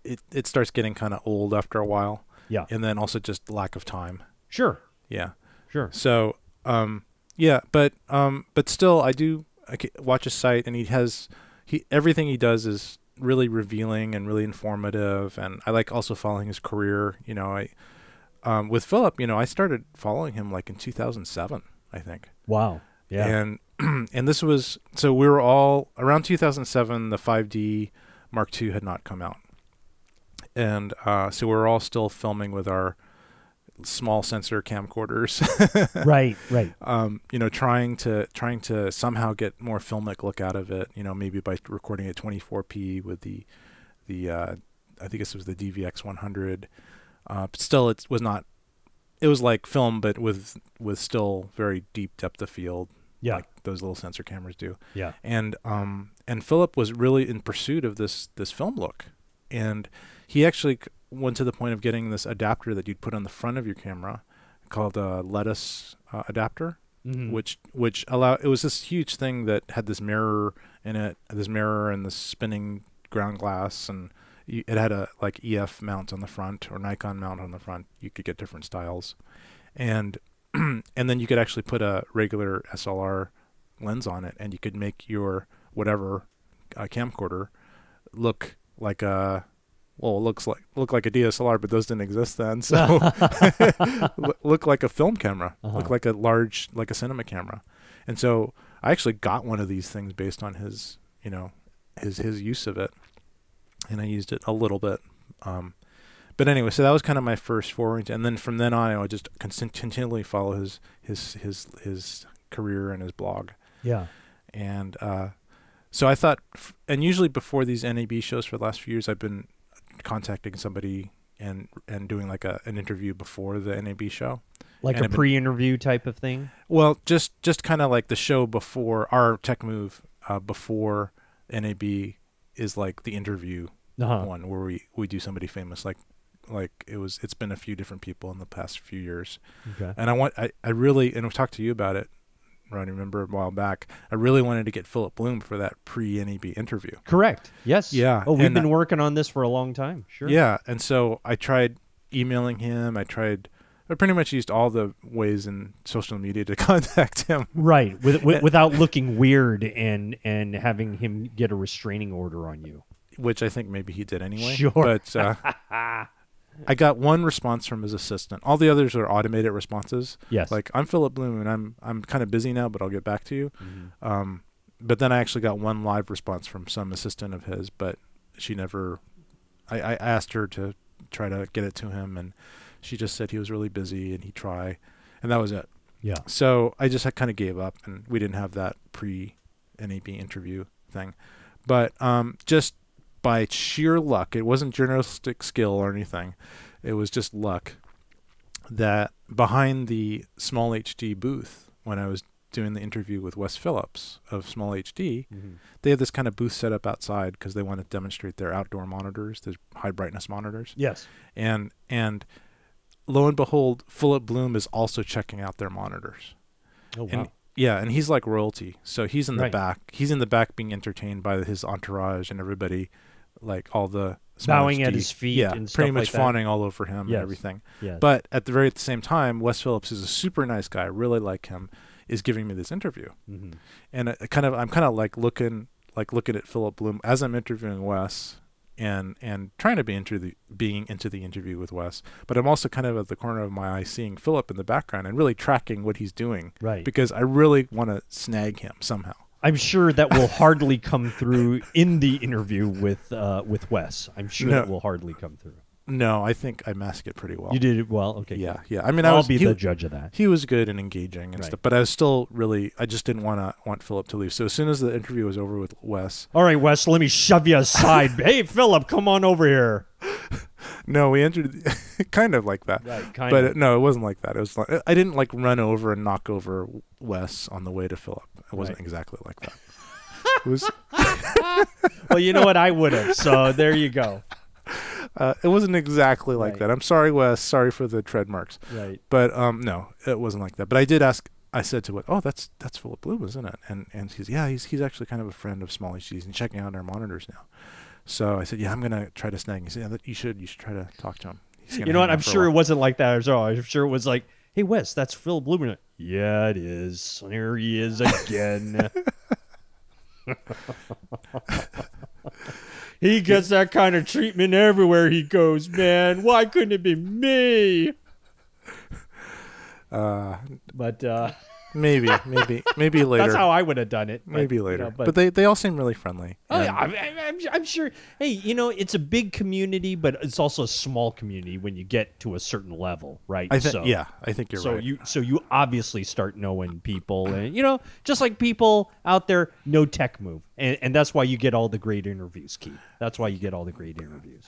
it starts getting kind of old after a while. Yeah, and then also just lack of time. Sure. Yeah. Sure. So. But still, I watch his site, and everything he does is really revealing and really informative, and I like also following his career. You know, with Philip, you know, I started following him like in 2007, I think. Wow. Yeah. And and this was, so we were all around 2007. The 5D Mark II had not come out, and so we were all still filming with our small sensor camcorders. Right. You know, trying to somehow get more filmic look out of it, you know, maybe by recording at 24p with the I think this was the DVX 100. But still it was like film, but with still very deep depth of field. Yeah. Like those little sensor cameras do. Yeah. And Philip was really in pursuit of this film look. And he actually went to the point of getting this adapter that you'd put on the front of your camera called a lettuce adapter, Mhm. which it was this huge thing that had this mirror in it, and this spinning ground glass, and it had a like EF mount on the front or Nikon mount on the front. You could get different styles, and and then you could actually put a regular SLR lens on it, and you could make your whatever camcorder look like a look like a DSLR, but those didn't exist then. So look like a film camera, look like a cinema camera. And so I actually got one of these things based on his use of it, and I used it a little bit. But anyway, so that was kind of my first foray, and then from then on, I would just continually follow his career and his blog. Yeah. And so I thought, and usually before these NAB shows for the last few years, I've been contacting somebody and doing like an interview before the NAB show. Like a pre-interview type of thing? Well, just kind of like the show before our TechMove, before NAB is like the interview one where we do somebody famous. It's been a few different people in the past few years. Okay. And I really, and we talked to you about it, Ron, remember a while back, I really wanted to get Philip Bloom for that pre-NAB interview. Correct. Yes. Yeah. Oh, we've been working on this for a long time. Sure. Yeah. And so I tried emailing him. I pretty much used all the ways in social media to contact him. Right. Without looking weird and having him get a restraining order on you. Which I think maybe he did anyway. Sure. But I got one response from his assistant. All the others are automated responses. Yes. Like, I'm Philip Bloom, and I'm kind of busy now, but I'll get back to you. Mm-hmm. But then I actually got one live response from some assistant of his, but she never. I asked her to try to get it to him, and she just said he was really busy and he'd try, and that was it. Yeah. So I just kind of gave up, and we didn't have that pre-NAB interview thing. But just by sheer luck, it wasn't journalistic skill or anything. It was just luck that behind the Small HD booth, when I was doing the interview with Wes Phillips of Small HD, they had this kind of booth set up outside because they want to demonstrate their outdoor monitors, their high brightness monitors. Yes. And lo and behold, Philip Bloom is also checking out their monitors. Oh, wow. And, yeah, and he's like royalty. So he's in the back. He's in the back being entertained by his entourage and everybody, like all the bowing at his feet, yeah, and stuff pretty much like fawning all over him and everything. Yes. But at the same time, Wes Phillips is a super nice guy. I really like him. Is giving me this interview, and I'm kind of like looking at Philip Bloom as I'm interviewing Wes, and trying to being into the interview with Wes. But I'm also kind of at the corner of my eye seeing Philip in the background and really tracking what he's doing, right? Because I really want to snag him somehow. I'm sure that will hardly come through in the interview with Wes. I'm sure that will hardly come through. No, I think I masked it pretty well. You did it well? Okay. Yeah, good. yeah. I mean, I'll be the judge of that. He was good and engaging and stuff, but I was still I just didn't want Philip to leave. So as soon as the interview was over with Wes. All right, Wes, let me shove you aside. Hey, Philip, come on over here. No, we entered kind of like that. Right, kind but of. No, it wasn't like that. It was like, I didn't like run over and knock over Wes on the way to Philip. It wasn't exactly like that. It was well, you know what? I would have. So there you go. It wasn't exactly like that. I'm sorry, Wes. Sorry for the tread marks. Right. But no, it wasn't like that. But I did ask. I said to Wes, "Oh, that's Philip Bloom, isn't it?" And he's actually kind of a friend of Small HD's and checking out our monitors now. So I said, "Yeah, I'm gonna try to snag him." He said, "Yeah, you should try to talk to him." You know what? I'm sure it wasn't like that as well. I'm sure it was like, "Hey, Wes, that's Philip Bloom." Yeah, it is. There he is again. He gets that kind of treatment everywhere he goes, man. Why couldn't it be me? But maybe later. That's how I would have done it. Maybe later. But they all seem really friendly. Oh yeah, I'm sure. Hey, it's a big community, but it's also a small community when you get to a certain level, right? I think you're right. So you obviously start knowing people, and just like people out there know TechMove, and that's why you get all the great interviews, Keith. That's why you get all the great interviews.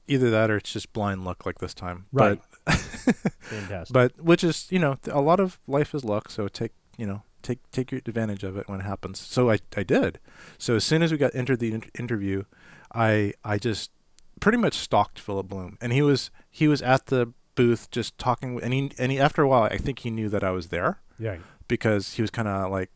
Either that or it's just blind luck like this time. Right. But fantastic. But which is, a lot of life is luck, so take your advantage of it when it happens. So I did. So as soon as we got entered the interview, I just pretty much stalked Philip Bloom, and he was at the booth just talking, and he after a while, I think he knew that I was there. Yeah. Because he was kind of like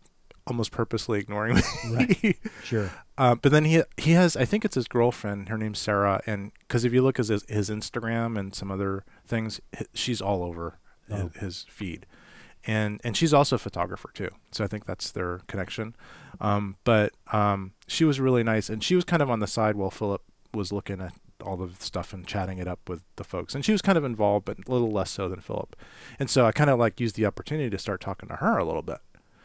almost purposely ignoring me. Right. Sure. But then he has, I think it's his girlfriend. Her name's Sarah, and because if you look at his Instagram and some other things, she's all over his feed, and she's also a photographer too. So I think that's their connection. But she was really nice, and she was kind of on the side while Philip was looking at all the stuff and chatting it up with the folks, and she was kind of involved, but a little less so than Philip. And so I kind of like used the opportunity to start talking to her a little bit.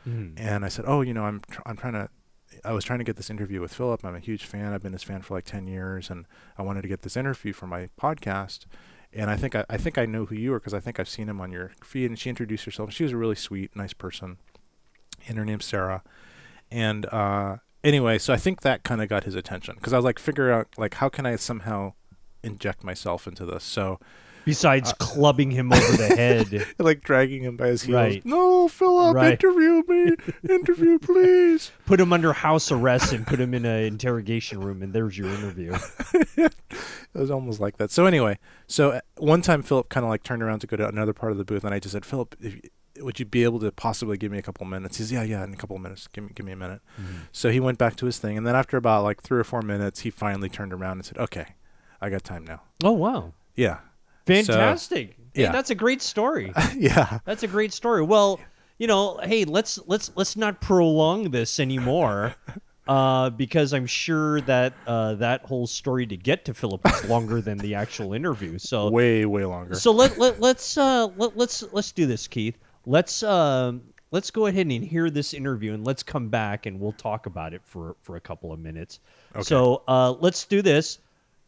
And I said, oh, I was trying to get this interview with Philip. I'm a huge fan. I've been his fan for like 10 years, and I wanted to get this interview for my podcast. And I think I know who you are because I think I've seen him on your feed. And she introduced herself. She was a really sweet, nice person, and her name's Sarah. And anyway, so I think that kind of got his attention because I was like, figure out like how can I somehow inject myself into this. So besides clubbing him over the head, like dragging him by his heels. Right. No, Philip, interview me, interview, please. Put him under house arrest and put him in an interrogation room, and there's your interview. It was almost like that. So anyway, one time Philip kind of like turned around to go to another part of the booth, and I just said, Philip, would you be able to possibly give me a couple minutes? He says, yeah, in a couple of minutes. Give me a minute. So he went back to his thing, and then after about like 3 or 4 minutes, he finally turned around and said, okay, I got time now. Oh, wow. Yeah. Fantastic. So, yeah. Hey, that's a great story. Yeah. That's a great story. Well, hey, let's not prolong this anymore. Because I'm sure that that whole story to get to Philip is longer than the actual interview. So way longer. So let's do this, Keith. Let's go ahead and hear this interview, and let's come back and we'll talk about it for a couple of minutes. Okay. So let's do this.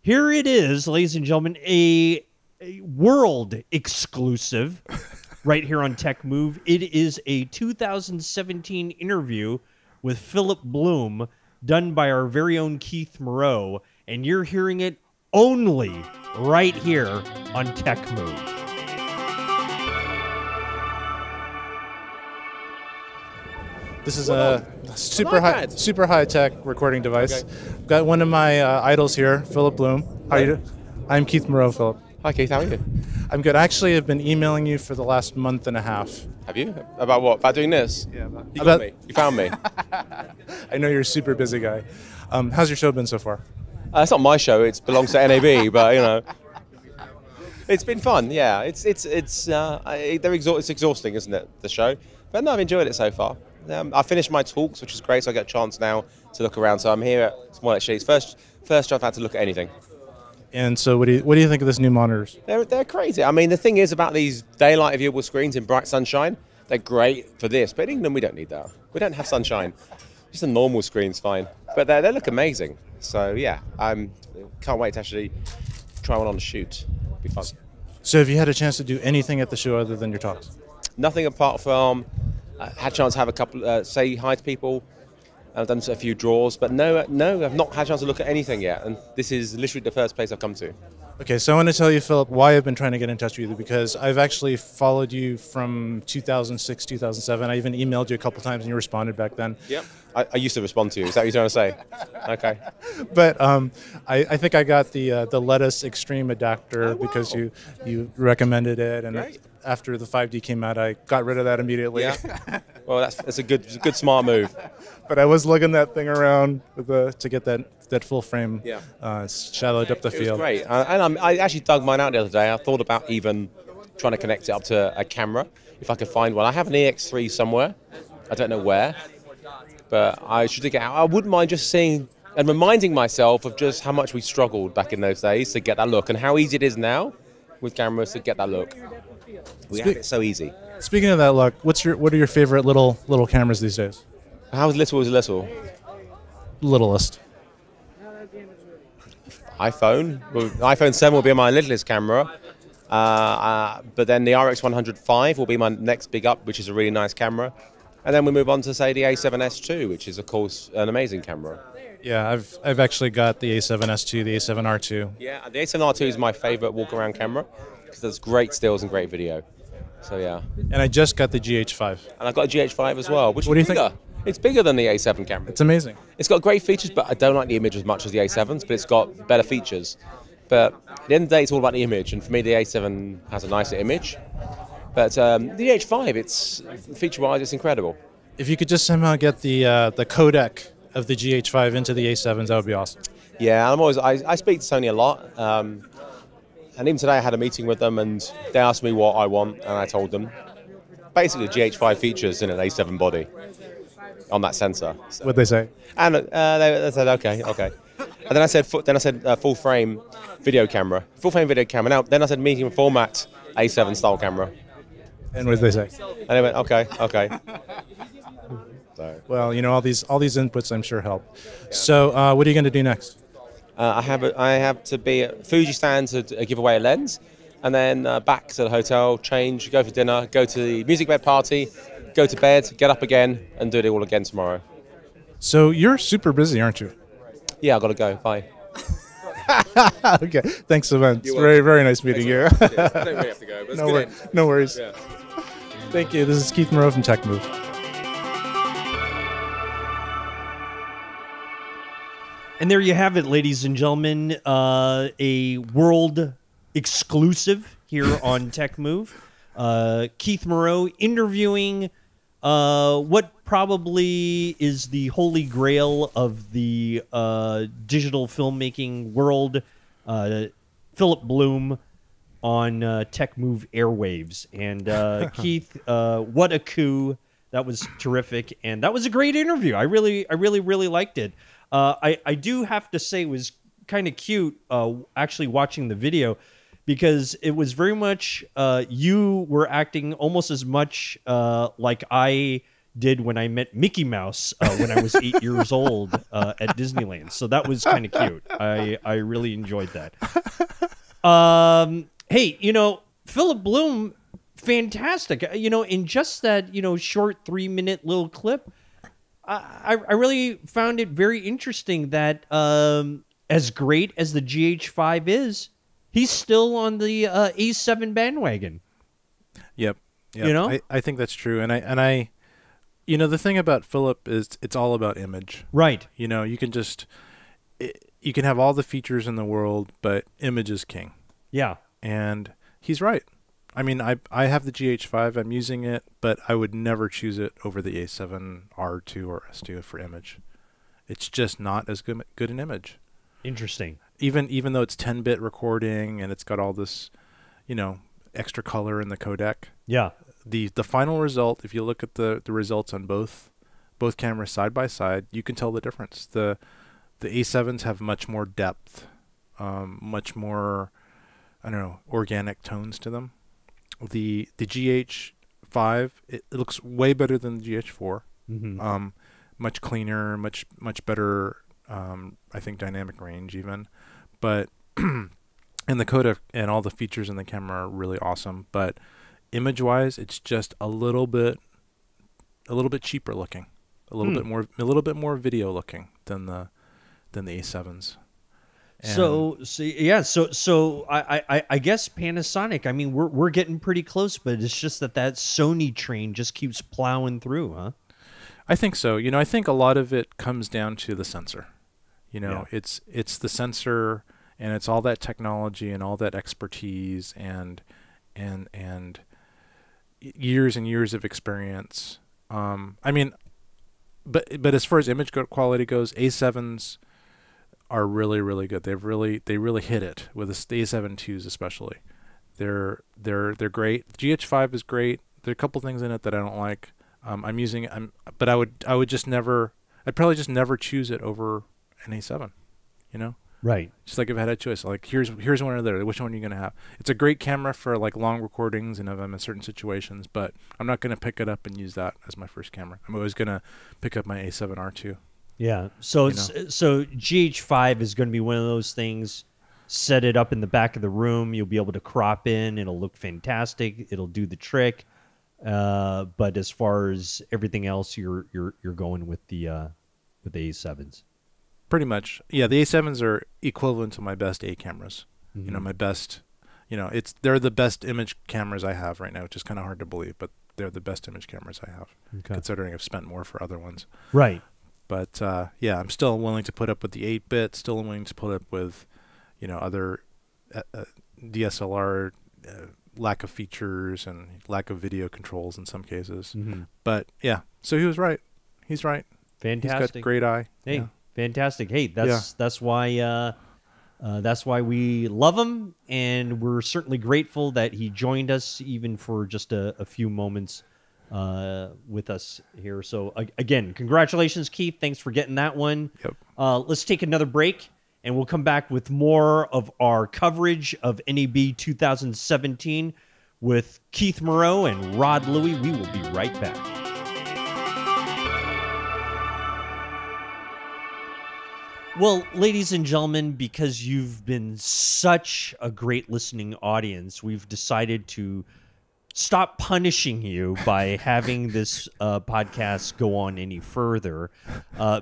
Here it is, ladies and gentlemen, a world exclusive right here on TechMove. It is a 2017 interview with Philip Bloom done by our very own Keith Moreau, and you're hearing it only right here on TechMove. This is a super high tech recording device. Okay. Got one of my idols here, Philip Bloom. How are you doing? I'm Keith Moreau, Philip. Hi Keith, how are you? I'm good. Actually, I've been emailing you for the last month and a half. Have you? About what? About doing this? Yeah. You got me. You found me. I know you're a super busy guy. How's your show been so far? It's not my show. It belongs to NAB, but it's been fun. Yeah, it's exhausting, isn't it? The show, but no, I've enjoyed it so far. I finished my talks, which is great, so I get a chance now to look around. So I'm here at Small Exchange. First time I've had to look at anything. And so what do you think of this new monitors? They're crazy. I mean, the thing is about these daylight viewable screens in bright sunshine, they're great for this. But in England, we don't need that. We don't have sunshine. Just a normal screen's fine. But they look amazing. So yeah, I can't wait to actually try one on the shoot. It'll be fun. So have you had a chance to do anything at the show other than your talks? Nothing apart from had a chance to have a couple, say hi to people. I've done a few draws, but no, I've not had a chance to look at anything yet. And this is literally the first place I've come to. Okay, so I want to tell you, Philip, why I've been trying to get in touch with you, because I've actually followed you from 2006, 2007. I even emailed you a couple times and you responded back then. Yep. I used to respond to you. Is that what you're trying to say? Okay. But I think I got the Lettuce Extreme adapter because you recommended it, and after the 5D came out, I got rid of that immediately. Yeah. Well, that's a good smart move. But I was lugging that thing around to get that full frame shadowed up the field. It was great. And I actually dug mine out the other day. I thought about even trying to connect it up to a camera if I could find one. I have an EX3 somewhere. I don't know where. But I should dig it out. I wouldn't mind just seeing and reminding myself of just how much we struggled back in those days to get that look, and how easy it is now with cameras to get that look. We have it so easy. Speaking of that look, what are your favorite little cameras these days? How little is little? Littlest. iPhone. Well, iPhone 7 will be my littlest camera. But then the RX105 will be my next big up, which is a really nice camera. And then we move on to, say, the A7S II, which is, of course, an amazing camera. Yeah, I've actually got the A7S II, the A7R2. Yeah, the A7R2 is my favorite walk-around camera because there's great stills and great video. So, yeah. And I just got the GH5. And I've got a GH5 as well, which what is do you bigger. think? It's bigger than the A7 camera. It's amazing. It's got great features, but I don't like the image as much as the A7s, but it's got better features. But at the end of the day, it's all about the image, and for me, the A7 has a nicer image. But the H5, it's feature-wise, it's incredible. If you could just somehow get the codec of the GH5 into the A7s, that would be awesome. Yeah, I speak to Sony a lot, and even today I had a meeting with them, and they asked me what I want, and I told them. Basically, GH5 features in an A7 body on that sensor. So. What'd they say? And they said, okay. And then I said, full frame video camera. Full frame video camera. Now, then I said medium format A7 style camera. And what did they say? And they went, okay. So. Well, you know, all these inputs I'm sure help. So what are you going to do next? I have to be at Fuji stand to give away a lens, and then back to the hotel, change, go for dinner, go to the music bed party, go to bed, get up again, and do it all again tomorrow. So you're super busy, aren't you? Yeah, I've got to go. Bye. Okay. Thanks, Evan. It's very, very nice meeting you. I don't really have to go, but it's no worries. Yeah. Thank you. This is Keith Moreau from TechMove. And there you have it, ladies and gentlemen, a world exclusive here on TechMove. Keith Moreau interviewing what probably is the holy grail of the digital filmmaking world, Philip Bloom, on TechMove airwaves. And Keith, what a coup! That was terrific, and that was a great interview. I really liked it. I do have to say it was kind of cute actually watching the video, because it was very much you were acting almost as much like I did when I met Mickey Mouse when I was 8 years old at Disneyland. So that was kind of cute. I really enjoyed that. Hey, you know, Philip Bloom, fantastic. You know, in just that, you know, short 3-minute little clip, I really found it very interesting that as great as the GH5 is, he's still on the A7 bandwagon. Yep. You know, I think that's true, and I, you know, the thing about Philip is it's all about image, right? You know, you can have all the features in the world, but image is king. Yeah, and he's right. I mean, I have the GH5, I'm using it, but I would never choose it over the A7 R2 or S2 for image. It's just not as good an image. Interesting. Even though it's 10-bit recording and it's got all this, you know, extra color in the codec. Yeah. The final result, if you look at the results on both cameras side by side, you can tell the difference. The A7s have much more depth, much more, I don't know, organic tones to them. The GH5, it looks way better than the GH4. Mm-hmm. Much cleaner, much better, I think, dynamic range even. But and the codec and all the features in the camera are really awesome. But image-wise, it's just a little bit cheaper looking, a little bit more video looking than the A7s. And so I guess Panasonic, I mean, we're getting pretty close, but it's just that Sony train just keeps plowing through, huh? I think so. You know, I think a lot of it comes down to the sensor. You know, Yeah. it's the sensor, and it's all that technology and all that expertise and years and years of experience. I mean, but as far as image quality goes, A7s are really good. They really hit it with the A7 IIs especially. They're great. GH5 is great. There are a couple things in it that I don't like. But I would just never. I'd probably just never choose it over an A7. You know. Right. Just like if I had a choice, like here's one or the other. Which one are you gonna have? It's a great camera for like long recordings and if I'm in certain situations, but I'm not gonna pick it up and use that as my first camera. I'm always gonna pick up my A7 R2. Yeah. So so GH5 is going to be one of those things. Set it up in the back of the room. You'll be able to crop in. It'll look fantastic. It'll do the trick. But as far as everything else, you're going with the A7s. Pretty much, yeah. The A7s are equivalent to my best A cameras. Mm-hmm. You know, my best. You know, they're the best image cameras I have right now, which is kind of hard to believe, but they're the best image cameras I have, considering I've spent more for other ones. Right. But yeah, I'm still willing to put up with the 8-bit. Still willing to put up with, you know, other DSLR lack of features and lack of video controls in some cases. But yeah, so he was right. He's right. Fantastic. He's got a great eye. Hey, yeah. Fantastic. Hey, that's why we love him, and we're certainly grateful that he joined us even for just a few moments with us here. So again, congratulations, Keith. Thanks for getting that one. Yep. Let's take another break, and we'll come back with more of our coverage of NAB 2017 with Keith Moreau and Rod Louie. We will be right back. Well, ladies and gentlemen, because you've been such a great listening audience, we've decided to stop punishing you by having this podcast go on any further.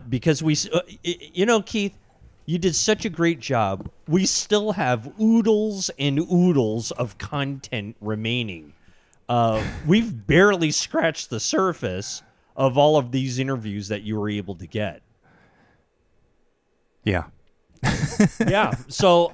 Because Keith, you did such a great job. We still have oodles and oodles of content remaining. We've barely scratched the surface of all of these interviews that you were able to get. Yeah. Yeah. So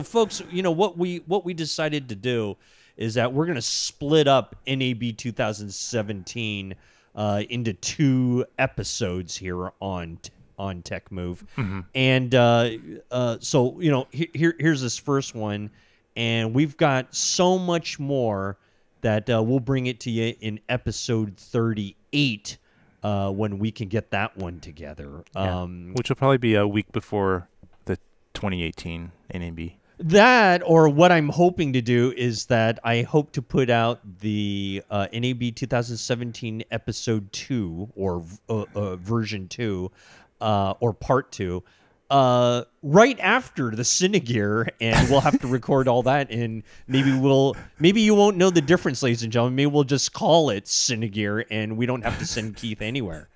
folks, what we decided to do is that we're going to split up NAB 2017 into 2 episodes here on TechMove. And here's this first one, and we've got so much more that we'll bring it to you in episode 38. When we can get that one together. Which will probably be a week before the 2018 NAB. That, or what I'm hoping to do is that I hope to put out the NAB 2017 episode 2 or version 2 or part 2 right after the Cinegear, and we'll have to record all that, and maybe you won't know the difference, ladies and gentlemen. Maybe we'll just call it Cinegear, and we don't have to send Keith anywhere.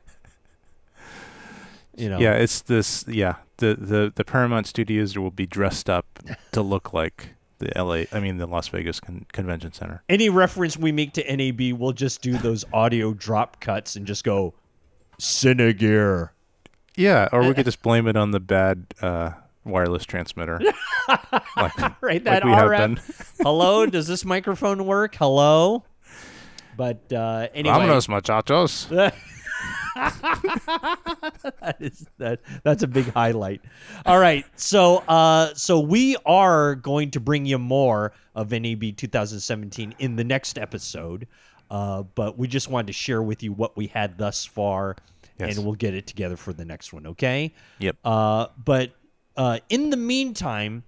Yeah, it's this. Yeah, the Paramount Studios will be dressed up to look like the Las Vegas Convention Center. Any reference we make to NAB, we'll just do those audio drop cuts and just go Cinegear. Yeah, or we could just blame it on the bad wireless transmitter. Right, that RF. Hello, does this microphone work? Hello? But anyway. Vámonos, muchachos. That's a big highlight. All right, so we are going to bring you more of NAB 2017 in the next episode, but we just wanted to share with you what we had thus far. Yes. And we'll get it together for the next one, okay? Yep. But in the meantime,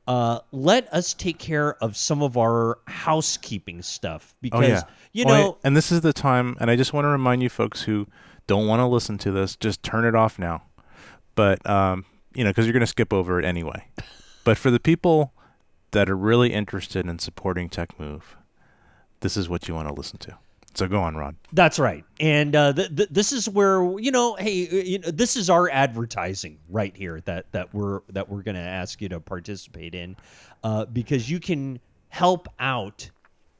let us take care of some of our housekeeping stuff. Because, and this is the time, and I just want to remind you folks who don't want to listen to this, just turn it off now. But, because you're going to skip over it anyway. But for the people that are really interested in supporting TechMove, this is what you want to listen to. So go on, Rod. That's right. And this is where, this is our advertising right here that we're going to ask you to participate in, because you can help out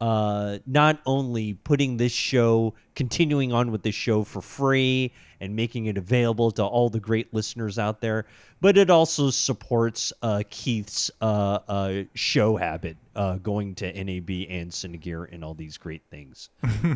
not only putting this show, continuing on with this show for free and making it available to all the great listeners out there, but it also supports Keith's show habit, going to NAB and Cinegear and all these great things.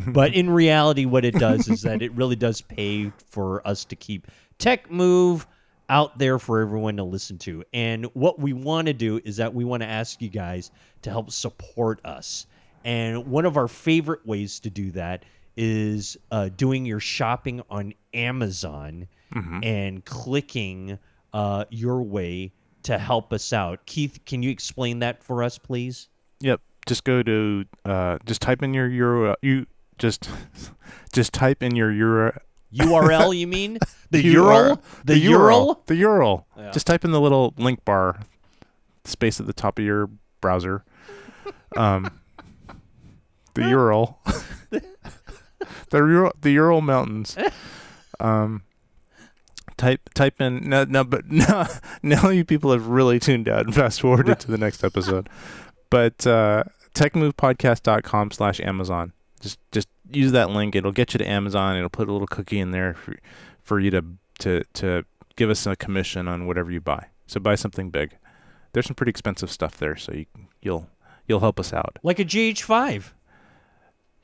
But in reality, what it does is that it really does pay for us to keep TechMove out there for everyone to listen to. And what we want to do is that we want to ask you guys to help support us. And one of our favorite ways to do that is doing your shopping on Amazon and clicking your way to help us out. Keith, can you explain that for us, please? Yep. Just go to just type in your just type in your URL. You mean the URL? The URL? The URL. Yeah. Just type in the little link bar space at the top of your browser. The Ural, the Ural Mountains. Type in now you people have really tuned out and fast forwarded to the next episode. But techmovepodcast.com/Amazon. Just use that link. It'll get you to Amazon. It'll put a little cookie in there for you to give us a commission on whatever you buy. So buy something big. there's some pretty expensive stuff there, so you'll help us out. Like a GH5.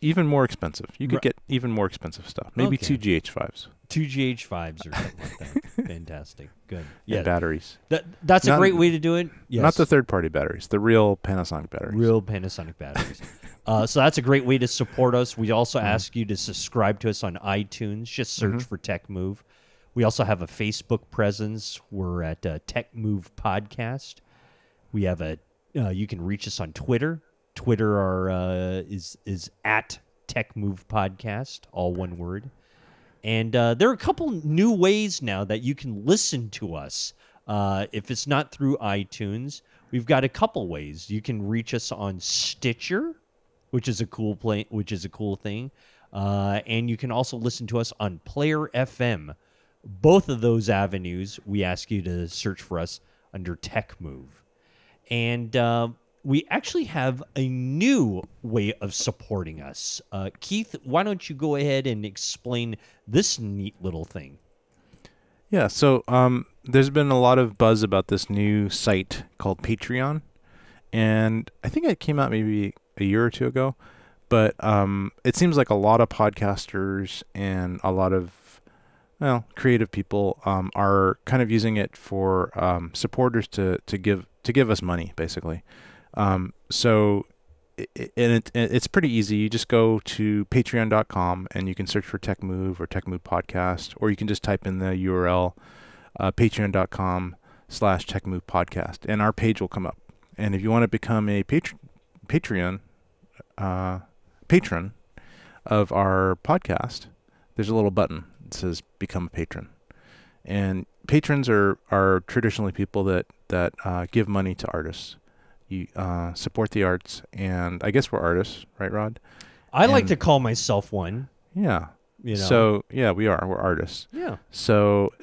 Even more expensive. You could get even more expensive stuff. Maybe Okay. 2 GH5s. 2 GH5s or something like that. Fantastic. Good. Yeah. And batteries. That's a great way to do it. Yes. Not the third-party batteries. The real Panasonic batteries. Real Panasonic batteries. So that's a great way to support us. We also ask you to subscribe to us on iTunes. Just search for TechMove. We also have a Facebook presence. We're at TechMove Podcast. We have you can reach us on Twitter. Twitter is at TechMove Podcast, all one word. And there are a couple new ways now that you can listen to us. If it's not through iTunes, we've got a couple ways. You can reach us on Stitcher, which is a cool thing. And you can also listen to us on Player FM. Both of those avenues, we ask you to search for us under TechMove. And we actually have a new way of supporting us. Keith, why don't you go ahead and explain this neat little thing? Yeah, so there's been a lot of buzz about this new site called Patreon. And I think it came out maybe a year or two ago. But it seems like a lot of podcasters and a lot of creative people are kind of using it for supporters to give us money, basically. So it's pretty easy. You just go to patreon.com and you can search for TechMove or TechMove Podcast, or you can just type in the URL patreon.com/TechMove Podcast, and our page will come up. And if you want to become a patron of our podcast, there's a little button that says Become a Patron. And patrons are traditionally people that give money to artists. You support the arts, and I guess we're artists, right, Rod? I like to call myself one. Yeah. You know. So, yeah, we are. We're artists. Yeah. So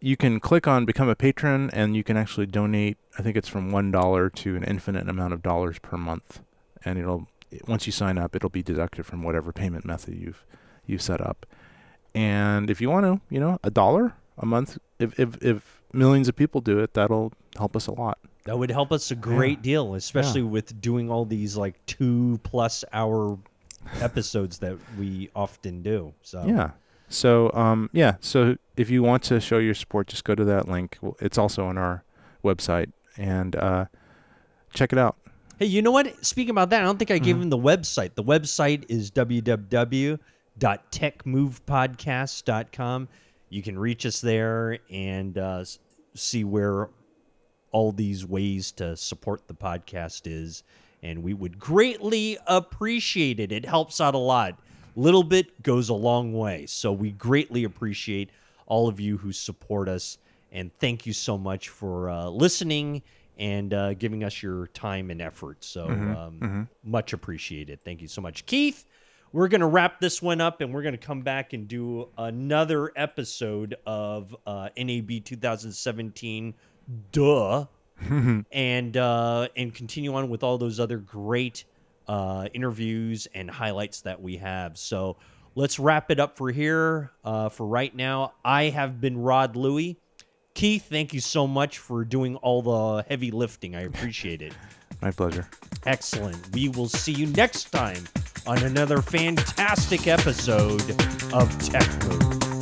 you can click on Become a Patron, and you can actually donate, I think it's from $1 to an infinite amount of dollars per month. And once you sign up, it'll be deducted from whatever payment method you've set up. And if you want to, $1 a month, if millions of people do it, that'll help us a lot. That would help us a great deal, especially with doing all these like 2+ hour episodes that we often do. So yeah. So So if you want to show your support, just go to that link. It's also on our website, and check it out. Hey, you know what? Speaking about that, I don't think I gave him the website. The website is www.techmovepodcast.com. You can reach us there and see where all these ways to support the podcast is, and we would greatly appreciate it. It helps out a lot. Little bit goes a long way, so we greatly appreciate all of you who support us, and thank you so much for listening and giving us your time and effort. So much appreciated. Thank you so much. Keith, we're going to wrap this one up, and we're going to come back and do another episode of NAB 2017 and continue on with all those other great interviews and highlights that we have. So let's wrap it up for here. For right now, I have been Rod Louie. Keith, thank you so much for doing all the heavy lifting. I appreciate it. My pleasure. Excellent. We will see you next time on another fantastic episode of TechMove.